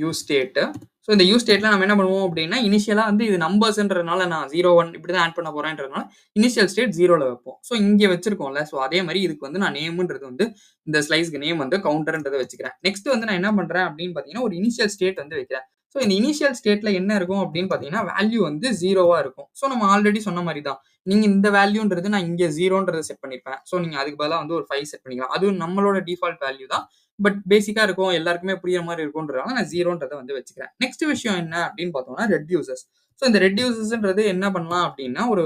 use state. So இந்த யூஸ் ஸ்டேட்ல நம்ம என்ன பண்ணுவோம் அப்படின்னா, இனிஷியலா வந்து இது நம்பர்ஸ்ன்றதுனால நான் 0, 1 இப்படி தான் ஆட் பண்ண போறேன்றதுனால, இனிஷியல் ஸ்டேட் 0ல வைப்போம். ஸோ இங்க வச்சிருக்கோம்ல. ஸோ அதே மாரி இதுக்கு வந்து நான் நேம்ன்றது வந்து இந்த ஸ்லைஸ்க்கு நேம் வந்து கவுண்டர்ன்றத வச்சுக்கிறேன். நெக்ஸ்ட் வந்து நான் என்ன பண்றேன் அப்படின்னு பார்த்தீங்கன்னா, ஒரு இனிஷியல் ஸ்டேட் வந்து வைக்கிறேன். ஸோ இந்த இனிஷியல் ஸ்டேட்ல என்ன இருக்கும் அப்படின்னு பார்த்தீங்கன்னா, வேல்யூ வந்து 0வா இருக்கும். ஸோ நம்ம ஆல்ரெடி சொன்ன மாரி தான். நீங்க இந்த வேல்யூன்றது நான் இங்க 0ன்றத செட் பண்ணியிருப்பேன். ஸோ நீங்க அதுக்கு பதிலா வந்து ஒரு 5 செட் பண்ணிக்கலாம். அதுவும் நம்மளோட டிஃபால்ட் வேல்யூ தான். பட் பேசிக்கா இருக்கும். எல்லாருக்குமே புரியிற மாரி இருக்கும்ன்றதால நான் 0ன்றத வந்து வச்சுக்கிறேன். நெக்ஸ்ட் விஷயம் என்ன அப்படின்னு பார்த்தோம்னா, ரெட்யூசர்ஸ். ஸோ இந்த ரெட்யூசர்ஸ்ன்றது என்ன பண்ணலாம் அப்படின்னா, ஒரு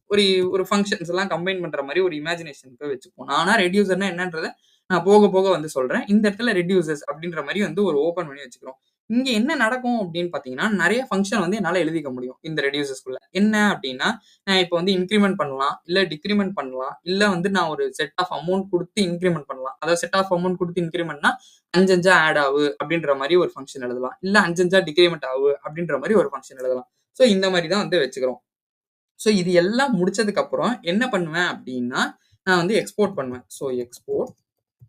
ஒரு ஒரு ஃபங்ஷன்ஸ் எல்லாம் கம்பைன் பண்ற மாரி ஒரு இமேஜினேஷனுக்கு வச்சுப்போம். ஆனா ரெட்யூசர்னா என்னன்றத நான் போக போக வந்து சொல்றேன். இந்த இடத்துல ரெட்யூசர்ஸ் அப்படின்ற மாரி வந்து ஒரு ஓப்பன் பண்ணி வச்சுக்கிறோம். இங்க என்ன நடக்கும் அப்படின்னு பார்த்தீங்கன்னா, நெறைய ஃபங்ஷன் வந்து என்னால எழுதிக்க முடியும். இந்த ரெட்யூசர்ஸ்குள்ள. என்ன அப்படின்னா, நான் இப்ப வந்து இன்கிரிமென்ட் பண்ணலாம். இல்ல டிக்ரிமென்ட் பண்ணலாம். இல்ல வந்து நான் ஒரு செட் ஆஃப் அமௌண்ட் குடுத்து இன்கிரிமென்ட் பண்ணலாம். அதாவது செட் ஆஃப் அமௌண்ட் குடுத்து இன்கிரிமென்ட்னா 5 5 ஆட் ஆவு அப்படின்ற மாரி ஒரு ஃபங்ஷன் எழுதலாம். இல்ல 5 5 டிக்ரிமென்ட் ஆவு அப்படின்ற மாரி ஒரு ஃபங்ஷன் எழுதலாம். ஸோ இந்த மாரி தான் வந்து வச்சுக்கிறோம். ஸோ இது எல்லாம் முடிச்சதுக்கு அப்புறம் என்ன பண்ணுவேன் அப்படின்னா, நான் வந்து எக்ஸ்போர்ட் பண்ணுவேன். ஸோ எக்ஸ்போர்ட்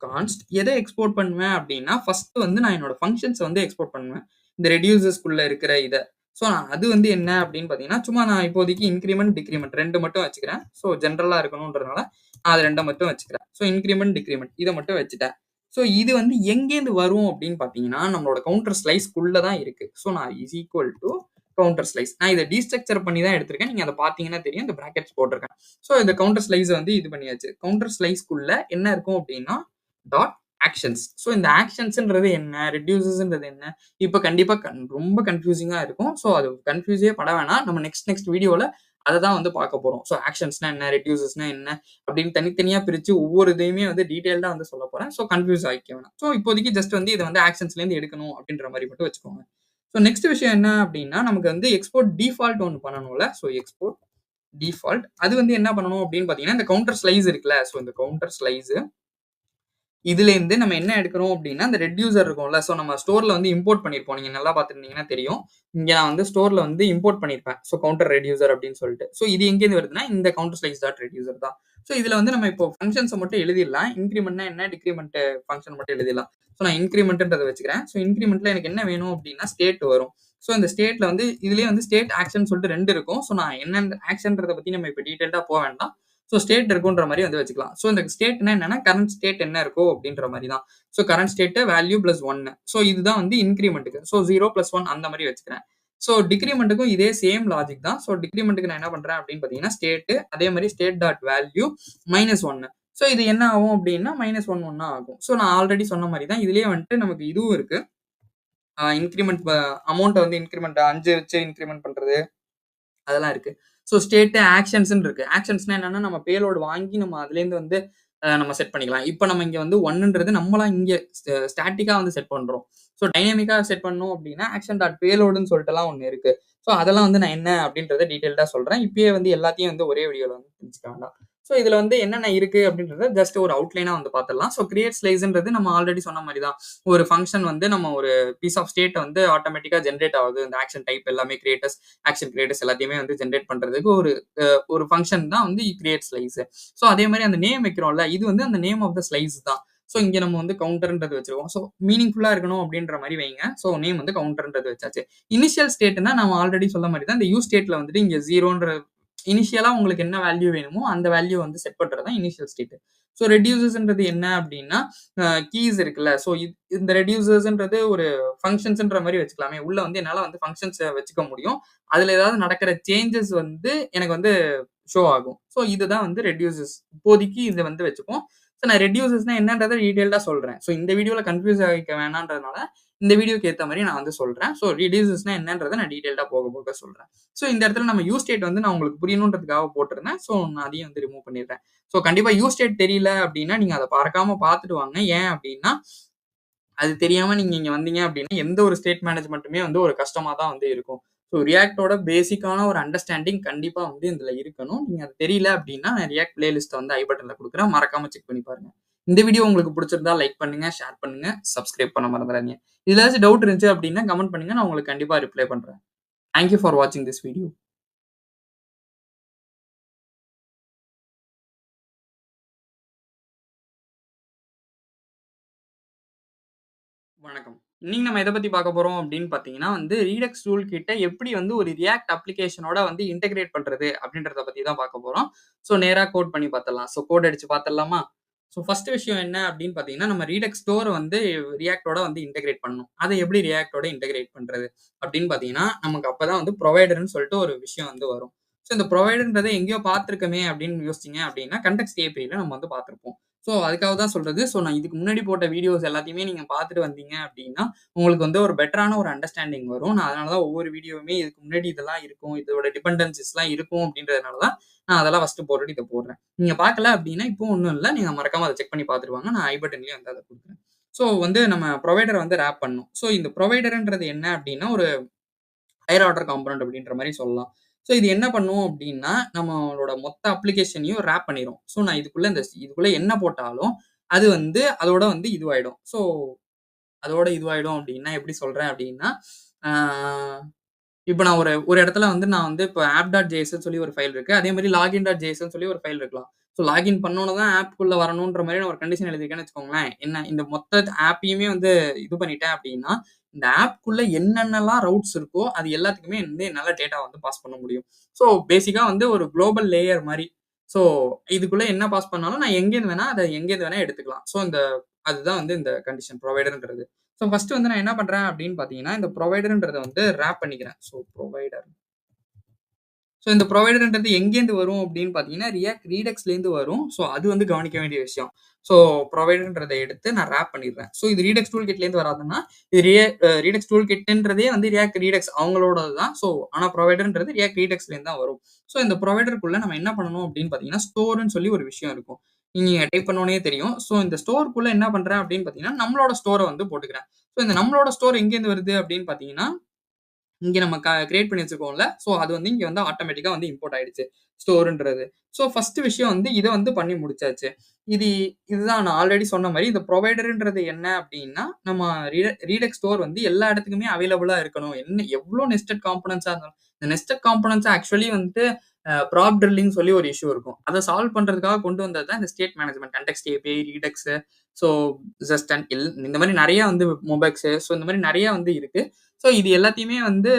கான்ஸ்ட் எத எக்ஸ்போர்ட் பண்ணுவேன் அப்படின்னா, ஃபர்ஸ்ட் வந்து நான் என்னோட ஃபங்ஷன்ஸ வந்து எக்ஸ்போர்ட் பண்ணுவேன். இந்த ரெட்யூசர்ஸ்குள்ள இருக்கிற இத. ஸோ அது வந்து என்ன அப்படின்னு பார்த்தீங்கன்னா, சும்மா நான் இப்போதைக்கு இன்கிரிமென்ட், டிக்ரிமென்ட் 2 மட்டும் வச்சுக்கிறேன். ஸோ ஜெனரலா இருக்கணும்ன்றதுனால நான் அது 2 மட்டும் வச்சுக்கிறேன். ஸோ இன்கிரிமென்ட், டிக்ரிமென்ட் இத மட்டும் வச்சுட்டேன். ஸோ இது வந்து எங்கேருந்து வரும் அப்படின்னு பார்த்தீங்கன்னா, நம்மளோட கவுண்டர் ஸ்லைஸ்க்குள்ள தான் இருக்கு. ஸோ நான் is equal to counter slice. நான் இத டீஸ்ட்ரக்சர் பண்ணி தான் எடுத்திருக்கேன். நீங்க அத பார்த்தீங்கன்னா தெரியும். இந்த பிராக்கெட்ஸ் போட்டிருக்கேன். ஸோ இந்த கவுண்டர் ஸ்லைஸ வந்து இது பண்ணியாச்சு. கவுண்டர் ஸ்லைஸ்க்குள்ள என்ன இருக்கும் அப்படின்னா, டாட் ஆக்ஷன்ஸ். ஸோ இந்த ஆக்ஷன்ஸ்ன்றது என்ன? ரெட்யூசர்ஸ்ன்றது என்ன? இப்ப கண்டிப்பா ரொம்ப கன்ஃப்யூசிங்கா இருக்கும். ஸோ அது கன்ஃப்யூஸே பட வேணாம். நம்ம நெக்ஸ்ட் வீடியோல அத தான் வந்து பார்க்க போறோம். ஸோ ஆக்ஷன்ஸ்னா என்ன? ரெட்யூசர்ஸ்னா என்ன? அப்படின்னு தனித்தனியா பிரிச்சு ஒவ்வொரு இதையுமே வந்து டீடைல்டா வந்து சொல்லப் போறேன். ஸோ கன்ஃப்யூஸ் ஆயிக்க வேணாம். ஸோ இப்போதைக்கு ஜஸ்ட் வந்து இத வந்து ஆக்ஷன்ஸ்லேருந்து எடுக்கணும் அப்படின்ற மாரி மட்டும் வச்சுக்கோங்க. ஸோ நெக்ஸ்ட் விஷயம் என்ன அப்படின்னா, நமக்கு வந்து எக்ஸ்போர்ட் டிஃபால்ட் ஒண்ணு பண்ணணும்ல. ஸோ எக்ஸ்போர்ட் டிஃபால்ட் அது வந்து என்ன பண்ணணும் அப்படின்னு பார்த்தீங்கன்னா, இந்த கவுண்டர் ஸ்லைஸ் இருக்குல்ல. ஸோ இந்த கவுண்டர் ஸ்லைஸ் இதுலேருந்து நம்ம என்ன எடுக்கிறோம் அப்படின்னா, அந்த ரெட்யூசர் இருக்கும்ல. ஸோ நம்ம ஸ்டோர்ல வந்து இம்போர்ட் பண்ணியிருப்போம். நீங்க நல்லா பார்த்துருந்தீங்கன்னா தெரியும். இங்க நான் வந்து ஸ்டோர்ல வந்து இம்போர்ட் பண்ணியிருப்பேன். ஸோ கவுண்டர் ரெட்யூசர் அப்படின்னு சொல்லிட்டு. ஸோ இது எங்கேருந்து வருதுன்னா, இந்த கவுண்டர் ஸ்லைஸ் டாட் ரெட்யூசர் தான். ஸோ இதுல வந்து நம்ம இப்போ ஃபங்ஷன்ஸ மட்டும் எழுதிடலாம். இன்கிரிமெண்ட்னா என்ன, டிக்ரிமெண்ட் ஃபங்ஷன் மட்டும் எழுதிடலாம். ஸோ நான் இன்கிரிமெண்ட்ன்றத வச்சுக்கிறேன். ஸோ இன்கிரிமெண்ட்ல எனக்கு என்ன வேணும் அப்படின்னா, ஸ்டேட் வரும். ஸோ இந்த ஸ்டேட்ல வந்து இதுலயே வந்து ஸ்டேட் ஆக்ஷன் சொல்லிட்டு 2 இருக்கும். ஸோ நான் என்னென்ன ஆக்ஷன்றத பத்தி நம்ம இப்ப டீடைல்டா வேண்டாம். ஸோ ஸ்டேட் இருக்குன்ற மாரி வந்து வச்சுக்கலாம். ஸோ இந்த ஸ்டேட்னா என்னன்னா, கரண்ட் ஸ்டேட் என்ன இருக்கோ அப்படின்ற மாரி தான். So current state value plus 1. So இதுதான் வந்து இன்கிரிமென்ட்க்கு. ஸோ 0 பிளஸ் 1 அந்த மாரி வச்சுக்கிறேன். ஸோ டிக்ரிமென்ட்க்கும் இதே சேம் லாஜிக் தான். ஸோ டிக்ரிமென்ட்க்கு நான் என்ன பண்றேன் அப்படின்னு பார்த்தீங்கன்னா, ஸ்டேட் அதே மாரி ஸ்டேட் டாட் வேல்யூ -1. ஸோ இது என்ன ஆகும் அப்படின்னா, -1 1 ஆகும். ஸோ நான் ஆல்ரெடி சொன்ன மாரி தான். இதுலயே வந்துட்டு நமக்கு இதுவும் இருக்கு. இன்கிரிமெண்ட் அமௌண்ட்ட வந்து இன்கிரிமெண்ட் 5 வச்சு இன்கிரிமெண்ட் பண்றது. அதெல்லாம் இருக்கு. ஸோ ஸ்டேட் ஆக்ஷன்ஸ்ன்னு இருக்கு. ஆக்ஷன்ஸ்னா என்னன்னா, நம்ம பேலோட் வாங்கி நம்ம அதுலேருந்து வந்து நம்ம செட் பண்ணிக்கலாம். இப்ப நம்ம இங்க வந்து 1ன்றது நம்மளா இங்க ஸ்டாட்டிக்கா வந்து செட் பண்றோம். ஸோ டைனமிக்கா செட் பண்ணணும் அப்டின்னா, ஆக்ஷன் டாட் பேலோடுன்னு சொல்லிட்டுலாம் ஒண்ணு இருக்கு. ஸோ அதெல்லாம் வந்து நான் என்ன அப்டின்றத டீடைல்டா சொல்றேன். இப்பயே வந்து எல்லாத்தையும் வந்து ஒரே வீடியோல வந்து தெரிஞ்சுக்க வேண்டாம். ஸோ இதுல வந்து என்னென்ன இருக்கு அப்டின்றத ஜஸ்ட் ஒரு அவுட்லைனா வந்து பார்த்துடலாம். ஸோ கிரியேட் ஸ்லைஸ்ன்றது நம்ம ஆல்ரெடி சொன்ன மாரி தான். ஒரு ஃபங்ஷன் வந்து நம்ம ஒரு பீஸ் ஆஃப் ஸ்டேட் வந்து ஆட்டோமேட்டிக்கா ஜெனரேட் ஆகுது. இந்த ஆக்ஷன் டைப் எல்லாமே கிரியேட்டர்ஸ், ஆக்ஷன் கிரியேட்டர்ஸ் எல்லாத்தையுமே வந்து ஜெனரேட் பண்றதுக்கு ஒரு ஃபங்ஷன் தான் வந்து கிரியேட் ஸ்லைஸ். ஸோ அதே மாரி அந்த நேம் வைக்கிறோம்ல, இது வந்து அந்த நேம் ஆஃப் த ஸ்லைஸ் தான். ஸோ இங்க நம்ம வந்து கவுண்டர்ன்றது வச்சிருக்கோம். ஸோ மீனிங்ஃபுல்லா இருக்கணும் அப்படின்ற மாரி வைங்க. ஸோ நேம் வந்து கவுண்டர்ன்றது வச்சாச்சு. இனிஷியல் ஸ்டேட்னா நம்ம ஆல்ரெடி சொன்ன மாரி தான். இந்த யூ ஸ்டேட்ல வந்துட்டு இங்க 0ன்ற இனிஷியலா உங்களுக்கு என்ன வேல்யூ வேணுமோ அந்த வேல்யூ வந்து செட் பண்றது தான் இனிஷியல் ஸ்டேட். ஸோ ரெட்யூசர்ஸ்ன்றது என்ன அப்படின்னா, கீஸ் இருக்குல்ல. ஸோ இந்த ரெட்யூசர்ஸ்ன்றது ஒரு ஃபங்ஷன்ஸ்ன்ற மாரி வச்சுக்கலாமே. உள்ள வந்து என்னால வந்து ஃபங்ஷன்ஸ வச்சுக்க முடியும். அதுல ஏதாவது நடக்கிற சேஞ்சஸ் வந்து எனக்கு வந்து ஷோ ஆகும். ஸோ இதுதான் வந்து ரெட்யூசர்ஸ். இப்போதைக்கு இத வந்து வச்சுப்போம். ஸோ நான் ரெட்யூசர்ஸ்னா என்னன்றத டீடைல்டா சொல்றேன். ஸோ இந்த வீடியோல கன்ஃப்யூஸ் ஆகிக்க வேணான்றதுனால, இந்த வீடியோக்கு ஏத்த மாரி நான் வந்து சொல்றேன். ஸோ ரெட்யூசர்ஸ்னா என்னன்றத நான் டீடைல்டா போக சொல்றேன். ஸோ இந்த இடத்துல நம்ம யூஸ் ஸ்டேட் வந்து நான் உங்களுக்கு புரியணுன்றதுக்காக போட்டிருந்தேன். ஸோ நான் அதையும் வந்து ரிமூவ் பண்ணிடுறேன். ஸோ கண்டிப்பா யூஸ் ஸ்டேட் தெரியல அப்படின்னா, நீங்க அத மறக்காம பார்த்துட்டு வாங்க. ஏன் அப்படின்னா, அது தெரியாம நீங்க இங்க வந்தீங்க அப்படின்னா, எந்த ஒரு ஸ்டேட் மேனேஜ்மென்ட்டுமே வந்து ஒரு கஷ்டமா தான் வந்து இருக்கும். ஸோ ரியாக்ட்டோட பேசிக்கான ஒரு அண்டர்ஸ்டாண்டிங் கண்டிப்பா வந்து இதுல இருக்கணும். நீங்க அது தெரியல அப்படின்னா, நான் ரியாக்ட் பிளேலிஸ்ட்ட வந்து ஐ பட்டன்ல குடுக்குறேன். மறக்காம செக் பண்ணி பாருங்க. இந்த வீடியோ உங்களுக்கு புடிச்சிருந்தா லைக் பண்ணுங்க, ஷேர் பண்ணுங்க, சப்ஸ்கிரைப் பண்ண மறந்துறாதீங்க. இதுல ஏதாச்சும் டவுட் இருந்துச்சு அப்படின்னா கமெண்ட் பண்ணுங்க. நான் உங்களுக்கு கண்டிப்பா ரிப்ளை பண்றேன். தேங்க் யூ ஃபார் வாட்சிங் திஸ் வீடியோ. வணக்கம். இன்னைக்கு நம்ம எத பத்தி பார்க்க போறோம் அப்படின்னு பார்த்தீங்கன்னா வந்து, ரீடெக்ஸ் டூல் கிட்ட எப்படி வந்து ஒரு ரியாக்ட் அப்ளிகேஷனோட வந்து இன்டகிரேட் பண்றது அப்படின்றத பத்தி தான் பார்க்க போறோம். ஸோ நேரா கோட் பண்ணி பார்த்துடலாம். ஸோ கோட் அடிச்சு பார்த்துடலாமா? ஸோ ஃபர்ஸ்ட் விஷயம் என்ன அப்படின்னு பார்த்தீங்கன்னா, நம்ம ரீடெக்ஸ் ஸ்டோர வந்து ரியாக்ட்டோட வந்து இன்டகிரேட் பண்ணணும். அத எப்படி ரியாக்ட்டோட இன்டகிரேட் பண்றது அப்படின்னு பார்த்தீங்கன்னா, நமக்கு அப்பதான் வந்து புரொவைடர்ன்னு சொல்லிட்டு ஒரு விஷயம் வந்து வரும். ஸோ இந்த புரொவைடர்ன்றத எங்கேயோ பார்த்திருக்கோமே அப்படின்னு யோசிச்சீங்க அப்படின்னா, கன்டெக்ஸ்ட் ஏபிஐல நம்ம வந்து பார்த்திருப்போம். ஸோ அதுக்காக தான் சொல்றது. ஸோ நான் இதுக்கு முன்னாடி போட்ட வீடியோஸ் எல்லாத்தையுமே நீங்க பார்த்துட்டு வந்தீங்க அப்படின்னா, உங்களுக்கு வந்து ஒரு பெட்டரான ஒரு அண்டர்ஸ்டாண்டிங் வரும். நான் அதனால தான் ஒவ்வொரு வீடியோவுமே இதுக்கு முன்னாடி இதெல்லாம் இருக்கும். இதோட டிபெண்டன்சிஸ்லாம் இருக்கும் அப்படின்றதுனால தான் நான் அதெல்லாம் ஃபர்ஸ்ட்டு போட்டுட்டு இத போடுறேன். நீங்க பார்க்கல அப்படின்னா, இப்போ ஒண்ணும் இல்ல. நீங்க மறக்காம அத செக் பண்ணி பார்த்துட்டு வாங்க. நான் ஐ பட்டன்லயும் வந்து அத குடுக்குறேன். ஸோ வந்து நம்ம புரொவைடர வந்து ராப் பண்ணணும். ஸோ இந்த புரொவைடர்ன்றது என்ன அப்படின்னா, ஒரு ஹையர் ஆர்டர் காம்போனன்ட் அப்படின்ற மாரி சொல்லலாம். ஸோ இது என்ன பண்ணும் அப்படின்னா, நம்மளோட மொத்த அப்ளிகேஷனையும் ராப் பண்ணிரும். ஸோ நான் இதுக்குள்ள என்ன போட்டாலும், அது வந்து அதோட வந்து இதுவாயிடும். ஸோ அதோட இதுவாயிடும் அப்படின்னா, எப்படி சொல்றேன் அப்படின்னா, ஆ இப்ப நான் ஒரு ஒரு இடத்துல வந்து நான் வந்து இப்ப app.jsன்னு சொல்லி ஒரு ஃபைல் இருக்கு. அதே மாரி login.jsன்னு சொல்லி ஒரு ஃபைல் இருக்கலாம். ஸோ லாகின் பண்ணோன தான் ஆப்க்குள்ள வரணுன்ற மாரி நான் ஒரு கண்டிஷன் எழுதியிருக்கேன்னு வச்சுக்கோங்களேன். என்ன இந்த மொத்த ஆப்பையுமே வந்து இது பண்ணிட்டேன் அப்படின்னா, இந்த ஆப்க்குள்ள என்னென்னலாம் ரவுட்ஸ் இருக்கோ, அது எல்லாத்துக்குமே வந்து என்னால டேட்டா வந்து பாஸ் பண்ண முடியும். ஸோ பேசிக்கா வந்து ஒரு குளோபல் லேயர் மாரி. ஸோ இதுக்குள்ள என்ன பாஸ் பண்ணாலும் நான் எங்கேருந்து வேணா எடுத்துக்கலாம். ஸோ அதுதான் வந்து இந்த கண்டிஷன் புரொவைடர்ன்றது. ஸோ ஃபர்ஸ்ட் வந்து நான் என்ன பண்றேன் அப்படின்னு பார்த்தீங்கன்னா, இந்த புரொவைடர்ன்றத வந்து ராப் பண்ணிக்கிறேன். So provider. ஸோ இந்த புரொவைடர்ன்றது எங்கேருந்து வரும் அப்படின்னு பார்த்தீங்கன்னா, ரியாக்ட் ரீடெக்ஸ்லேருந்து வரும். ஸோ அது வந்து கவனிக்க வேண்டிய விஷயம். ஸோ புரொவைடர்ன்றத எடுத்து நான் ராப் பண்ணிடுறேன். ஸோ இது ரீடெக்ஸ் டூல் கிட்லேருந்து வராதுன்னா, இது ரீடெக்ஸ் டூல் கிட்ன்றதே வந்து ரியாக்ட் ரீடெக்ஸ் அவங்களோடது தான். ஸோ ஆனா புரொவைடர்ன்றது ரியாக்ட் ரீடெக்ஸ்லேருந்து தான் வரும். ஸோ இந்த புரொவைடருக்குள்ள நம்ம என்ன பண்ணணும் அப்படின்னு பார்த்தீங்கன்னா, ஸ்டோர்ன்னு சொல்லி ஒரு விஷயம் இருக்கும். நீங்க டைப் பண்ணோனே தெரியும். ஸோ இந்த ஸ்டோர்க்குள்ள என்ன பண்றேன் அப்படின்னு பார்த்தீங்கன்னா, நம்மளோட ஸ்டோர வந்து போட்டுக்கிறேன். ஸோ இந்த நம்மளோட ஸ்டோர் எங்கேருந்து வருது அப்படின்னு பார்த்தீங்கன்னா இங்க நம்ம கிரியேட் பண்ணி வச்சிருக்கோம்ல. ஸோ அது வந்து இங்க வந்து ஆட்டோமேட்டிக்கா வந்து இம்போர்ட் ஆயிடுச்சு. ஸ்டோர்ன்றது. ஸோ ஃபர்ஸ்ட் விஷயம் வந்து இத வந்து பண்ணி முடிச்சாச்சு. இது இதுதான் நான் ஆல்ரெடி சொன்ன மாரி இந்த புரொவைடர்ன்றது என்ன அப்டின்னா, நம்ம ரீடெக்ஸ் ஸ்டோர் வந்து எல்லா இடத்துக்குமே அவைலபிளா இருக்கணும். எவ்ளோ நெஸ்டட் காம்போனன்ட்ஸா இருந்தாலும் இந்த நெஸ்டட் காம்போனன்ட்ஸ் ஆக்சுவலி வந்து ப்ராப் ட்ரில்லிங் சொல்லி ஒரு இஷ்யூ இருக்கும். அத சால்வ் பண்றதுக்காக கொண்டு வந்தது தான் இந்த state management. Context API, Redux, so just இந்த மாரி நெறைய வந்து மொபெக்ஸ், ஸோ இந்த மாரி நெறைய வந்து இருக்கு. ஸோ இது எல்லாத்தையுமே வந்து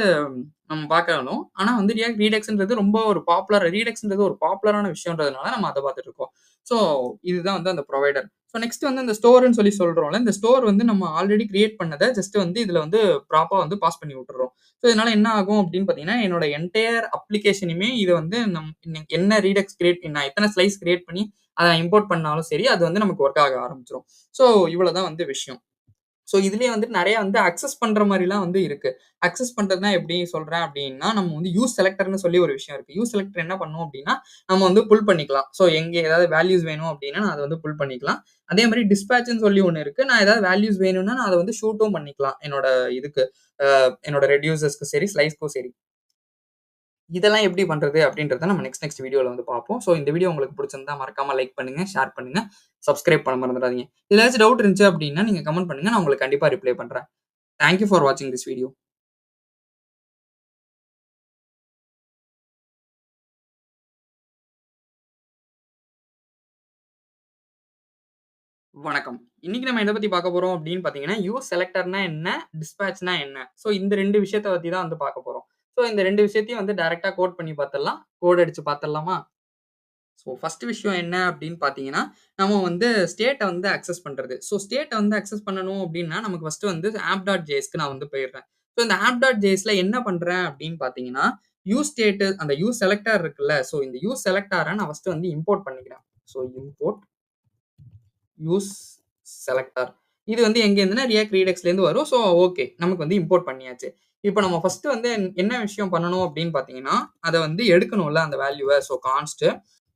நம்ம பார்க்கணும். ஆனா வந்து ரியாக்ட் ரீடெக்ஸ்ன்றது ரொம்ப ஒரு ரீடெக்ஸ்ன்றது ஒரு பாப்புலரான விஷயம்ன்றதுனால நம்ம அத பார்த்துட்டு இருக்கோம். ஸோ இதுதான் வந்து அந்த புரொவைடர். ஸோ நெக்ஸ்ட் வந்து அந்த ஸ்டோர்ன்னு சொல்லி சொல்றோம்ல. இந்த ஸ்டோர் வந்து நம்ம ஆல்ரெடி கிரியேட் பண்ணத ஜஸ்ட் வந்து இதுல வந்து ப்ராப்பரா வந்து பாஸ் பண்ணி விட்டுர்றோம். ஸோ இதனால என்ன ஆகும் அப்படின்னு பார்த்தீங்கன்னா, என்னோட என்டையர் அப்ளிகேஷனுமே இது வந்து என்ன ரீடெக்ஸ் நான் எத்தன ஸ்லைஸ் கிரியேட் பண்ணி அத இம்போர்ட் பண்ணாலும் சரி, அது வந்து நமக்கு ஒர்க் ஆக ஆரம்பிச்சுரும். ஸோ இவ்வளவுதான் வந்து விஷயம். ஸோ இதுலயே வந்து நெறைய வந்து அக்சஸ் பண்ற மாரிலாம் வந்து இருக்கு. அக்சஸ் பண்றதுனா எப்படி சொல்றேன் அப்டின்னா, நம்ம வந்து யூஸ் செலக்டர்ன்னு சொல்லி ஒரு விஷயம் இருக்கு. யூஸ் செலக்டர் என்ன பண்ணும் அப்டின்னா, நம்ம வந்து புல் பண்ணிக்கலாம். ஸோ எங்க ஏதாவது வேல்யூஸ் வேணும் அப்டின்னா, நான் அத வந்து புல் பண்ணிக்கலாம். அதே மாரி டிஸ்பேட்ச்ன்னு சொல்லி ஒண்ணு இருக்கு. நான் ஏதாவது வேல்யூஸ் வேணும்னா, நான் அத வந்து ஷூட்டும் பண்ணிக்கலாம். இதுக்கு என்னோட ரெட்யூசர்ஸ்க்கு சரி, ஸ்லைஸ்க்கும் சரி. இதெல்லாம் எப்படி பண்றது அப்படின்றத நம்ம நெக்ஸ்ட் வீடியோல வந்து பார்ப்போம். ஸோ இந்த வீடியோ உங்களுக்கு பிடிச்சிருந்தா மறக்காம லைக் பண்ணுங்க, ஷேர் பண்ணுங்க, சப்ஸ்கிரைப் பண்ண மறந்துடாதீங்க. இதுல ஏதாச்சும் டவுட் இருந்துச்சு அப்படின்னா நீங்க கமெண்ட் பண்ணுங்க. நான் உங்களுக்கு கண்டிப்பா ரிப்ளை பண்றேன். தேங்க் யூ ஃபார் வாட்சிங் திஸ் வீடியோ. வணக்கம். இன்னைக்கு நம்ம எத பத்தி பார்க்க போறோம் அப்படின்னு பார்த்தீங்கன்னா, யூஸ் செலக்டர்னா என்ன? டிஸ்பேட்ச்னா என்ன? ஸோ இந்த 2 விஷயத்த பத்தி தான் வந்து பார்க்க போறோம். ஸோ இந்த 2 விஷயத்தையும் வந்து டைரக்ட்டா கோட் பண்ணி பார்த்துடலாம். கோட் அடிச்சு பார்த்துடலாமா? ஸோ ஃபர்ஸ்ட் விஷயம் என்ன அப்படின்னு பார்த்தீங்கன்னா, நம்ம வந்து ஸ்டேட்ட வந்து அக்சஸ் பண்றது. ஸோ ஸ்டேட்ட வந்து அக்சஸ் பண்ணணும் அப்படின்னா, நமக்கு ஃபர்ஸ்ட் வந்து app.jsக்கு நான் வந்து போயிடுறேன். ஸோ இந்த app.jsல என்ன பண்றேன் அப்படின்னு பார்த்தீங்கன்னா, யூஸ் ஸ்டேட் அந்த யூஸ் செலக்டார் இருக்குல்ல, ஸோ இந்த யூஸ் செலக்டார நான் ஃபர்ஸ்ட் வந்து இம்போர்ட் பண்ணிக்கிறேன். So import use selector. இது வந்து எங்க இருந்துன்னா ரியாக்ட் ரீடெக்ஸ்லேருந்து வரும். So okay. நமக்கு வந்து இம்போர்ட் பண்ணியாச்சு. இப்ப நம்ம ஃபர்ஸ்ட் வந்து என்ன விஷயம் பண்ணணும் அப்படின்னு பார்த்தீங்கன்னா, அத வந்து எடுக்கணும்ல அந்த வேல்யூவ. So const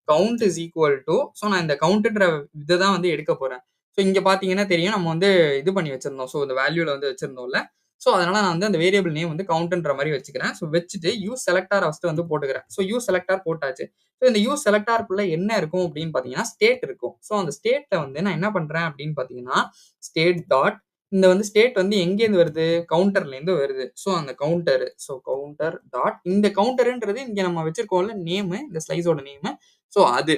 count is equal to நான் இந்த கவுண்ட்ன்ற இத தான் வந்து எடுக்க போறேன். ஸோ இங்க பார்த்தீங்கன்னா தெரியும். நம்ம வந்து இது பண்ணி வச்சிருந்தோம். ஸோ இந்த வேல்யூல வந்து வச்சிருந்தோம்ல. ஸோ அதனால நான் வந்து அந்த வேரியபிள் நேம் வந்து கவுண்ட்ன்ற மாரி வச்சுக்கிறேன். ஸோ வச்சுட்டு யூஸ் செலக்டார் ஃபர்ஸ்ட் வந்து போட்டுக்கிறேன். ஸோ யூஸ் செலக்டார் போட்டாச்சு. ஸோ இந்த யூஸ் செலக்டார்க்குள்ள என்ன இருக்கும் அப்படின்னு பார்த்தீங்கன்னா, ஸ்டேட் இருக்கும். ஸோ அந்த ஸ்டேட்ல வந்து நான் என்ன பண்றேன் அப்படின்னு பார்த்தீங்கன்னா, ஸ்டேட் டாட் இந்த வந்து ஸ்டேட் வந்து எங்கேருந்து வருது? கவுண்டர்லேருந்து வருது. ஸோ அந்த கவுண்டர். ஸோ கவுண்டர் டாட் இந்த கவுண்டர்ன்றது இங்க நம்ம வச்சிருக்கோம்ல நேமு, இந்த ஸ்லைஸோட நேமு. ஸோ அது.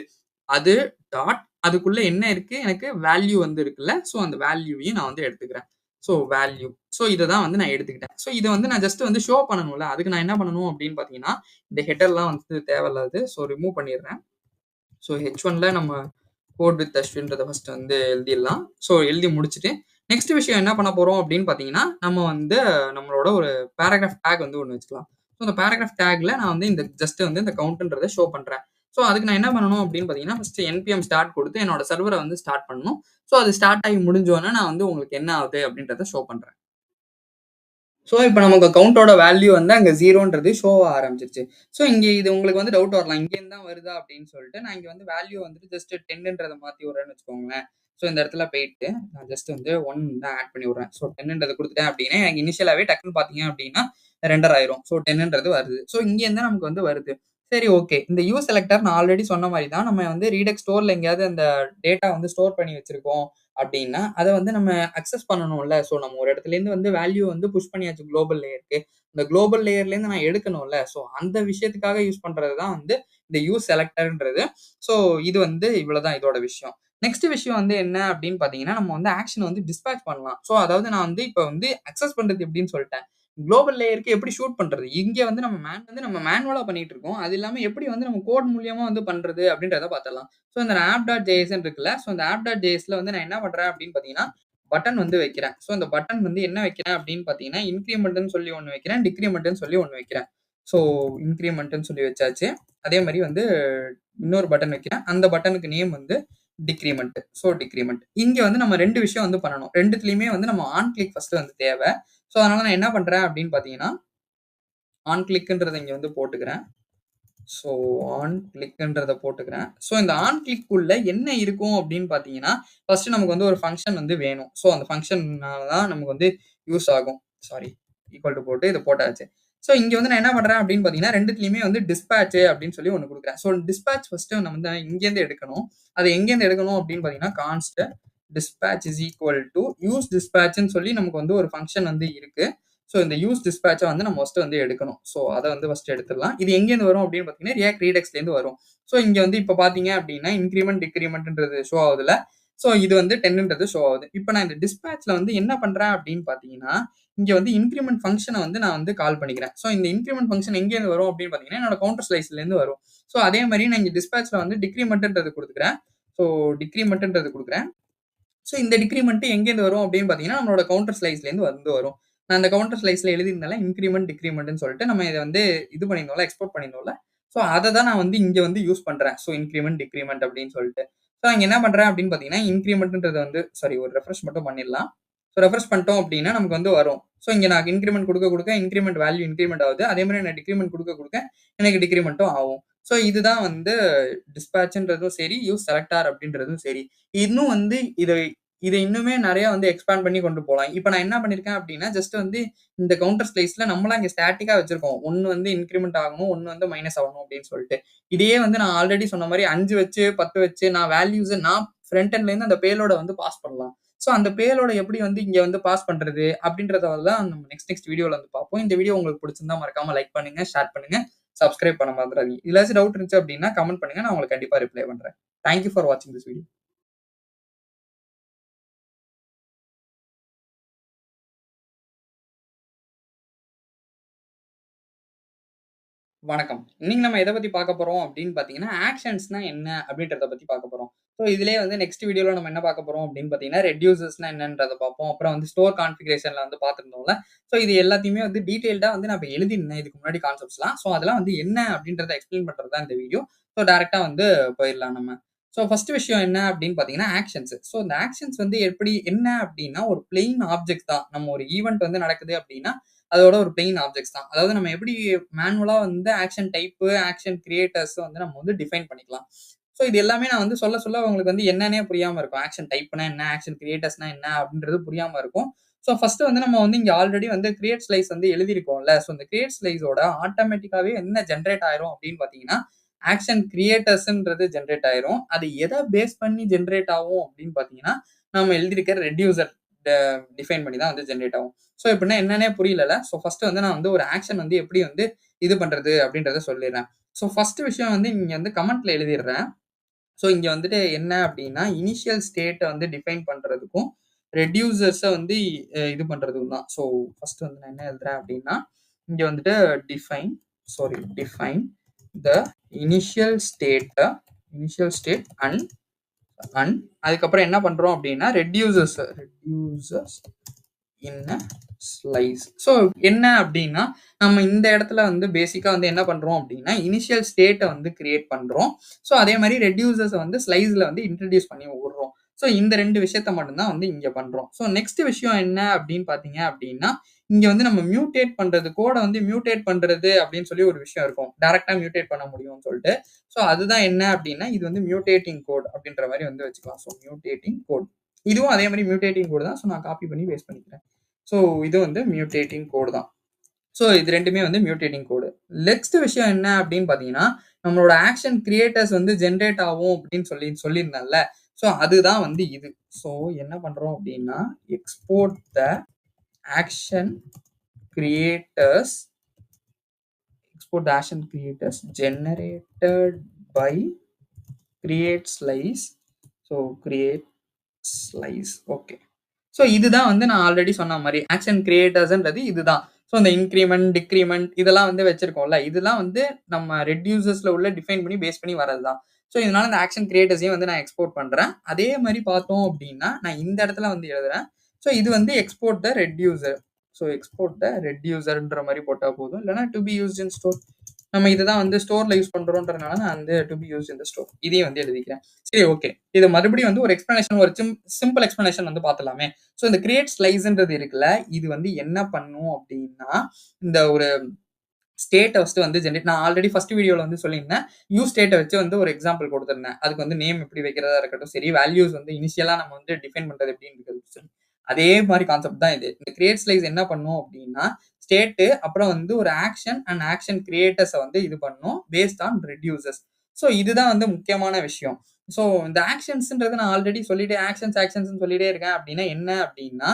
அது டாட் அதுக்குள்ள என்ன இருக்கு? எனக்கு வேல்யூ வந்து இருக்குல்ல. ஸோ அந்த வேல்யூவையும் நான் வந்து எடுத்துக்கிறேன். So value. ஸோ இத தான் வந்து நான் எடுத்துக்கிட்டேன். ஸோ இத வந்து நான் ஜஸ்ட் வந்து ஷோ பண்ணணும்ல. அதுக்கு நான் என்ன பண்ணணும் அப்படின்னு பார்த்தீங்கன்னா, இந்த ஹெடர்லாம் வந்து தேவையில்லாதது. ஸோ ரிமூவ் பண்ணிடுறேன். ஸோ H1ல நம்ம கோட் வித் அஸ்வின்றத ஃபர்ஸ்ட் வந்து எழுதிடலாம். ஸோ எழுதி முடிச்சுட்டு, நெக்ஸ்ட் விஷயம் என்ன பண்ண போறோம் அப்படின்னு பார்த்தீங்கன்னா, நம்ம வந்து நம்மளோட ஒரு பேராகிராஃப் டாக் வந்து ஒண்ணு வச்சுக்கலாம். ஸோ அந்த பேராகிராஃப் டாக்ல நான் வந்து இந்த ஜஸ்ட் வந்து இந்த கவுண்ட்ன்றத ஷோ பண்றேன். ஸோ அதுக்கு நான் என்ன பண்ணணும் அப்படின்னு பார்த்தீங்கன்னா, ஃபர்ஸ்ட் என்பிஎம் ஸ்டார்ட் குடுத்து என்னோட சர்வர வந்து ஸ்டார்ட் பண்ணணும். ஸோ அது ஸ்டார்ட் ஆகி முடிஞ்சோனே நான் வந்து உங்களுக்கு என்ன ஆகுது அப்படின்றத ஷோ பண்றேன். ஸோ, இப்ப நமக்கு கவுண்டோட வேல்யூ வந்து அங்க 0ன்றது ஷோ ஆக ஆரம்பிச்சுருச்சு. ஸோ, இங்க இது உங்களுக்கு வந்து டவுட் வரலாம். இங்கேருந்து தான் வருதா அப்படின்னு சொல்லிட்டு, நான் இங்க வந்து வேல்யூ வந்துட்டு ஜஸ்ட் 10ன்றத மாத்தி விடுறேன்னு வச்சுக்கோங்களேன். ஸோ, இந்த இடத்துல போயிட்டு, நான் ஜஸ்ட் வந்து 1 தான் ஆட் பண்ணி விடுறேன். ஸோ, 10ன்றத குடுத்துட்டேன் அப்படின்னா, எனக்கு இனிஷியலாவே டக்குன்னு பார்த்தீங்க அப்படின்னா, ரெண்டர் ஆயிரும். ஸோ, 10ன்றது வருது. ஸோ, இங்கேருந்து தான் நமக்கு வந்து வருது. சரி ஓகே. இந்த யூ செலக்டர் நான் ஆல்ரெடி சொன்ன மாரி தான். நம்ம வந்து ரீடெக்ஸ் ஸ்டோர்ல எங்கேயாவது அந்த டேட்டா வந்து ஸ்டோர் பண்ணி வச்சிருக்கோம் அப்படின்னா, அத வந்து நம்ம அக்சஸ் பண்ணணும்ல. ஸோ நம்ம ஒரு இடத்துலேருந்து வந்து வேல்யூ வந்து புஷ் பண்ணியாச்சு குளோபல் லேயருக்கு. இந்த குளோபல் லேயர்லேருந்து நான் எடுக்கணும்ல. ஸோ அந்த விஷயத்துக்காக யூஸ் பண்றது தான் வந்து இந்த யூஸ் செலக்டர்ன்றது. ஸோ இது வந்து இவ்வளோதான் இதோட விஷயம். நெக்ஸ்ட் விஷயம் வந்து என்ன அப்படின்னு பார்த்தீங்கன்னா, நம்ம வந்து ஆக்ஷன் வந்து டிஸ்பேட்ச் பண்ணலாம். ஸோ அதாவது நான் வந்து இப்ப வந்து அக்சஸ் பண்றது எப்படின்னு சொல்ட்டேன். குளோபல் லேயருக்கு எப்படி ஷூட் பண்றது? இங்க வந்து நம்ம மேனுவலா பண்ணிட்டு இருக்கோம். அது இல்லாம எப்படி வந்து நம்ம கோட் மூலியமா வந்து பண்றது அப்படின்றத பார்த்துடலாம். ஸோ இந்த app.jsன்னு இருக்குல்ல. ஸோ இந்த app.jsல வந்து நான் என்ன பண்றேன் அப்படின்னு பார்த்தீங்கன்னா, பட்டன் வந்து வைக்கிறேன். ஸோ இந்த பட்டன் வந்து என்ன வைக்கிறேன் அப்படின்னு பார்த்தீங்கன்னா, இன்கிரிமெண்ட்ன்னு சொல்லி ஒண்ணு வைக்கிறேன். டிக்ரிமெண்ட்ன்னு சொல்லி ஒண்ணு வைக்கிறேன். ஸோ இன்கிரிமெண்ட்ன்னு சொல்லி வச்சாச்சு. அதே மாரி வந்து இன்னொரு பட்டன் வைக்கிறேன். அந்த பட்டனுக்கு நேம் வந்து டிக்ரிமெண்ட். So decrement. இங்க வந்து நம்ம 2 விஷயம் வந்து பண்ணணும். 2த்துலயுமே வந்து நம்ம ஆன் கிளிக் ஃபர்ஸ்ட் வந்து தேவ. ஸோ அதனால நான் என்ன பண்றேன் அப்படின்னு பார்த்தீங்கன்னா, ஆன் கிளிக்ன்றத இங்க வந்து போட்டுக்கிறேன். ஸோ ஆன் கிளிக்ன்றத போட்டுக்கிறேன். ஸோ இந்த ஆன் கிளிக் உள்ள என்ன இருக்கும் அப்படின்னு பார்த்தீங்கன்னா, ஃபர்ஸ்ட் நமக்கு வந்து ஒரு ஃபங்ஷன் வந்து வேணும். ஸோ அந்த ஃபங்ஷன்னால தான் நமக்கு வந்து யூஸ் ஆகும். சாரி ஈக்குவல் டூ போட்டு இத போட்டாச்சு. ஸோ இங்க வந்து நான் என்ன பண்றேன் அப்படின்னு பார்த்தீங்கன்னா, 2த்துலயுமே வந்து டிஸ்பேட்ச் அப்படின்னு சொல்லி ஒண்ணு குடுக்குறேன். ஸோ டிஸ்பேட்ச் ஃபர்ஸ்ட் நம்ம வந்து இங்கேருந்து எடுக்கணும். அது எங்கேருந்து எடுக்கணும் அப்படின்னு பார்த்தீங்கன்னா, const dispatch is equal to use டிஸ்பேட்ச்ன்னு சொல்லி நமக்கு வந்து ஒரு ஃபங்ஷன் வந்து இருக்கு. ஸோ இந்த யூஸ் டிஸ்பேட்ச வந்து நம்ம ஃபர்ஸ்ட் வந்து எடுக்கணும். ஸோ அத வந்து ஃபர்ஸ்ட் எடுத்துடலாம். இது எங்கேருந்து வரும் அப்படின்னு பார்த்தீங்கன்னா, ரியாக்ட் ரீடெக்ஸ்லேருந்து வரும். ஸோ இங்க வந்து இப்ப பார்த்தீங்க அப்படின்னா, இன்கிரிமென்ட், டிக்ரிமென்ட்ன்றது ஷோ ஆகுதுல்ல. ஸோ இது வந்து 10ன்றது ஷோ ஆகுது. இப்ப நான் இந்த டிஸ்பேட்ச்ல வந்து என்ன பண்றேன் அப்படின்னு பார்த்தீங்கன்னா, இங்க வந்து இன்கிரிமென்ட் ஃபங்ஷன வந்து நான் வந்து கால் பண்ணிக்கிறேன். ஸோ இந்த இன்கிரிமென்ட் ஃபங்ஷன் எங்கேருந்து வரும் அப்படின்னு பார்த்தீங்கன்னா, என்னோட கவுண்டர் ஸ்லைஸ்லேருந்து வரும். ஸோ அதே மாரி நான் இங்க டிஸ்பேட்ச்ல வந்து டிக்ரிமென்ட்ன்றது குடுத்துக்கிறேன். ஸோ டிக்ரிமென்ட்ன்றது குடுக்குறேன். ஸோ இந்த டிக்ரிமென்ட் எங்கேருந்து வரும் அப்படின்னு பார்த்தீங்கன்னா, நம்மளோட கவுண்டர் ஸ்லைஸ்லேருந்து வந்து வரும். நான் அந்த கவுண்டர் ஸ்லைஸ்ல எழுதியிருந்தேன்ல இன்கிரிமென்ட், டிக்ரிமென்ட்ன்னு சொல்லிட்டு நம்ம இத வந்து இது பண்ணியிருந்தோம்ல, எக்ஸ்போர்ட் பண்ணியிருந்தோம்ல. ஸோ அத தான் நான் வந்து இங்க வந்து யூஸ் பண்றேன். ஸோ இன்கிரிமென்ட், டிக்ரிமென்ட் அப்படின்னு சொல்லிட்டு. ஸோ இங்க என்ன பண்றேன் அப்படின்னு பார்த்தீங்கன்னா, இன்கிரிமென்ட்ன்றது வந்து சாரி ஒரு ரெஃப்ரெஷ் மட்டும் பண்ணிடலாம். ஸோ ரெஃப்ரெஷ் பண்ணிட்டோம் அப்படின்னா நமக்கு வந்து வரும். ஸோ இங்க நான் இன்கிரிமென்ட் குடுக்க இன்கிரிமென்ட் வேல்யூ இன்கிரிமென்ட் ஆகுது. அதே மாரி நான் டிக்ரிமென்ட் குடுக்க எனக்கு டிக்ரிமென்ட்டும் ஆகும். ஸோ இதுதான் வந்து டிஸ்பேட்ச்ன்றதும் சரி, யூஸ் செலக்டார் அப்படின்றதும் சரி. இன்னும் வந்து இத இன்னுமே நெறைய வந்து எக்ஸ்பேண்ட் பண்ணி கொண்டு போலாம். இப்ப நான் என்ன பண்ணியிருக்கேன் அப்டின்னா, ஜஸ்ட் வந்து இந்த கவுண்டர் ஸ்லைஸ்ல நம்மளா இங்க ஸ்டாட்டிக்கா வச்சிருக்கோம். 1 வந்து இன்கிரிமென்ட் ஆகணும், 1 வந்து மைனஸ் ஆகணும் அப்டின்னு சொல்ட்டு. இதையே வந்து நான் ஆல்ரெடி சொன்ன மாரி 5 வச்சு, 10 வச்சு நான் வேல்யூஸ நான் ஃப்ரண்ட் எண்ட்லேருந்து அந்த பேலோட வந்து பாஸ் பண்ணலாம். ஸோ அந்த பேலோட எப்படி வந்து இங்க வந்து பாஸ் பண்றது அப்டின்றத தான் நம்ம நெக்ஸ்ட் வீடியோல வந்து பார்ப்போம். இந்த வீடியோ உங்களுக்கு புடிச்சிருந்தா மறக்காம லைக் பண்ணுங்க, ஷேர் பண்ணுங்க, சப்ஸ்கிரைப் பண்ண மறந்துறாதீங்க. இதுல டவுட் இருந்துச்சு அப்டின்னா கமெண்ட் பண்ணுங்க. நான் உங்களுக்கு கண்டிப்பா ரிப்ளை பண்றேன். தேங்க் யூ ஃபார் வாட்சிங் திஸ் வீடியோ. வணக்கம். இன்னைக்கு நம்ம எத பத்தி பார்க்க போறோம் அப்படின்னு பார்த்தீங்கன்னா, ஆக்ஷன்ஸ்னா என்ன அப்படின்றத பத்தி பார்க்க போறோம். ஸோ இதிலேயே வந்து நெக்ஸ்ட் வீடியோல நம்ம என்ன பார்க்க போறோம் அப்படின்னு பார்த்தீங்கன்னா, ரெட்யூசர்ஸ்னா என்னன்றத பார்ப்போம். அப்புறம் வந்து ஸ்டோர் கான்ஃபிகரேஷன்ல வந்து பார்த்திருந்தோம்ல. ஸோ இது எல்லாத்தையுமே வந்து டீட்டெயில்டா வந்து நான் இப்ப எழுதியிருந்தேன் இதுக்கு முன்னாடி கான்செப்ட்ஸ்லாம். ஸோ அதெல்லாம் வந்து என்ன அப்படின்றத எக்ஸ்பிளைன் பண்றது தான் இந்த வீடியோ. ஸோ டைரக்ட்டா வந்து போயிரலாம் நம்ம. ஸோ ஃபர்ஸ்ட் விஷயம் என்ன அப்படின்னு பார்த்தீங்கன்னா, ஆக்ஷன்ஸ். ஸோ இந்த ஆக்ஷன்ஸ் வந்து எப்படி என்ன அப்படின்னா, ஒரு பிளெயின் ஆப்ஜெக்ட் தான். நம்ம ஒரு ஈவென்ட் வந்து நடக்குது அப்படின்னா, அதோட ஒரு பிளெயின் ஆப்ஜெக்ட்ஸ் தான். அதாவது நம்ம எப்படி மேனுவலா வந்து ஆக்ஷன் டைப்பு, ஆக்ஷன் கிரியேட்டர்ஸ் வந்து நம்ம வந்து டிஃபைன் பண்ணிக்கலாம். ஸோ இது எல்லாமே நான் வந்து சொல்ல, சொல்ல உங்களுக்கு வந்து என்னன்னே புரியாம இருக்கும். ஆக்ஷன் டைப்னா என்ன? ஆக்ஷன் கிரியேட்டர்ஸ்னா என்ன? அப்படின்றது புரியாம இருக்கும். ஸோ ஃபர்ஸ்ட் வந்து நம்ம வந்து இங்க ஆல்ரெடி வந்து கிரியேட் ஸ்லைஸ் வந்து எழுதியிருக்கோம்ல. ஸோ இந்த கிரியேட் ஸ்லைஸோட ஆட்டோமேட்டிக்காவே என்ன ஜெனரேட் ஆயிரும் அப்படின்னு பார்த்தீங்கன்னா, ஆக்ஷன் கிரியேட்டர்ஸ்ன்றது ஜெனரேட் ஆயிரும். அது எத பேஸ் பண்ணி ஜெனரேட் ஆகும் அப்படின்னு பார்த்தீங்கன்னா, நம்ம எழுதியிருக்கிற ரெட்யூசர் டிஃபைன் பண்ணி தான் வந்து ஜெனரேட் ஆகும். ஸோ இப்படின்னா என்னன்னே புரியலல்ல. ஸோ ஃபர்ஸ்ட் வந்து நான் வந்து ஒரு ஆக்ஷன் வந்து எப்படி வந்து இது பண்றது அப்படின்றத சொல்லிடுறேன். ஸோ ஃபர்ஸ்ட் விஷயம் வந்து இங்க வந்து கமெண்ட்ல எழுதிடுறேன். ஸோ இங்க வந்துட்டு என்ன அப்படின்னா, இனிஷியல் ஸ்டேட்ட வந்து டிஃபைன் பண்றதுக்கும், ரெட்யூசர்ஸ வந்து இது பண்றதுக்கும் தான். ஸோ ஃபர்ஸ்ட் வந்து நான் என்ன எழுதுறேன் அப்படின்னா, இங்க வந்துட்டு define the initial state and and அதுக்கப்புறம் என்ன பண்றோம் அப்படின்னா, ரெட்யூசர்ஸ் இன் அ ஸ்லைஸ். ஸோ என்ன அப்படின்னா, நம்ம இந்த இடத்துல வந்து பேசிக்கா வந்து என்ன பண்றோம் அப்படின்னா, இனிஷியல் ஸ்டேட்ட வந்து கிரியேட் பண்றோம். ஸோ அதே மாரி ரெட்யூசர்ஸ வந்து ஸ்லைஸ்ல வந்து இன்ட்ரோடியூஸ் பண்ணி விடுறோம். ஸோ இந்த 2 விஷயத்த மட்டும் தான் வந்து இங்க பண்றோம். ஸோ நெக்ஸ்ட் விஷயம் என்ன அப்படின்னு பார்த்தீங்க அப்படின்னா, இங்க வந்து நம்ம மியூட்டேட் பண்றது, கோட வந்து மியூட்டேட் பண்றது அப்படின்னு சொல்லி ஒரு விஷயம் இருக்கும். டைரக்ட்டா மியூட்டேட் பண்ண முடியும்னு சொல்லிட்டு. ஸோ அதுதான் என்ன அப்படின்னா, இது வந்து மியூட்டேட்டிங் கோட் அப்படின்ற மாரி வந்து வச்சுக்கலாம். So mutating code. இதுவும் அதே மாரி மியூட்டேட்டிங் கோட் தான். ஸோ நான் காப்பி பண்ணி பேஸ்ட் பண்ணிக்கிறேன். ஸோ இது வந்து மியூட்டேட்டிங் கோடு தான். ஸோ இது 2மே வந்து மியூட்டேட்டிங் கோடு. நெக்ஸ்ட் விஷயம் என்ன அப்படின்னு பார்த்தீங்கன்னா, நம்மளோட ஆக்ஷன் கிரியேட்டர்ஸ் வந்து ஜெனரேட் ஆகும் அப்படின்னு சொல்லியிருந்தேன்ல. ஸோ அதுதான் வந்து இது. ஸோ என்ன பண்றோம் அப்படின்னா, export the action creators generated by create slice. So create slice. Okay. So இதுதான் வந்து நான் ஆல்ரெடி சொன்ன மாரி ஆக்ஷன் கிரியேட்டர்ஸ்ன்றது இதுதான். ஸோ இந்த இன்கிரிமென்ட், டிக்ரிமென்ட் இதெல்லாம் வந்து வச்சிருக்கோம்ல. இதெல்லாம் வந்து நம்ம ரெட்யூசர்ஸ்ல உள்ள டிஃபைன் பண்ணி பேஸ் பண்ணி வரது தான். ஸோ இதனால இந்த ஆக்ஷன் கிரியேட்டர்ஸையும் வந்து நான் எக்ஸ்போர்ட் பண்றேன். அதே மாரி பார்த்தோம் அப்படின்னா, நான் இந்த இடத்துல வந்து எழுதுறேன். ஸோ இது வந்து export the reducer. So export the ரெட்யூசர்ன்ற மாரி போட்டா போதும். இல்லன்னா to be used in store. நம்ம இதுதான் வந்து ஸ்டோர்ல யூஸ் பண்றோம்ன்றனால நான் வந்து to be used in the store. இதையும் வந்து எழுதிக்கிறேன். சரி ஓகே. இது மறுபடியும் வந்து ஒரு எக்ஸ்பிளனேஷன் ஒரு சிம்பிள் எக்ஸ்பிளனேஷன் வந்து பார்த்தலாமே. ஸோ இந்த கிரியேட் ஸ்லைஸ்ன்றது இருக்குல்ல, இது வந்து என்ன பண்ணும் அப்படின்னா, இந்த ஒரு ஸ்டேட்ட ஃபர்ஸ்ட் வந்து நான் ஆல்ரெடி ஃபர்ஸ்ட் வீடியோல வந்து சொல்லியிருந்தேன். ஸ்டேட்ட வச்சு வந்து ஒரு எக்ஸாம்பிள் குடுத்திருந்தேன். அதுக்கு வந்து நேம் எப்படி வைக்கிறதா இருக்கட்டும் சரி, வேல்யூஸ் வந்து இனிஷியலா நம்ம வந்து டிஃபைன் பண்றது எப்படின்னு சரி. அதே மாரி கான்செப்ட் தான் இது. இந்த கிரியேட் ஸ்லைஸ் என்ன பண்ணும் அப்படின்னா, ஸ்டேட் அப்புறம் வந்து ஒரு ஆக்ஷன் அண்ட் ஆக்ஷன் கிரியேட்டர்ஸ வந்து இது பண்ணும் பேஸ்ட் ஆன் ரெட்யூசர்ஸ். ஸோ இதுதான் வந்து முக்கியமான விஷயம். ஸோ இந்த ஆக்ஷன்ஸ்ன்றது நான் ஆல்ரெடி சொல்லிட்டே ஆக்ஷன்ஸ்ன்னு சொல்லிட்டே இருக்கேன். அப்படின்னா என்ன அப்படின்னா,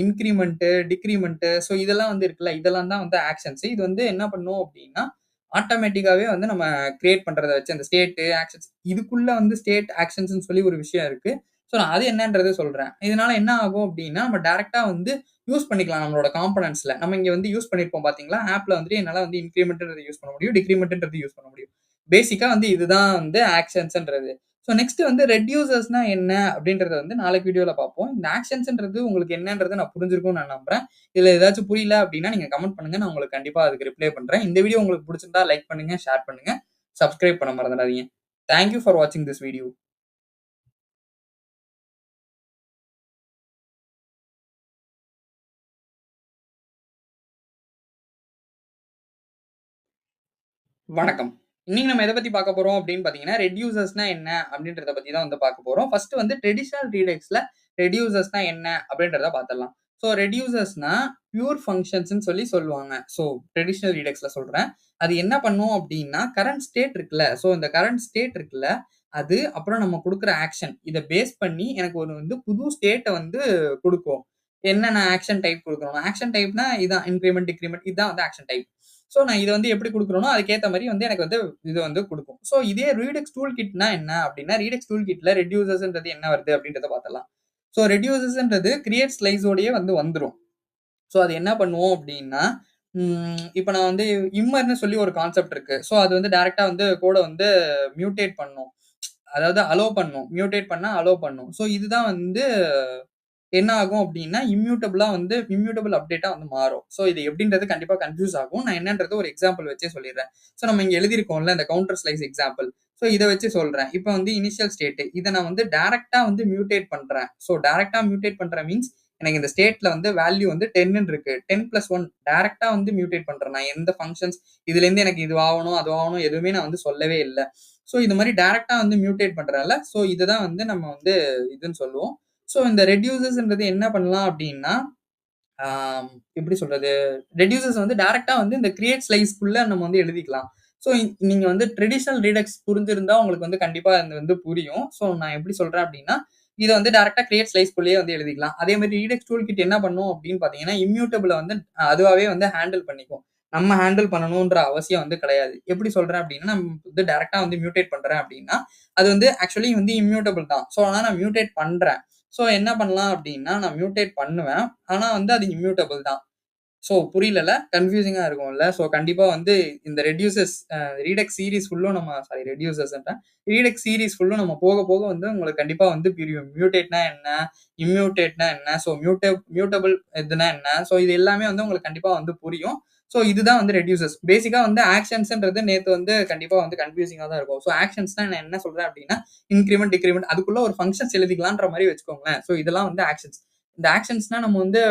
இன்கிரிமென்ட், டிக்ரிமென்ட் ஸோ இதெல்லாம் வந்து இருக்குல்ல. இதெல்லாம் தான் வந்து ஆக்ஷன்ஸ். இது வந்து என்ன பண்ணும் அப்படின்னா, ஆட்டோமேட்டிக்காவே வந்து நம்ம கிரியேட் பண்றத வச்சு அந்த ஸ்டேட், ஆக்ஷன்ஸ் இதுக்குள்ள வந்து ஸ்டேட், ஆக்ஷன்ஸ்ன்னு சொல்லி ஒரு விஷயம் இருக்கு. ஸோ நான் அது என்னன்றத சொல்றேன். இதனால என்ன ஆகும் அப்படின்னா, நம்ம டைரக்ட்டா வந்து யூஸ் பண்ணிக்கலாம் நம்மளோட காம்போனன்ட்ஸ்ல. நம்ம இங்க வந்து யூஸ் பண்ணியிருப்போம் பார்த்தீங்களா? ஆப்ல வந்துட்டு என்னால வந்து இன்கிரிமென்ட்ன்றத யூஸ் பண்ண முடியும். டிக்ரிமென்ட்ன்றது யூஸ் பண்ண முடியும். பேசிக்கா வந்து இதுதான் வந்து ஆக்ஷன்ஸ்ன்றது. ஸோ நெக்ஸ்ட் வந்து ரெட்யூசர்ஸ்னா என்ன அப்படின்றத வந்து நாளைக்கு வீடியோல பார்ப்போம். இந்த ஆக்ஷன்ஸ்ன்றது உங்களுக்கு என்னன்றது நான் புரிஞ்சிருக்கும்னு நான் நம்புறேன். இதுல ஏதாச்சும் புரியல அப்படின்னா நீங்க கமெண்ட் பண்ணுங்க. நான் உங்களுக்கு கண்டிப்பா அதுக்கு ரிப்ளை பண்றேன். இந்த வீடியோ உங்களுக்கு புடிச்சிருந்தா லைக் பண்ணுங்க, ஷேர் பண்ணுங்க, சப்ஸ்கிரைப் பண்ண மறந்துடாதீங்க. தேங்க் யூ ஃபார் வாட்சிங் திஸ் வீடியோ. வணக்கம். இன்னைக்கு நம்ம எத பத்தி பார்க்க போறோம் அப்படின்னு பார்த்தீங்கன்னா, ரெட்யூசர்ஸ்னா என்ன அப்படின்றத பத்தி தான் வந்து பார்க்க போறோம். ஃபர்ஸ்ட் வந்து ட்ரெடிஷனல் ரீடெக்ஸ்ல ரெட்யூசர்ஸ்னா என்ன அப்படின்றத பார்த்துடலாம். ஸோ ரெட்யூசர்ஸ்னா பியூர் ஃபங்ஷன்ஸ்ன்னு சொல்லி சொல்லுவாங்க. ஸோ ட்ரெடிஷனல் ரீடெக்ஸ்ல சொல்றேன். அது என்ன பண்ணும் அப்படின்னா, கரண்ட் ஸ்டேட் இருக்குல்ல, ஸோ இந்த கரண்ட் ஸ்டேட் இருக்குல்ல, அது அப்புறம் நம்ம குடுக்குற ஆக்ஷன் இத பேஸ் பண்ணி எனக்கு ஒரு வந்து புது ஸ்டேட்ட வந்து குடுக்கும். என்னென்ன ஆக்ஷன் டைப் குடுக்கணும். ஆக்ஷன் டைப்னா இதான் இன்கிரிமென்ட், டிக்ரிமென்ட் இதான் வந்து ஆக்ஷன் டைப். ஸோ நான் இத வந்து எப்படி குடுக்குறேனோ, அதுக்கேத்த மாரி வந்து எனக்கு வந்து இது வந்து குடுக்கும். ஸோ இதே ரீடெக்ஸ் டூல் கிட்னா என்ன அப்டின்னா, ரீடெக்ஸ் டூல் கிட்ல ரெட்யூசர்ஸ்ன்றது என்ன வருது அப்டின்றத பார்த்தரலாம். ஸோ ரெட்யூசர்ஸ்ன்றது கிரியேட் ஸ்லைஸோடயே வந்து வந்துரும். ஸோ அது என்ன பண்ணுவோம் அப்டின்னா, இப்ப நான் வந்து இம்மர்ன்னு சொல்லி ஒரு கான்செப்ட் இருக்கு. ஸோ அது வந்து டைரக்ட்டா வந்து கோட வந்து மியூட்டேட் பண்ணும். அதாவது அலோ பண்ணும். மியூட்டேட் பண்ணா அலோ பண்ணும். ஸோ இதுதான் வந்து என்ன ஆகும் அப்டின்னா, இம்யூட்டபிள் அப்டேட்டா வந்து மாறும். ஸோ இது எப்டின்றது கண்டிப்பா கன்ஃப்யூஸ் ஆகும். நான் என்னன்றது ஒரு எக்ஸாம்பிள் வச்சே சொல்லிர்றேன். ஸோ நம்ம இங்க எழுதியிருக்கோம்ல இந்த கவுண்டர் ஸ்லைஸ் எக்ஸாம்பிள். ஸோ இத வச்சு சொல்றேன். இப்ப வந்து இனிஷியல் ஸ்டேட் இத நான் வந்து டைரக்ட்டா வந்து மியூட்டேட் பண்றேன். ஸோ டைரக்ட்டா மியூட்டேட் பண்றேன் மீன்ஸ் எனக்கு இந்த ஸ்டேட்ல வந்து வேல்யூ வந்து 10ன்னு இருக்கு. 10+1 டைரக்ட்டா வந்து மியூட்டேட் பண்றேன். நான் எந்த ஃபங்ஷன்ஸ் இதுலேருந்து எனக்கு இது ஆவணும், அது ஆவணும் எதுவுமே நான் வந்து சொல்லவே இல்ல. ஸோ இந்த மாரி டைரக்ட்டா வந்து மியூட்டேட் பண்றேன்ல, ஸோ இதுதான் வந்து நம்ம வந்து இதுன்னு சொல்லுவோம். ஸோ இந்த ரெட்யூசர்ஸ்ன்றது என்ன பண்ணலாம் அப்டின்னா, ஆம் எப்படி சொல்றது? ரெட்யூசர்ஸ் வந்து டைரக்ட்டா வந்து இந்த கிரியேட் ஸ்லைஸ்க்குள்ள நம்ம வந்து எழுதிக்கலாம். ஸோ நீங்க வந்து ட்ரெடிஷனல் ரீடக்ஸ் புரிஞ்சிருந்தா உங்களுக்கு வந்து கண்டிப்பா இது வந்து புரியும். ஸோ நான் எப்படி சொல்றேன் அப்டின்னா, இத வந்து டைரக்ட்டா கிரியேட் ஸ்லைஸ்க்குள்ளேயே வந்து எழுதிக்கலாம். அதே மாரி ரீடக்ஸ் டூல் கிட் என்ன பண்ணும் அப்டின்னு பார்த்தீங்கன்னா, இம்யூட்டபிள வந்து அதுவாவே வந்து ஹேண்டில் பண்ணிக்கும். நம்ம ஹேண்டில் பண்ணணுன்ற அவசியம் வந்து கிடையாது. எப்படி சொல்றேன் அப்டின்னா, நம்ம வந்து டைரக்ட்டா வந்து மியூட்டேட் பண்றேன் அப்டின்னா, அது வந்து ஆக்சுவலி வந்து இம்யூட்டபிள் தான். ஸோ ஆனா நான் மியூட்டேட் பண்றேன். ஸோ என்ன பண்ணலாம் அப்டின்னா, நான் மியூட்டேட் பண்ணுவேன். ஆனா வந்து அது இம்யூட்டபிள் தான். ஸோ புரியலல்ல? கன்ஃப்யூசிங்கா இருக்கும்ல. ஸோ கண்டிப்பா வந்து இந்த ரெட்யூசர்ஸ் ரீடெக்ஸ் சீரிஸ் ஃபுல்லும் நம்ம சாரி ரெட்யூசர்ஸ்ன்றேன். ரீடெக்ஸ் சீரிஸ் ஃபுல்லும் நம்ம போக, போக வந்து உங்களுக்கு கண்டிப்பா வந்து புரியும். மியூட்டேட்னா என்ன? இம்யூட்டேட்னா என்ன? ஸோ மியூட்டபிள் எதுனா என்ன? ஸோ இது எல்லாமே வந்து உங்களுக்கு கண்டிப்பா வந்து புரியும். ஸோ இதுதான் வந்து ரெட்யூசர்ஸ். பேசிக்கா வந்து ஆக்ஷன்ஸ்ன்றது நேத்து வந்து கண்டிப்பா வந்து கன்ஃப்யூசிங்கா தான் இருக்கும். ஸோ ஆக்ஷன்ஸ்னா நான் என்ன சொல்றேன் அப்டின்னா, இன்கிரிமென்ட், டிக்ரிமென்ட் அதுக்குள்ள ஒரு ஃபங்ஷன்ஸ் எழுதிக்கலான்ற மாரி வச்சுக்கோங்களேன். ஸோ இதெல்லாம் வந்து ஆக்ஷன்ஸ். இந்த ஆக்ஷன்ஸ்னா நம்ம வந்து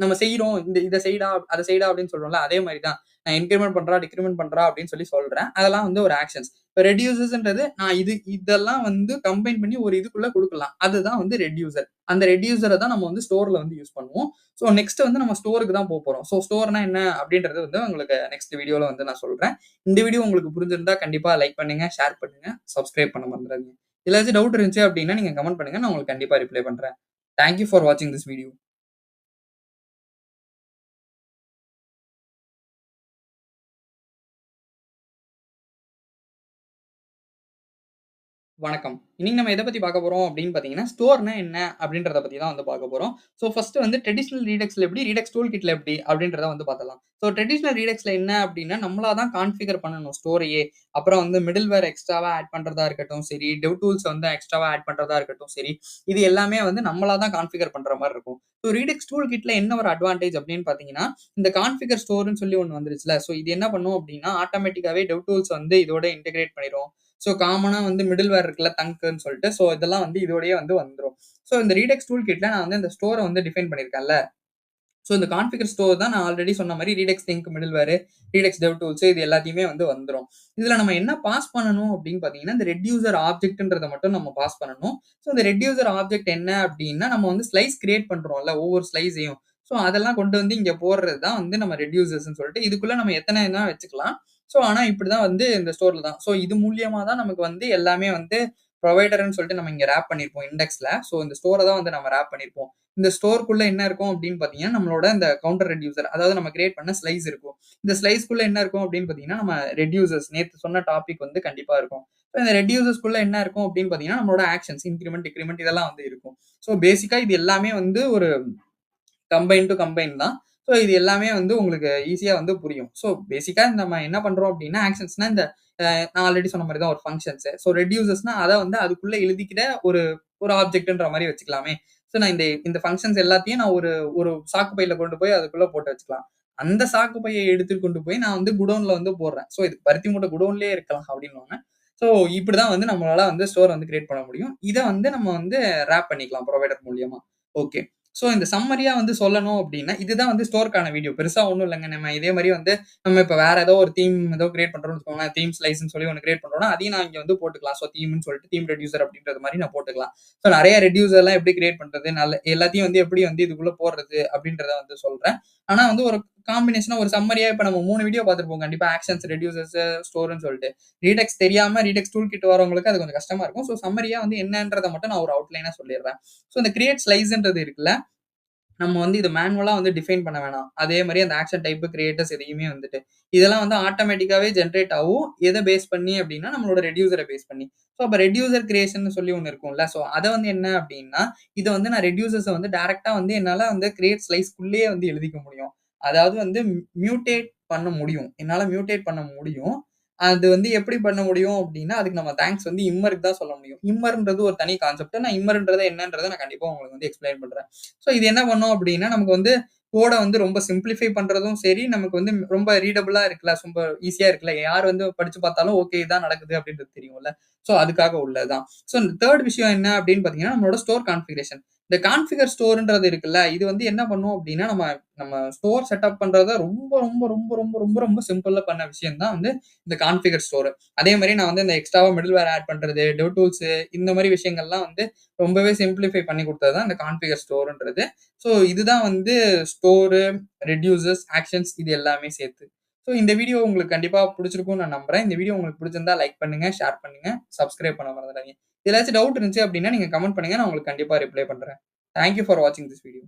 நம்ம செய்றோம். இத செய்டா, அத செய்டா அப்படின்னு சொல்றோம்ல. அதே மாரி தான். நான் இன்கிரிமென்ட் பண்றா, டிக்ரிமென்ட் பண்றா அப்படின்னு சொல்லி சொல்றேன். அதெல்லாம் வந்து ஒரு ஆக்ஷன்ஸ். இப்ப ரெட்யூசர்ஸ்ன்றது நான் இதெல்லாம் வந்து கம்பைன் பண்ணி ஒரு இதுக்குள்ள குடுக்கலாம். அதுதான் வந்து ரெட்யூசர். அந்த ரெட்யூசர தான் நம்ம வந்து ஸ்டோர்ல வந்து யூஸ் பண்ணுவோம். ஸோ நெக்ஸ்ட் வந்து நம்ம ஸ்டோருக்கு தான் போப்போறோம். ஸோ ஸ்டோர்னா என்ன அப்படின்றது வந்து உங்களுக்கு நெக்ஸ்ட் வீடியோல வந்து நான் சொல்றேன். இந்த வீடியோ உங்களுக்கு புரிஞ்சிருந்தா கண்டிப்பா லைக் பண்ணுங்க, ஷேர் பண்ணுங்க, சப்ஸ்கிரைப் பண்ண மறந்துறாதீங்க. இதுல ஏதாச்சும் டவுட் இருந்துச்சு அப்படின்னா நீங்க கமெண்ட் பண்ணுங்க. நான் உங்களுக்கு கண்டிப்பா ரிப்ளை பண்றேன். Thank you for watching this video. வணக்கம். இன்னைக்கு நம்ம எத பத்தி பார்க்க போறோம் அப்படின்னு பார்த்தீங்கன்னா, ஸ்டோர்னா என்ன அப்படின்றத பத்தி தான் வந்து பார்க்க போறோம். ஸோ ஃபர்ஸ்ட் வந்து ட்ரெடிஷனல் ரீடெக்ஸ்ல எப்படி, ரீடெக்ஸ் டூல் கிட்ல எப்படி அப்படின்றத வந்து பார்த்தரலாம். ஸோ ட்ரெடிஷனல் ரீடெக்ஸ்ல என்ன அப்படின்னா, நம்மளா தான் கான்ஃபிகர் பண்ணணும் ஸ்டோரையே. அப்புறம் வந்து மிடில்வேர் எக்ஸ்ட்ராவா ஆட் பண்றதா இருக்கட்டும் சரி, டெவ் டூல்ஸ் வந்து எக்ஸ்ட்ராவா ஆட் பண்றதா இருக்கட்டும் சரி, இது எல்லாமே வந்து நம்மளா தான் கான்ஃபிகர் பண்ற மாரி இருக்கும். ஸோ ரீடெக்ஸ் டூல் கிட்ல என்ன ஒரு அட்வான்டேஜ் அப்படின்னு பார்த்தீங்கன்னா, இந்த கான்ஃபிகர் ஸ்டோர்ன்னு சொல்லி ஒண்ணு வந்துருச்சுல்ல. ஸோ இது என்ன பண்ணும் அப்படின்னா, ஆட்டோமேட்டிக்காவே டெவ் டூல்ஸ் வந்து இதோட இன்டிகிரேட் பண்ணிரும். ஸோ காமனா வந்து மிடில்வேர் இருக்குல்ல தங்க்ன்னு சொல்லிட்டு, ஸோ இதெல்லாம் வந்து இதோடயே வந்து வந்துரும். ஸோ இந்த ரீடெக்ஸ் டூல் கிட்ல நான் வந்து இந்த ஸ்டோர வந்து டிஃபைன் பண்ணியிருக்கேன்ல. ஸோ இந்த கான்ஃபிகர் ஸ்டோர் தான் நான் ஆல்ரெடி சொன்ன மாரி ரீடெக்ஸ் திங்க் மிடில்வேர், ரீடெக்ஸ் டெவ் டூல்ஸ் இது எல்லாத்தையுமே வந்து வந்துரும். இதுல நம்ம என்ன பாஸ் பண்ணணும் அப்படின்னு பார்த்தீங்கன்னா, இந்த ரெட்யூசர் ஆப்ஜெக்ட்ன்றத மட்டும் நம்ம பாஸ் பண்ணணும். ஸோ இந்த ரெட்யூசர் ஆப்ஜெக்ட் என்ன அப்படின்னா, நம்ம வந்து ஸ்லைஸ் கிரியேட் பண்றோம்ல ஒவ்வொரு ஸ்லைஸையும். ஸோ அதெல்லாம் கொண்டு வந்து இங்க போடுறது தான் வந்து நம்ம ரெட்யூசர்ஸ்ன்னு சொல்லிட்டு. இதுக்குள்ள நம்ம எத்தனை வேணா வச்சுக்கலாம். ஸோ ஆனா இப்படிதான் வந்து இந்த ஸ்டோர்ல தான். ஸோ இது மூலியமா தான் நமக்கு வந்து எல்லாமே வந்து புரொவைடர்ன்னு சொல்லிட்டு நம்ம இங்க ராப் பண்ணியிருப்போம் இண்டெக்ஸ்ல. ஸோ இந்த ஸ்டோர தான் வந்து நம்ம ராப் பண்ணியிருப்போம். இந்த ஸ்டோர்க்குள்ள என்ன இருக்கும் அப்படின்னு பார்த்தீங்கன்னா, நம்மளோட இந்த கவுண்டர் ரெட்யூசர் அதாவது நம்ம கிரியேட் பண்ண ஸ்லைஸ் இருக்கும். இந்த ஸ்லைஸ்க்குள்ள என்ன இருக்கும் அப்படின்னு பார்த்தீங்கன்னா, நம்ம ரெட்யூசர்ஸ் நேத்து சொன்ன டாபிக் வந்து கண்டிப்பா இருக்கும். ஸோ இந்த ரெட்யூசர்ஸ்க்குள்ள என்ன இருக்கும் அப்படின்னு பார்த்தீங்கன்னா, நம்மளோட ஆக்ஷன்ஸ் இன்கிரிமென்ட், டிக்ரிமென்ட் இதெல்லாம் வந்து இருக்கும். ஸோ பேசிக்கா இது எல்லாமே வந்து ஒரு கம்பைன் டூ கம்பைன் தான். ஸோ இது எல்லாமே வந்து உங்களுக்கு ஈஸியா வந்து புரியும். ஸோ பேசிக்கா நம்ம என்ன பண்றோம் அப்டின்னா, ஆக்ஷன்ஸ்னா இந்த நான் ஆல்ரெடி சொன்ன மாரி தான் ஒரு ஃபங்ஷன்ஸ். ஸோ ரெட்யூசர்ஸ்னா அத வந்து அதுக்குள்ள எழுதிக்கிற ஒரு ஒரு ஆப்ஜெக்ட்ன்ற மாரி வச்சுக்கலாமே. ஸோ நான் இந்த இந்த ஃபங்ஷன்ஸ் எல்லாத்தையும் நான் ஒரு ஒரு சாக்கு பையில கொண்டு போய் அதுக்குள்ள போட்டு வச்சுக்கலாம். அந்த சாக்கு பைய எடுத்துட்டு கொண்டு போய் நான் வந்து குடோன்ல வந்து போடுறேன். ஸோ இதுக்கு பருத்தி மூட்டை குடோன்லயே இருக்கலாம் அப்டின்னுவாங்க. ஸோ இப்படிதான் வந்து நம்மளால வந்து ஸ்டோர் வந்து கிரியேட் பண்ண முடியும். இத வந்து நம்ம வந்து ராப் பண்ணிக்கலாம் புரொவைடர் மூலியமா. ஓகே. ஸோ இந்த சம்மரியா வந்து சொல்லணும் அப்டின்னா, இதுதான் வந்து ஸ்டோர்க்கான வீடியோ. பெருசா ஒண்ணும் இல்லங்க. நம்ம இதே மாரி வந்து நம்ம இப்ப வேற ஏதோ ஒரு தீம் ஏதோ கிரியேட் பண்றோம்னு வச்சுக்கோங்களேன். தீம் ஸ்லைஸ்ன்னு சொல்லி ஒண்ணு கிரியேட் பண்றோம்னா, அதையும் நான் இங்க வந்து போட்டுக்கலாம். ஸோ தீம்ன்னு சொல்லிட்டு தீம் ரெட்யூசர் அப்படின்றது மாரி நான் போட்டுக்கலாம். ஸோ நெறைய ரெட்யூசர்லாம் எப்படி கிரியேட் பண்றது? எல்லாத்தையும் வந்து எப்படி வந்து இதுக்குள்ள போடுறது? அப்படின்றத வந்து சொல்றேன். ஆனா வந்து ஒரு காம்பினேஷனா ஒரு சம்மரியா இப்ப நம்ம 3 வீடியோ பார்த்திருப்போம். கண்டிப்பா ஆக்ஷன்ஸ், ரெட்யூசர்ஸ், ஸ்டோர்ன்னு சொல்லிட்டு. ரீடெக்ஸ் தெரியாம ரீடெக்ஸ் டூல் கிட் வரவங்களுக்கு அது கொஞ்சம் கஷ்டமா இருக்கும். ஸோ சம்மரியா வந்து என்னன்றத மட்டும் நான் ஒரு அவுட்லைனா சொல்லிடுறேன். ஸோ இந்த கிரியேட் ஸ்லைஸ்ன்றது இருக்குல்ல, நம்ம வந்து இது மேனுவலா வந்து டிஃபைன் பண்ண வேணாம். அதே மாரி அந்த ஆக்ஷன் டைப், கிரியேட்டர்ஸ் எதையுமே வந்துட்டு. இதெல்லாம் வந்து ஆட்டோமேட்டிக்காவே ஜெனரேட் ஆகும். எத பேஸ் பண்ணி அப்டின்னா, நம்மளோட ரெட்யூசர பேஸ் பண்ணி. ஸோ அப்ப ரெட்யூசர் கிரியேஷன்னு சொல்லி ஒண்ணு இருக்கும்ல. ஸோ அத வந்து என்ன அப்டின்னா, இத வந்து நான் ரெட்யூசர்ஸ வந்து டைரக்ட்டா வந்து என்னால வந்து கிரியேட் ஸ்லைஸ்க்குள்ளேயே வந்து எழுதிக்க முடியும். அதாவது வந்து மியூட்டேட் பண்ண முடியும். என்னால மியூட்டேட் பண்ண முடியும். அது வந்து எப்படி பண்ண முடியும் அப்டின்னா, அதுக்கு நம்ம தேங்க்ஸ் வந்து இம்மருக்கு தான் சொல்ல முடியும். இம்மர்ன்றது ஒரு தனி கான்செப்ட். நான் இம்மர்ன்றது என்னன்றத நான் கண்டிப்பா உங்களுக்கு வந்து எக்ஸ்ப்ளைன் பண்றேன். ஸோ இது என்ன பண்ணும் அப்டின்னா, நமக்கு வந்து கோட வந்து ரொம்ப சிம்ப்ளிஃபை பண்றதும் சரி, நமக்கு வந்து ரொம்ப ரீடபிளா இருக்குல்ல, ரொம்ப ஈஸியா இருக்குல்ல. யார் வந்து படிச்சு பார்த்தாலும் ஓகே இதான் நடக்குது அப்டின்றது தெரியும்ல. ஸோ அதுக்காக உள்ளது தான். ஸோ 3 விஷயம் என்ன அப்டின்னு பார்த்தீங்கன்னா, நம்மளோட ஸ்டோர் கான்ஃபிகரேஷன். இந்த கான்ஃபிகர் ஸ்டோர்ன்றது இருக்குல்ல, இது வந்து என்ன பண்ணும் அப்டின்னா, நம்ம நம்ம ஸ்டோர் செட்டப் பண்றத ரொம்ப ரொம்ப ரொம்ப ரொம்ப ரொம்ப ரொம்ப சிம்பிளா பண்ண விஷயம் தான் வந்து இந்த கான்ஃபிகர் ஸ்டோர். அதே மாரி நான் வந்து இந்த எக்ஸ்ட்ராவா மிடில்வேர் ஆட் பண்றது, டெவ் டூல்ஸ் இந்த மாரி விஷயங்கள்லாம் வந்து ரொம்பவே சிம்ப்ளிஃபை பண்ணி குடுத்தது தான் இந்த கான்ஃபிகர் ஸ்டோர்ன்றது. ஸோ இதுதான் வந்து ஸ்டோரு, ரெட்யூசர்ஸ், ஆக்ஷன்ஸ் இது எல்லாமே சேர்த்து. ஸோ இந்த வீடியோ உங்களுக்கு கண்டிப்பா புடிச்சிருக்கும்னு நான் நம்புறேன். இந்த வீடியோ உங்களுக்கு புடிச்சிருந்தா லைக் பண்ணுங்க, ஷேர் பண்ணுங்க, சப்ஸ்கிரைப் பண்ண மறந்துடாதீங்க. ஏதாச்சும் டவுட் இருந்துச்சு அப்டின்னா நீங்க கமெண்ட் பண்ணுங்க. நான் உங்களுக்கு கண்டிப்பா ரிப்ளை பண்றேன். தேங்க் யூ ஃபார் வாட்சிங் திஸ் வீடியோ.